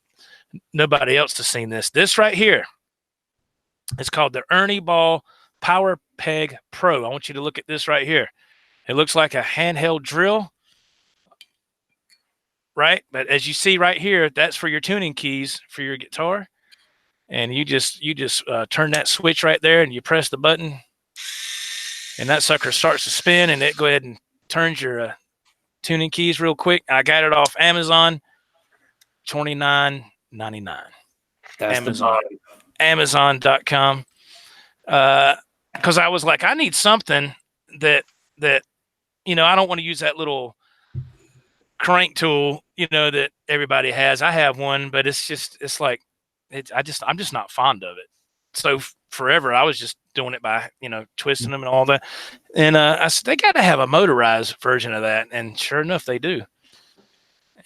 nobody else has seen this. This right here, it's called the Ernie Ball Power Peg Pro. I want you to look at this right here. It looks like a handheld drill, right? But as you see right here, that's for your tuning keys for your guitar. And you just turn that switch right there, and you press the button, and that sucker starts to spin, and it go ahead and turns your tuning keys real quick. I got it off Amazon, $29.99. Amazon, Amazon.com. Because I was like, I need something that I don't want to use that little crank tool, that everybody has. I have one, but it's like, I'm just not fond of it. So forever, I was just doing it by, twisting them and all that. And I said, they got to have a motorized version of that. And sure enough, they do.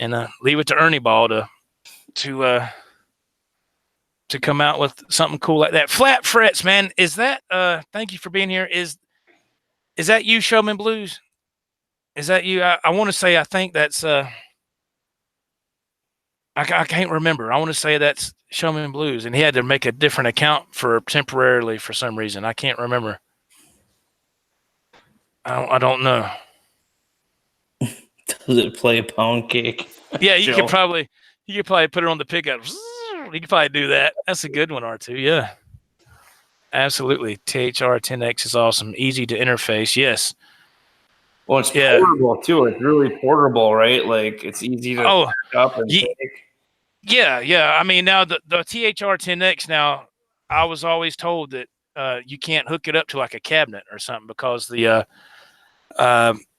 And leave it to Ernie Ball to come out with something cool like that. Flat frets, man. Is that, thank you for being here. Is that you, Showman Blues? Is that you? I want to say, I think that's, I can't remember. I want to say that's Showman Blues, and he had to make a different account temporarily for some reason. I can't remember. I don't know. Does it play a pound cake? Yeah, you could probably put it on the pickup. You could probably do that. That's a good one, R2. Yeah, absolutely. THR 10X is awesome. Easy to interface. Yes. Well, it's portable too. It's really portable, right? Like it's easy to pick up and take. Yeah. I mean, now the THR 10X. Now, I was always told that you can't hook it up to like a cabinet or something because the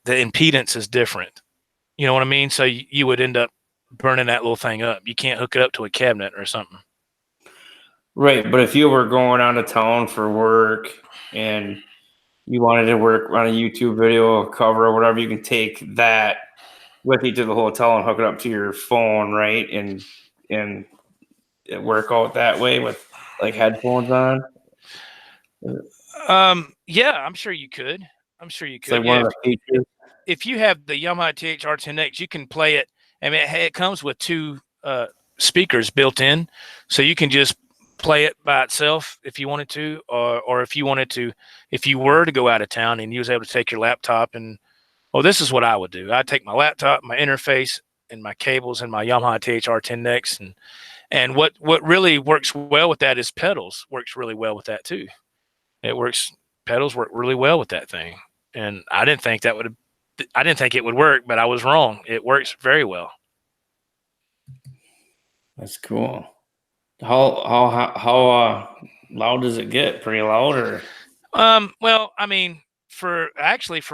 impedance is different. You know what I mean? So you would end up burning that little thing up. You can't hook it up to a cabinet or something. Right, but if you were going out of town for work and you wanted to work on a YouTube video cover or whatever, you can take that with you to the hotel and hook it up to your phone, right? And work out that way with like headphones on. Yeah, I'm sure you could. It's like one of the features. If you have the Yamaha THR 10X, you can play it. I mean, it comes with two speakers built in, so you can just play it by itself if you wanted to, or if you were to go out of town and you was able to take your laptop and Well, this is what I would do. I'd take my laptop, my interface, and my cables, and my Yamaha THR-10 necks, and what really works well with that is pedals. Works really well with that too. It works. Pedals work really well with that thing, and I didn't think that would. I didn't think it would work, but I was wrong. It works very well. That's cool. How loud does it get? Pretty loud, or? Well, I mean, for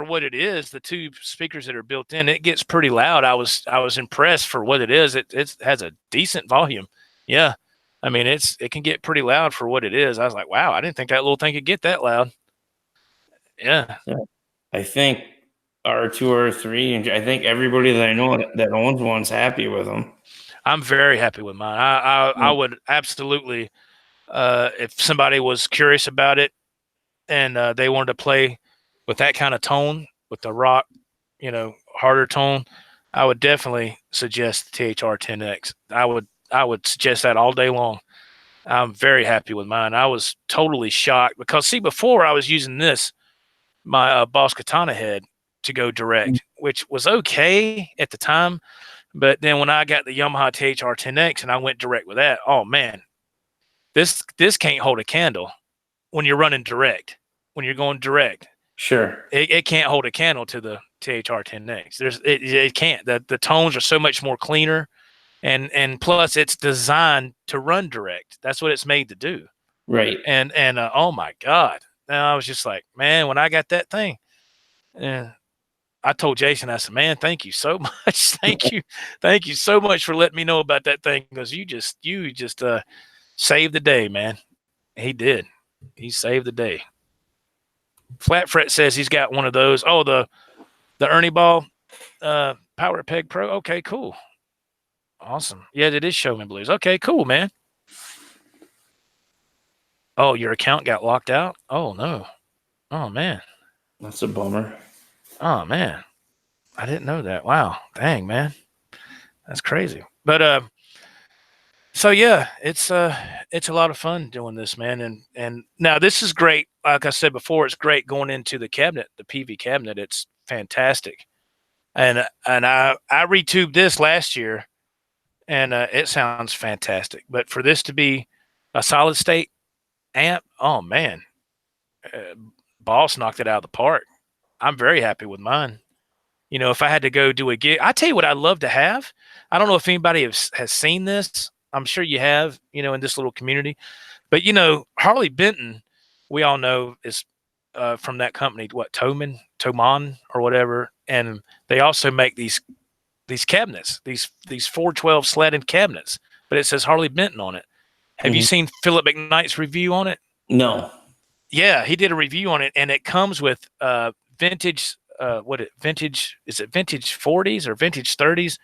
what it is, the two speakers that are built in, it gets pretty loud. I was impressed for what it is. It has a decent volume. Yeah. I mean, it can get pretty loud for what it is. I was like, wow, I didn't think that little thing could get that loud. Yeah. I think R2R3, and I think everybody that I know that owns one's happy with them. I'm very happy with mine. I would absolutely, if somebody was curious about it and they wanted to play with that kind of tone, with the rock, harder tone, I would definitely suggest the THR-10X. I would suggest that all day long. I'm very happy with mine. I was totally shocked because, see, before I was using my Boss Katana head to go direct, which was okay at the time. But then when I got the Yamaha THR-10X and I went direct with that, oh man, this can't hold a candle when you're running direct. When you're going direct, sure, it can't hold a candle to the THR-10X. It can't. The tones are so much more cleaner, and plus it's designed to run direct. That's what it's made to do. Right. And oh my God, now I was just like, man, when I got that thing, and I told Jason, I said, man, thank you so much. Thank you so much for letting me know about that thing, because you just saved the day, man. He did. He saved the day. Flat Fret says he's got one of those. Oh, the Ernie Ball Power Peg Pro. Okay, cool. Awesome. Yeah, it is Showman Blues. Okay, cool, man. Oh, your account got locked out? Oh, no. Oh, man. That's a bummer. Oh, man. I didn't know that. Wow. Dang, man. That's crazy. But so yeah, it's a lot of fun doing this, man. And now this is great. Like I said before, it's great going into the cabinet, the PV cabinet. It's fantastic. And I retubed this last year, and it sounds fantastic. But for this to be a solid state amp, oh man, Boss knocked it out of the park. I'm very happy with mine. If I had to go do a gig, I tell you what I'd love to have. I don't know if anybody has seen this. I'm sure you have, in this little community. But, Harley Benton, we all know, is from that company, Toman or whatever. And they also make these cabinets, these 412 slatted cabinets. But it says Harley Benton on it. Have you seen Philip McKnight's review on it? No. Yeah, he did a review on it, and it comes with vintage. Is it vintage 40s or vintage 30s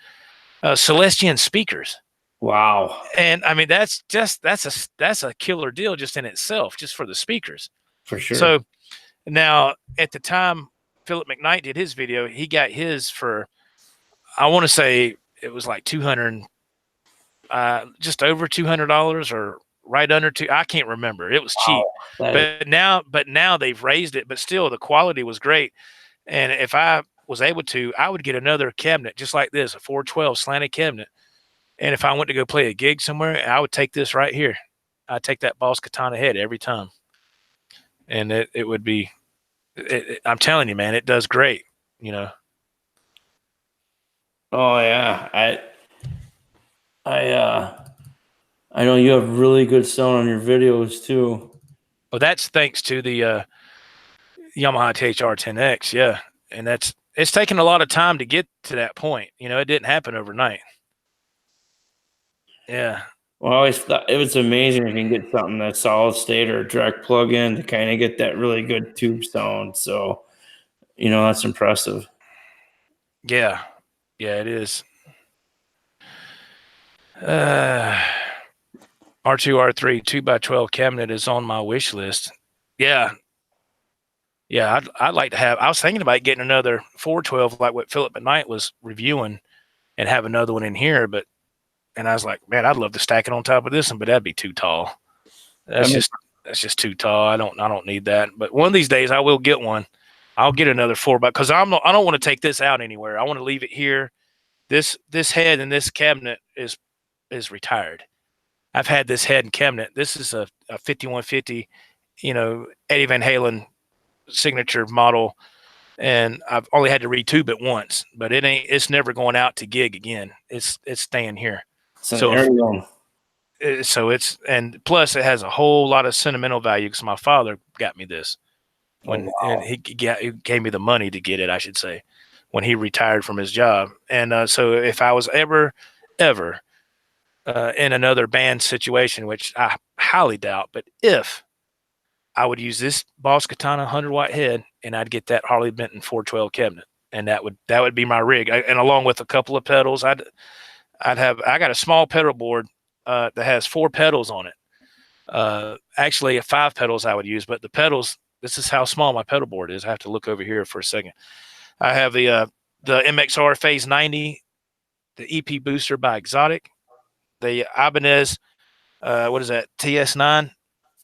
Celestian speakers. Wow. And I mean, that's a killer deal just in itself, just for the speakers. For sure. So now, at the time Philip McKnight did his video, he got his for, I want to say it was like $200, just over $200 or right under two. I can't remember. It was cheap. But now they've raised it, but still the quality was great. And if I was able to, I would get another cabinet just like this, a 412 slanted cabinet. And if I went to go play a gig somewhere, I would take this right here. I'd take that Boss Katana head every time. And it would be, I'm telling you, man, it does great, Oh yeah. I know you have really good sound on your videos too. Well, that's thanks to the Yamaha THR-10X, yeah. And it's taken a lot of time to get to that point. It didn't happen overnight. Yeah. Well, I always thought it was amazing if you can get something that's solid state or a direct plug-in to kind of get that really good tube sound. So, that's impressive. Yeah. Yeah, it is. R2R3 2x12 cabinet is on my wish list. Yeah. Yeah, I'd like to have. I was thinking about getting another 412 like what Philip McKnight was reviewing, and have another one in here. And I was like, man, I'd love to stack it on top of this one, but that'd be too tall. That's just too tall. I don't need that. But one of these days I will get one. I'll get another 4x because I don't want to take this out anywhere. I want to leave it here. This head and this cabinet is retired. I've had this head and cabinet. This is a 5150, Eddie Van Halen signature model, and I've only had to retube it once, but it's never going out to gig again. It's staying here. So it's, and plus it has a whole lot of sentimental value because my father got me this when he gave me the money to get it, I should say, when he retired from his job. And so if I was ever in another band situation, which I highly doubt, but if I would use this Boss Katana 100-watt head, and I'd get that Harley Benton 412 cabinet, and that would be my rig. And along with a couple of pedals, I got a small pedal board that has 4 pedals on it. Actually, 5 pedals I would use, but the pedals. This is how small my pedal board is. I have to look over here for a second. I have the MXR Phase 90, the EP Booster by Exotic, the Ibanez, what is that, TS9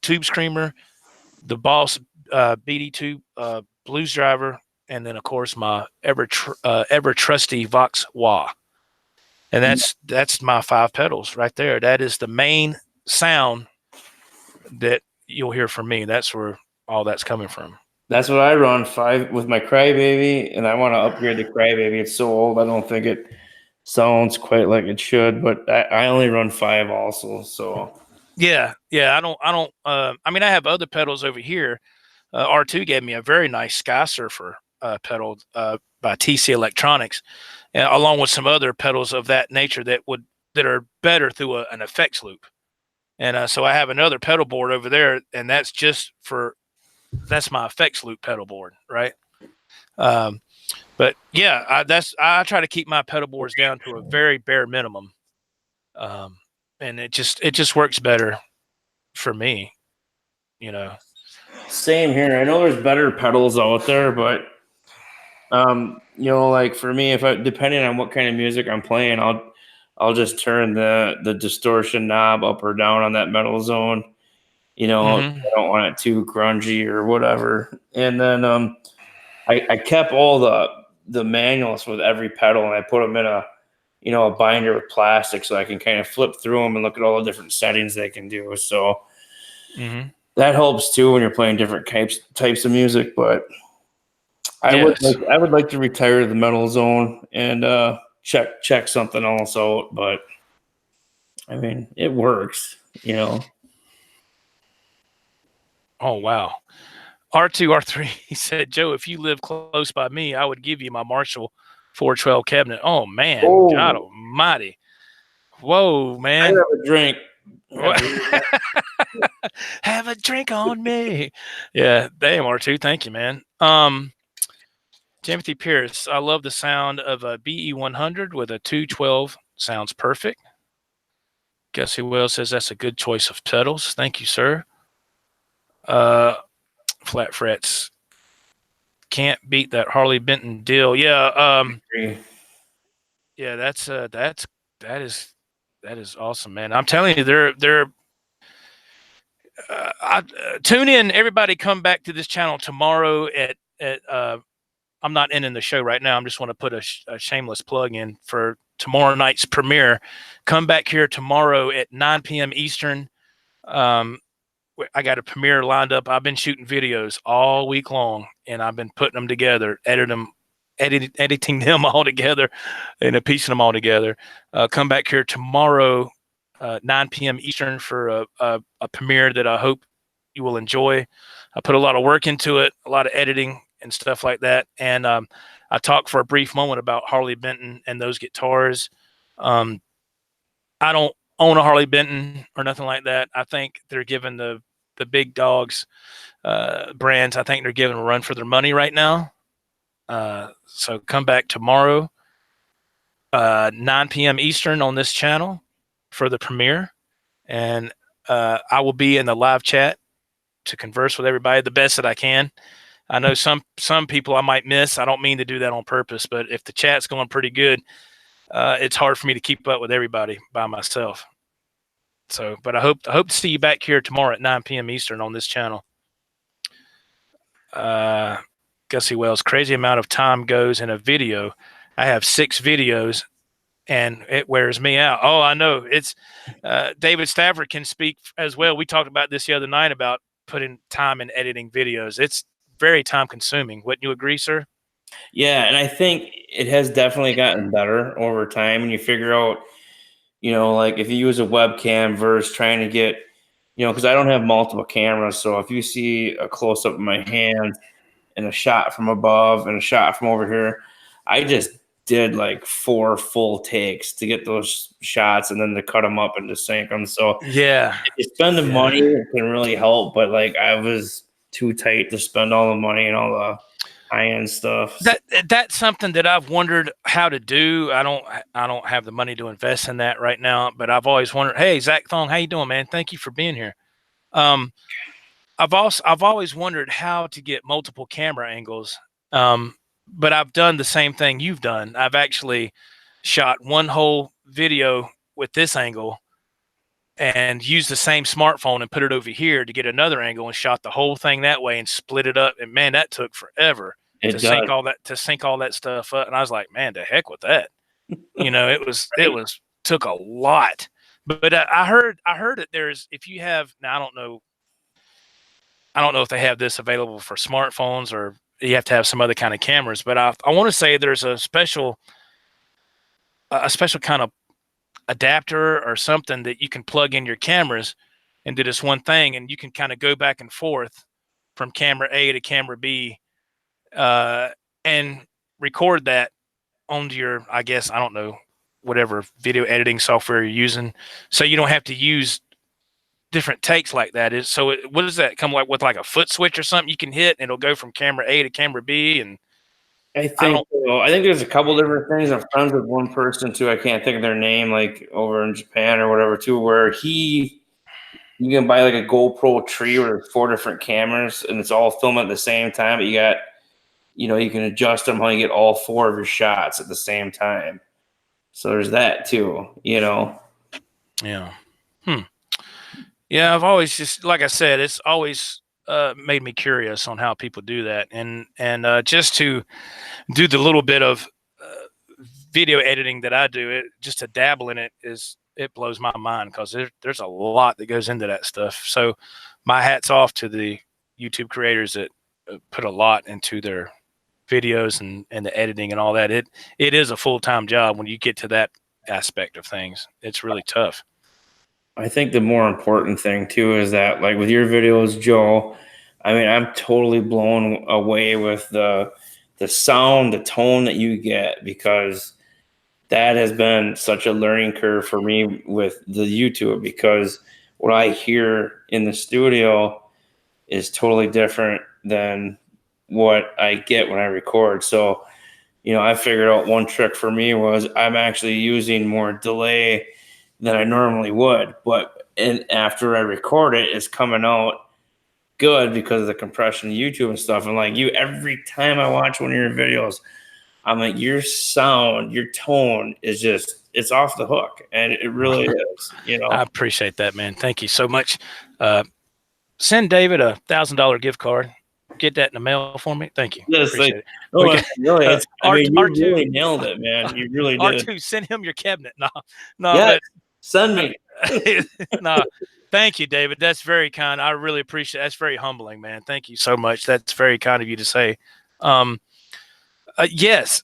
Tube Screamer, the Boss BD2 Blues Driver, and then of course my ever trusty Vox Wah. And that's my 5 pedals right there. That is the main sound that you'll hear from me. That's where all that's coming from. That's what I run 5 with my Crybaby, and I want to upgrade the Crybaby. It's so old, I don't think it sounds quite like it should, but I only run 5 also. So yeah, I don't. I mean, I have other pedals over here. R2 gave me a very nice Sky Surfer pedal by TC Electronics, along with some other pedals of that nature that are better through an effects loop. And so I have another pedal board over there, and that's my effects loop pedal board, right? But yeah, I try to keep my pedal boards down to a very bare minimum, and it just works better for me, Same here. I know there's better pedals out there, but like for me, depending on what kind of music I'm playing, I'll just turn the distortion knob up or down on that metal zone. I don't want it too grungy or whatever. And then I kept all the manuals with every pedal, and I put them in a binder with plastic so I can kind of flip through them and look at all the different settings they can do. So that helps too when you're playing different types of music. But I would like to retire the metal zone and check something else out. But I mean, it works, Oh, wow. R2R3, he said, Joe, if you live close by me, I would give you my Marshall 412 cabinet. Oh, man. Oh. God almighty. Whoa, man. I have a drink. Have a drink on me. Yeah, damn, R2. Thank you, man. Timothy Pierce, I love the sound of a BE100 with a 212. Sounds perfect. Guess who else says that's a good choice of pedals? Thank you, sir. Flat frets. Can't beat that Harley Benton deal. Yeah. Yeah, that is awesome, man. I'm telling you, they're tune in. Everybody come back to this channel tomorrow at I'm not ending the show right now. I'm just want to put a shameless plug in for tomorrow night's premiere. Come back here tomorrow at 9 p.m. Eastern. I got a premiere lined up. I've been shooting videos all week long, and I've been putting them together, editing them all together, and piecing them all together. Come back here tomorrow, 9 p.m. Eastern for a premiere that I hope you will enjoy. I put a lot of work into it, a lot of editing and stuff like that. And I talked for a brief moment about Harley Benton and those guitars. I don't own a Harley Benton or nothing like that. I think they're giving the big dogs brands, I think they're giving a run for their money right now. So come back tomorrow, 9 p.m. Eastern on this channel for the premiere. And I will be in the live chat to converse with everybody the best that I can. I know some people I might miss. I don't mean to do that on purpose, but if the chat's going pretty good, it's hard for me to keep up with everybody by myself. So, but I hope to see you back here tomorrow at 9 p.m. Eastern on this channel. Gussie Wells, crazy amount of time goes in a video. I have 6 videos and it wears me out. Oh, I know. It's David Stafford can speak as well. We talked about this the other night about putting time in editing videos. It's very time consuming. Wouldn't you agree, sir? Yeah, and I think it has definitely gotten better over time. And you figure out, like if you use a webcam versus trying to get, because I don't have multiple cameras. So if you see a close up of my hand and a shot from above and a shot from over here, I just did like 4 full takes to get those shots and then to cut them up and to sync them. So yeah, if you spend the money, it can really help. But like I was too tight to spend all the money and all the high-end stuff. That's something that I've wondered how to do. I don't have the money to invest in that right now, but I've always wondered, hey, Zach Thong, how you doing, man? Thank you for being here. I've always wondered how to get multiple camera angles. But I've done the same thing you've done. I've actually shot one whole video with this angle and used the same smartphone and put it over here to get another angle and shot the whole thing that way and split it up. And man, that took forever to sync all that stuff up. And I was like, man, to heck with that. It took a lot. But I heard that there's, if you have, now I don't know if they have this available for smartphones or you have to have some other kind of cameras, but I want to say there's a special kind of adapter or something that you can plug in your cameras and do this one thing, and you can kind of go back and forth from camera A to camera B, and record that onto your, I guess, I don't know, whatever video editing software you're using, so you don't have to use different takes like that. What does that come like with, like a foot switch or something you can hit and it'll go from camera A to camera B? And I think there's a couple different things. I'm friends with one person too. I can't think of their name, like over in Japan or whatever too, where you can buy like a GoPro tree where there's 4 different cameras and it's all filming at the same time. But you got, you can adjust them how you get all 4 of your shots at the same time. So there's that too, Yeah. Yeah, I've always just, like I said, it's always made me curious on how people do that, and just to do the little bit of video editing that I do, just to dabble in it it blows my mind because there's a lot that goes into that stuff. So my hat's off to the YouTube creators that put a lot into their videos and the editing and all that. It is a full-time job when you get to that aspect of things. It's really tough. I think the more important thing too is that, like with your videos, Joe, I mean, I'm totally blown away with the sound, the tone that you get, because that has been such a learning curve for me with the YouTube, because what I hear in the studio is totally different than what I get when I record. So, I figured out one trick for me was I'm actually using more delay than I normally would, and after I record it, it's coming out good because of the compression of YouTube and stuff. And like every time I watch one of your videos, I'm like, your sound, your tone is just, it's off the hook, and it really is. I appreciate that, man. Thank you so much. Send David a $1,000 gift card. Get that in the mail for me. Thank you. Yes, appreciate it. Really, you R2, really nailed it, man. You really did. R2, send him your cabinet. No, yeah, send me. No, thank you, David. That's very kind. I really appreciate it. That's very humbling, man. Thank you so much. That's very kind of you to say. Yes,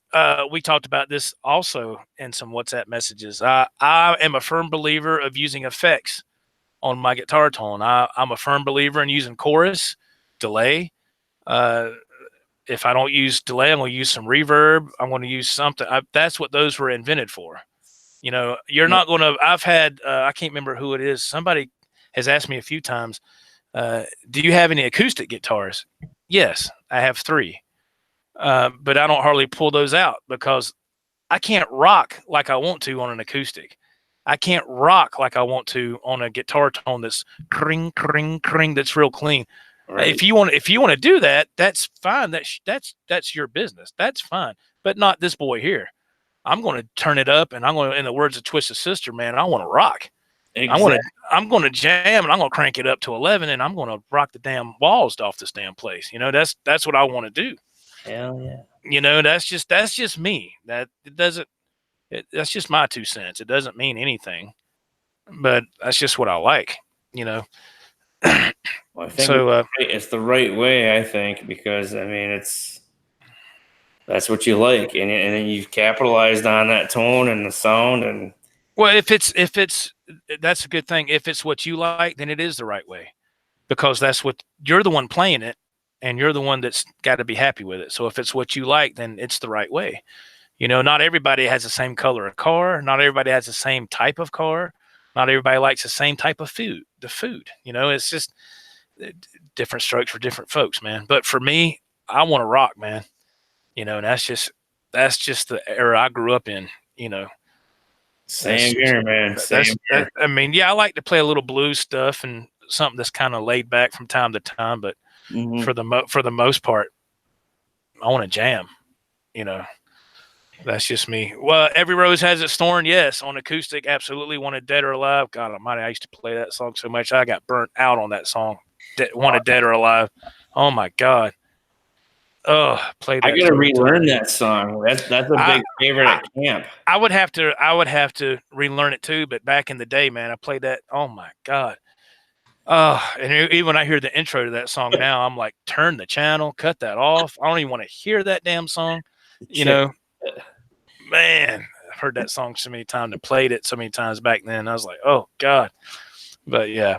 we talked about this also in some WhatsApp messages. I am a firm believer of using effects on my guitar tone. I'm a firm believer in using chorus, delay. If I don't use delay, I'm going to use some reverb. I'm going to use something. That's what those were invented for. You're not going to, I've had, I can't remember who it is. Somebody has asked me a few times, do you have any acoustic guitars? Yes, I have 3. But I don't hardly pull those out because I can't rock like I want to on an acoustic. I can't rock like I want to on a guitar tone that's cring, cring, cring, that's real clean. Right. If you want to do that, that's fine. That's your business. That's fine. But not this boy here. I'm going to turn it up, and I'm going to, in the words of Twisted Sister, man, I want to rock. Exactly. I'm going to jam, and I'm going to crank it up to 11, and I'm going to rock the damn walls off this damn place. That's what I want to do. Hell yeah. You know, that's just me. That it doesn't. That's just my 2 cents. It doesn't mean anything, but that's just what I like. You know. Well, I think So it's the right way, I think, because I mean that's what you like, and then you've capitalized on that tone and the sound, and well, if it's that's a good thing. If it's what you like, then it is the right way, because that's what you're the one playing it, and you're the one that's got to be happy with it. So if it's what you like, then it's the right way. You know, not everybody has the same color of car. Not everybody has the same type of car. Not everybody likes the same type of food. The food, you know, it's just different strokes for different folks, man. But for me, I want to rock, man. You know, and that's just the era I grew up in. You know, same here, man. Same here. I mean, yeah, I like to play a little blues stuff and something that's kind of laid back from time to time. But for the most part, I want to jam. You know. That's just me. Well, Every Rose Has Its Thorn. Yes, on acoustic, absolutely. Wanted Dead or Alive. God Almighty, I used to play that song so much. I got burnt out on that song. Wanted Dead or Alive. Oh my God. Oh, play that. I gotta relearn that song. That's a big favorite at camp. I would have to relearn it too. But back in the day, man, I played that. Oh my God. And even when I hear the intro to that song now, I'm like, turn the channel, cut that off. I don't even want to hear that damn song. You know. Man, I've heard that song so many times and played it so many times back then. I was like, oh God. But yeah,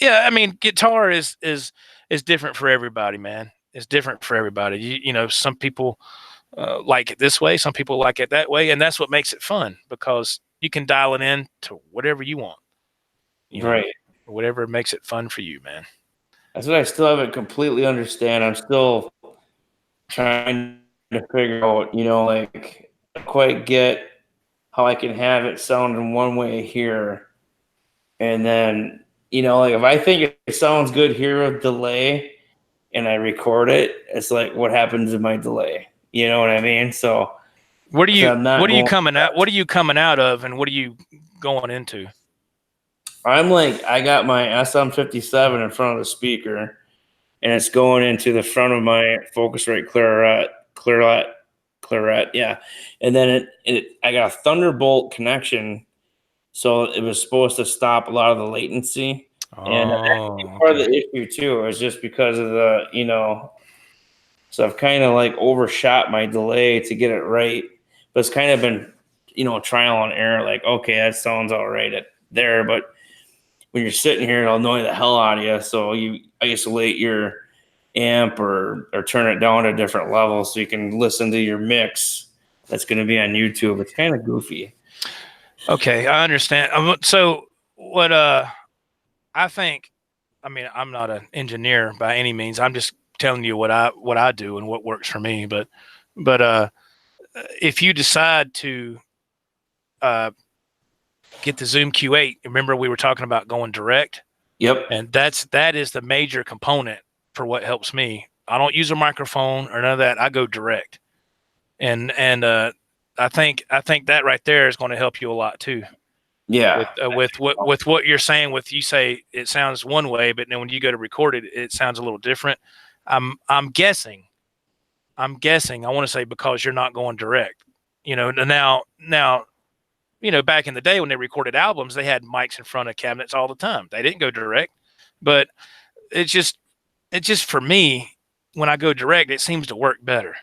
I mean, guitar is different for everybody, man. It's different for everybody. You know, some people like it this way, some people like it that way, and that's what makes it fun, because you can dial it in to whatever you want. You know, Right. whatever makes it fun for you, man. That's what I still haven't completely understand. I'm still trying to figure out, you know, like quite get how I can have it sound in one way here, and then, you know, like if I think it sounds good here with delay and I record it, it's like what happens in my delay, you know what I mean? So what are you coming out of, and what are you going into? I'm like, I got my SM57 in front of the speaker, and it's going into the front of my Focusrite Claret, yeah. And then I got a Thunderbolt connection, so it was supposed to stop a lot of the latency. And part of the issue too is just because of the, you know, so I've kind of like overshot my delay to get it right, but it's kind of been, you know, trial and error. Like, okay, that sounds all right there, but when you're sitting here, it'll annoy the hell out of you. So you isolate your amp or turn it down to a different level so you can listen to your mix that's going to be on YouTube. It's kind of goofy. Okay, I understand. So what I think, I mean, I'm not an engineer by any means. I'm just telling you what I do and what works for me. But if you decide to get the Zoom Q8, remember we were talking about going direct? Yep. And that is the major component for what helps me. I don't use a microphone or none of that. I go direct. And I think that right there is going to help you a lot too. Yeah. With what you're saying, with you say it sounds one way, but then when you go to record it, it sounds a little different. I'm guessing. I want to say because you're not going direct. You know, now, you know, back in the day when they recorded albums, they had mics in front of cabinets all the time. They didn't go direct, but it's just for me, when I go direct, it seems to work better.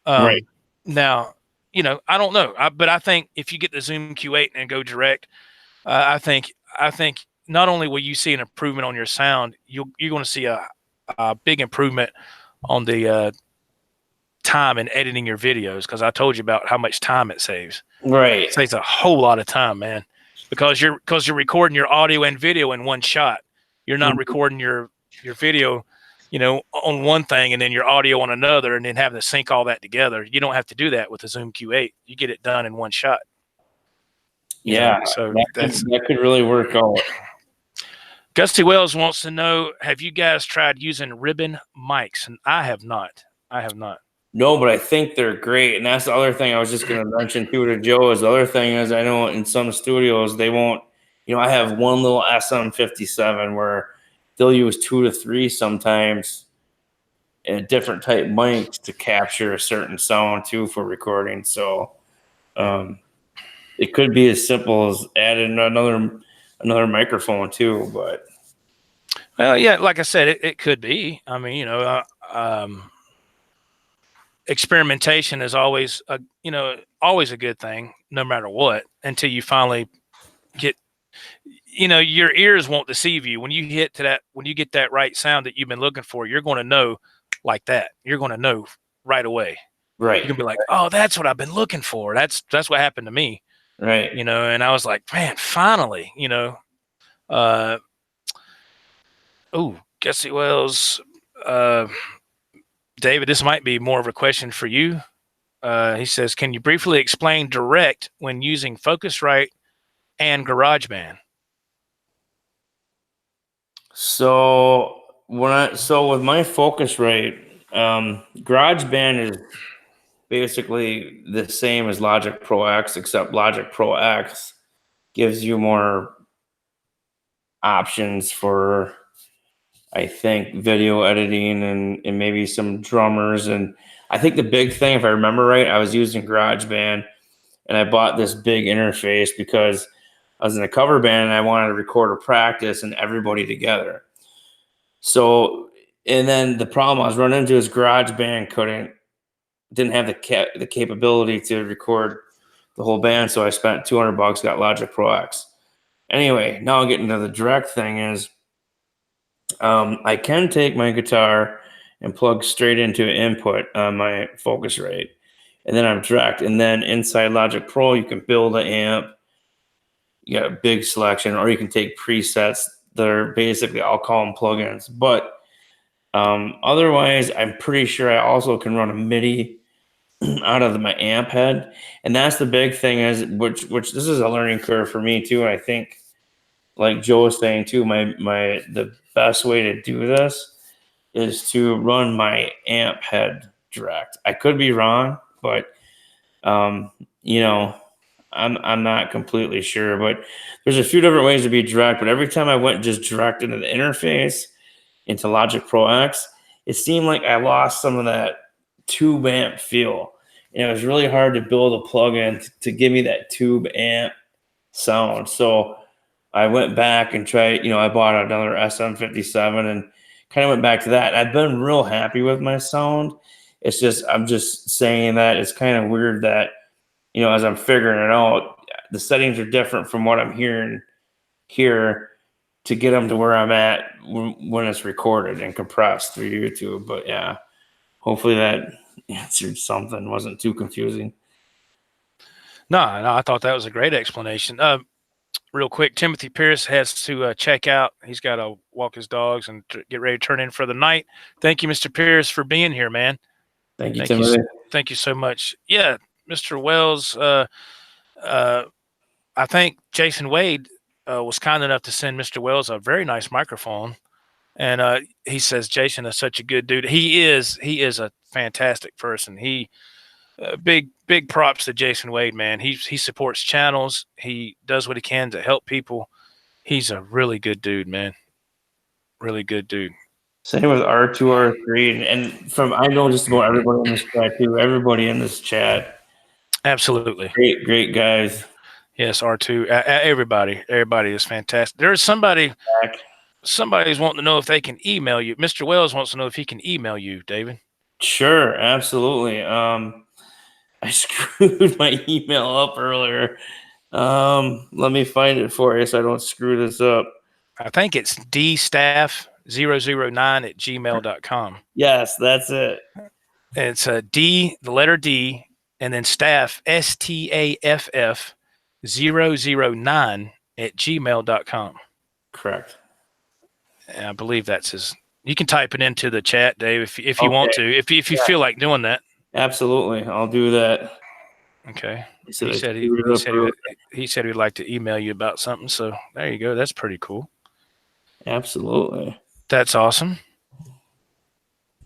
Right. Now, you know, I don't know, but I think if you get the Zoom Q8 and go direct, I think not only will you see an improvement on your sound, you're going to see a big improvement on the time in editing your videos, because I told you about how much time it saves. Right. It saves a whole lot of time, man, because you're recording your audio and video in one shot. You're not recording your video, you know, on one thing and then your audio on another, and then having to sync all that together. You don't have to do that with the Zoom Q8. You get it done in one shot. Yeah, so that could really work out. Gusty Wells wants to know, have you guys tried using ribbon mics? And I have not. No, but I think they're great. And that's the other thing I was just going to mention too to Joe. Is the other thing is, I know in some studios they won't, you know, I have one little SM57 where they'll use 2 to 3 sometimes. and different type mics to capture a certain sound too for recording. So it could be as simple as adding another microphone too. But well, yeah, like I said, it could be. I mean, experimentation is always always a good thing, no matter what, until you finally get, your ears won't deceive you. When you get that right sound that you've been looking for, you're going to know like that. You're going to know right away. right, You're going to be like, oh, that's what I've been looking for. That's what happened to me. right. And I was like, man, finally, Jesse Wells, David, this might be more of a question for you. He says, can you briefly explain direct when using Focusrite and GarageBand? So with my Focusrite, GarageBand is basically the same as Logic Pro X, except Logic Pro X gives you more options for, I think, video editing and maybe some drummers. And I think the big thing, if I remember right, I was using GarageBand and I bought this big interface because I was in a cover band and I wanted to record a practice and everybody together. So, and then the problem I was running into is GarageBand didn't have the capability to record the whole band. So I spent $200, got Logic Pro X. Anyway, now I'm getting to the direct thing is I can take my guitar and plug straight into an input on my Focusrite, and then I'm direct. And then inside Logic Pro, you can build an amp. You got a big selection, or you can take presets that are basically, I'll call them plugins. But otherwise, I'm pretty sure I also can run a MIDI out of my amp head, and that's the big thing is which this is a learning curve for me too. I think, like Joe was saying too, the best way to do this is to run my amp head direct. I could be wrong, but I'm not completely sure. But there's a few different ways to be direct. But every time I went just direct into the interface into Logic Pro X, it seemed like I lost some of that tube amp feel. And it was really hard to build a plugin to give me that tube amp sound. So I went back and tried, I bought another SM57 and kind of went back to that. I've been real happy with my sound. It's just, I'm just saying that it's kind of weird that, as I'm figuring it out, the settings are different from what I'm hearing here to get them to where I'm at when it's recorded and compressed through YouTube. But yeah, hopefully that answered something, wasn't too confusing. No, I thought that was a great explanation. Real quick, Timothy Pierce has to check out. He's got to walk his dogs and get ready to turn in for the night. Thank you, Mr. Pierce, for being here, man. Thank you, Timothy. Thank you so much. Yeah, Mr. Wells, I think Jason Wade was kind enough to send Mr. Wells a very nice microphone. And he says Jason is such a good dude. He is a fantastic person. Big props to Jason Wade, man. He supports channels. He does what he can to help people. He's a really good dude, man. Really good dude. Same with R2R3, and I know just about everybody in this chat too. Everybody in this chat, absolutely great guys. Yes, R2. Everybody is fantastic. There's somebody's wanting to know if they can email you. Mr. Wells wants to know if he can email you, David. Sure, absolutely. I screwed my email up earlier. Let me find it for you so I don't screw this up. I think it's dstaff009@gmail.com. Yes, that's it. It's a D, the letter D, and then staff, STAFF 009@gmail.com. Correct. And I believe that's his. You can type it into the chat, Dave, if you want to, if you feel like doing that. Absolutely, I'll do that. Okay. He said he'd like to email you about something. So there you go. That's pretty cool. Absolutely. That's awesome.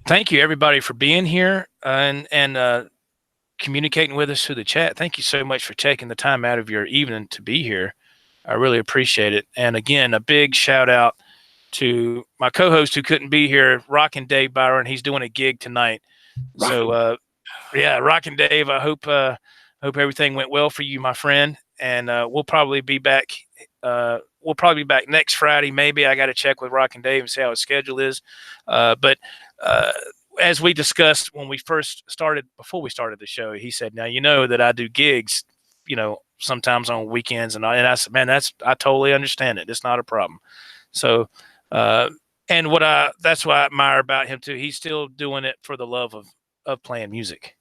Thank you, everybody, for being here and communicating with us through the chat. Thank you so much for taking the time out of your evening to be here. I really appreciate it. And again, a big shout out to my co-host who couldn't be here, Rockin' Dave Byron. He's doing a gig tonight. So, yeah, Rockin' Dave, I hope everything went well for you, my friend. And we'll probably be back. We'll probably be back next Friday. Maybe I got to check with Rockin' Dave and see how his schedule is. But as we discussed when we first started, before we started the show, he said, "Now you know that I do gigs, sometimes on weekends." And I said, "Man, I totally understand it. It's not a problem." So, and that's what I admire about him too. He's still doing it for the love of playing music.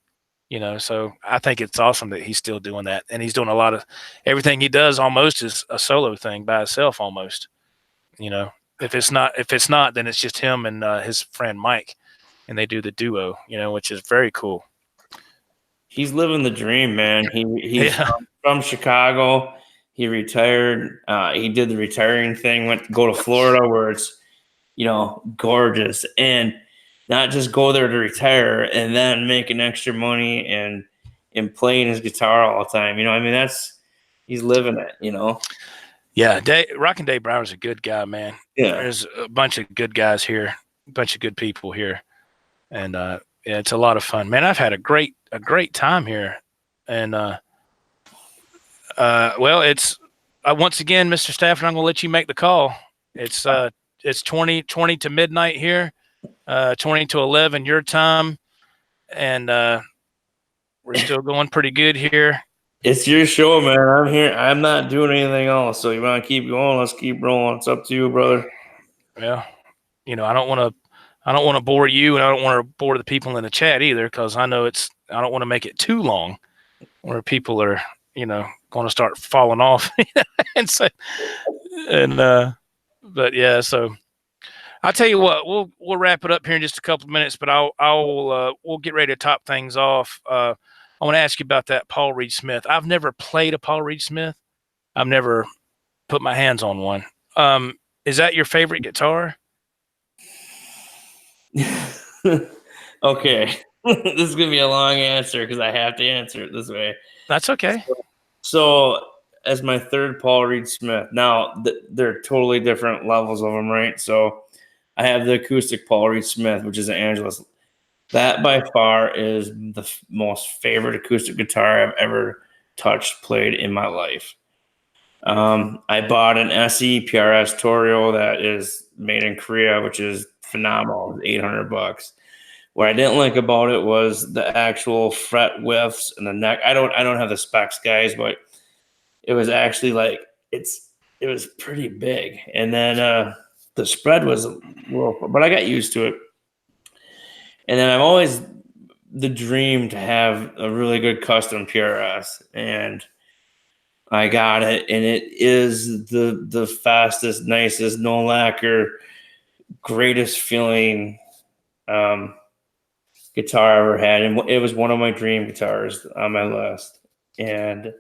So I think it's awesome that he's still doing that, and he's doing a lot of everything he does almost is a solo thing by himself almost. If it's not, then it's just him and his friend Mike, and they do the duo. Which is very cool. He's living the dream, man. He's from Chicago. He retired. He did the retiring thing. Went to go to Florida, where it's gorgeous, and not just go there to retire and then making extra money and playing his guitar all the time. He's living it. Yeah, Rockin' Dave Brower's a good guy, man. Yeah, there's a bunch of good guys here, a bunch of good people here, and yeah, it's a lot of fun, man. I've had a great time here, and well, it's once again, Mr. Stafford, I'm gonna let you make the call. It's 20 to midnight here. 20 to 11 your time, and we're still going pretty good here. It's your show, man. I'm here. I'm not doing anything else. So you want to keep going? Let's keep rolling. It's up to you, brother. Well, I don't want to bore you, and I don't want to bore the people in the chat either, because I know I don't want to make it too long where people are going to start falling off but yeah, so I'll tell you what, we'll wrap it up here in just a couple of minutes, but we'll get ready to top things off. I want to ask you about that Paul Reed Smith. I've never played a Paul Reed Smith. I've never put my hands on one. Is that your favorite guitar? Okay. This is going to be a long answer because I have to answer it this way. That's okay. So as my third Paul Reed Smith, now they're totally different levels of them, right? So I have the acoustic Paul Reed Smith, which is an Angelus. That by far is the most favorite acoustic guitar I've ever played in my life. I bought an SE PRS Torio that is made in Korea, which is phenomenal, $800. What I didn't like about it was the actual fret widths and the neck. I don't have the specs, guys, but it was actually it was pretty big. And then the spread was a little, but I got used to it. And then I've always the dream to have a really good custom PRS, and I got it, and it is the fastest, nicest, no lacquer, greatest feeling guitar I ever had, and it was one of my dream guitars on my list, and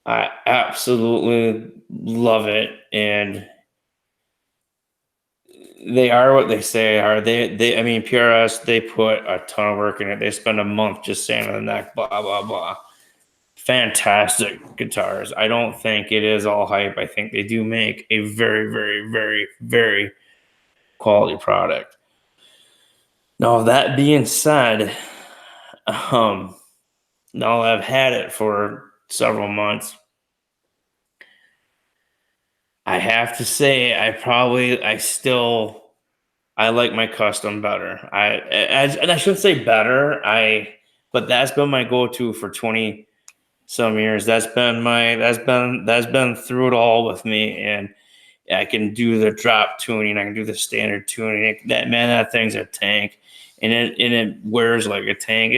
I absolutely love it. And they are what they say are. I mean, PRS, they put a ton of work in it. They spend a month just sanding the neck, blah, blah, blah. Fantastic guitars. I don't think it is all hype. I think they do make a very, very, very, very quality product. Now, that being said, now I've had it for several months. I have to say, I like my custom better. And I shouldn't say better. But that's been my go-to for 20 some years. That's been through it all with me. And I can do the drop tuning. I can do the standard tuning. That thing's a tank, and it wears like a tank.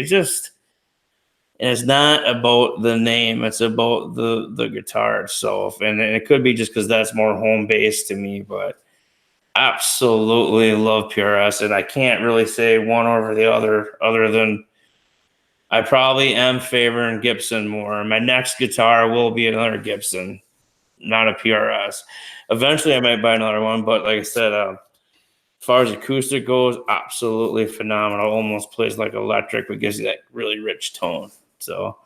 It's not about the name. It's about the guitar itself. And it could be just because that's more home based to me, but absolutely love PRS. And I can't really say one over the other than I probably am favoring Gibson more. My next guitar will be another Gibson, not a PRS. Eventually I might buy another one, but like I said, as far as acoustic goes, absolutely phenomenal. Almost plays like electric, but gives you that really rich tone. So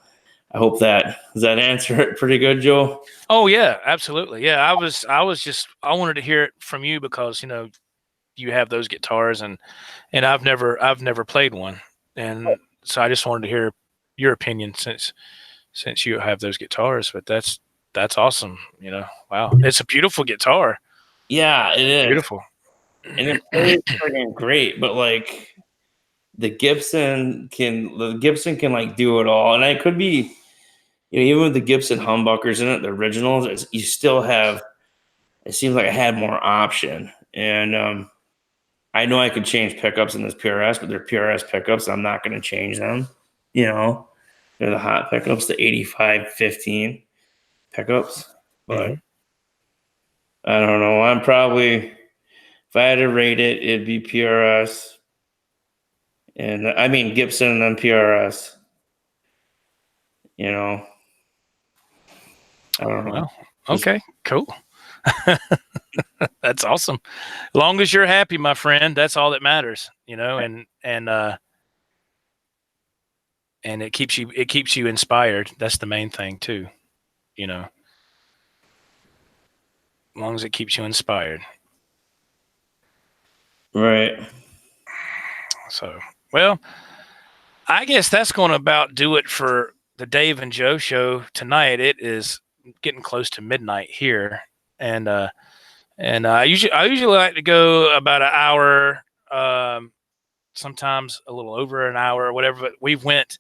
I hope does that answer it pretty good, Joe? Oh yeah, absolutely. Yeah, I wanted to hear it from you because you have those guitars and I've never played one, and so I just wanted to hear your opinion since you have those guitars. But that's awesome. Wow, it's a beautiful guitar. Yeah, it is. Beautiful. And it plays friggin' great, but like the Gibson can like do it all. And it could be, even with the Gibson humbuckers in it, the originals, you still have, it seems like I had more option. And I know I could change pickups in this PRS, but they're PRS pickups. I'm not going to change them. They're the hot pickups, the 8515 pickups. But I don't know. I'm probably, if I had to rate it, it'd be PRS. And I mean Gibson and then PRS. I don't know. Well, okay, cool. That's awesome. As long as you're happy, my friend, that's all that matters. And it keeps you inspired. That's the main thing too. As long as it keeps you inspired. Right. So, well, I guess that's going to about do it for the Dave and Joe show tonight. It is getting close to midnight here, and I usually like to go about an hour, sometimes a little over an hour or whatever. But we've went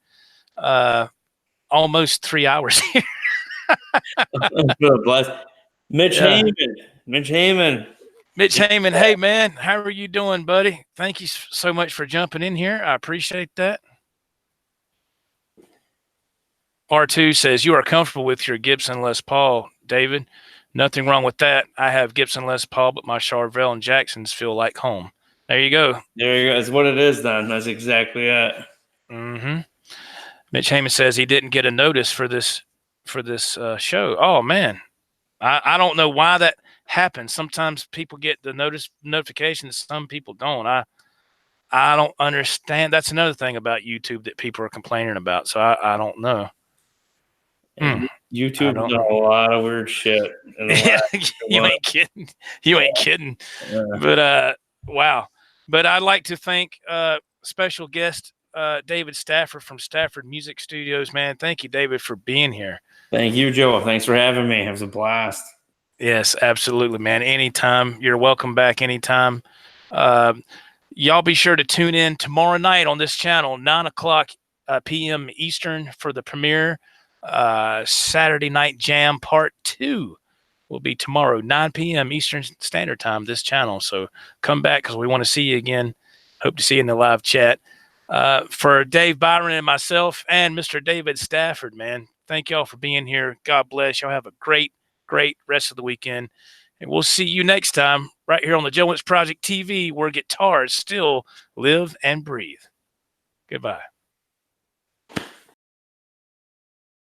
almost 3 hours here. Good bless. Mitch Heyman. Mitch Heyman, hey man, how are you doing, buddy? Thank you so much for jumping in here. I appreciate that. R2 says, you are comfortable with your Gibson Les Paul, David. Nothing wrong with that. I have Gibson Les Paul, but my Charvel and Jacksons feel like home. There you go. There you go. That's what it is then. That's exactly it. Mm-hmm. Mitch Heyman says he didn't get a notice for this show. Oh, man. I don't know why that happens. Sometimes people get the notification, some people don't. I don't understand. That's another thing about YouTube that people are complaining about. So I don't know. YouTube does a lot of weird shit. You ain't kidding. You ain't kidding. Yeah. But wow. But I'd like to thank special guest David Stafford from Stafford Music Studios. Man, thank you, David, for being here. Thank you, Joe. Thanks for having me. It was a blast. Yes, absolutely, man. Anytime. You're welcome back anytime. Y'all be sure to tune in tomorrow night on this channel, 9:00 p.m. Eastern for the premiere. Saturday Night Jam Part 2 will be tomorrow, 9 p.m. Eastern Standard Time, this channel. So come back because we want to see you again. Hope to see you in the live chat. For Dave, Byron, and myself, and Mr. David Stafford, man, thank y'all for being here. God bless. Y'all have a great rest of the weekend. And we'll see you next time right here on the Joe Wentz Project TV, where guitars still live and breathe. Goodbye.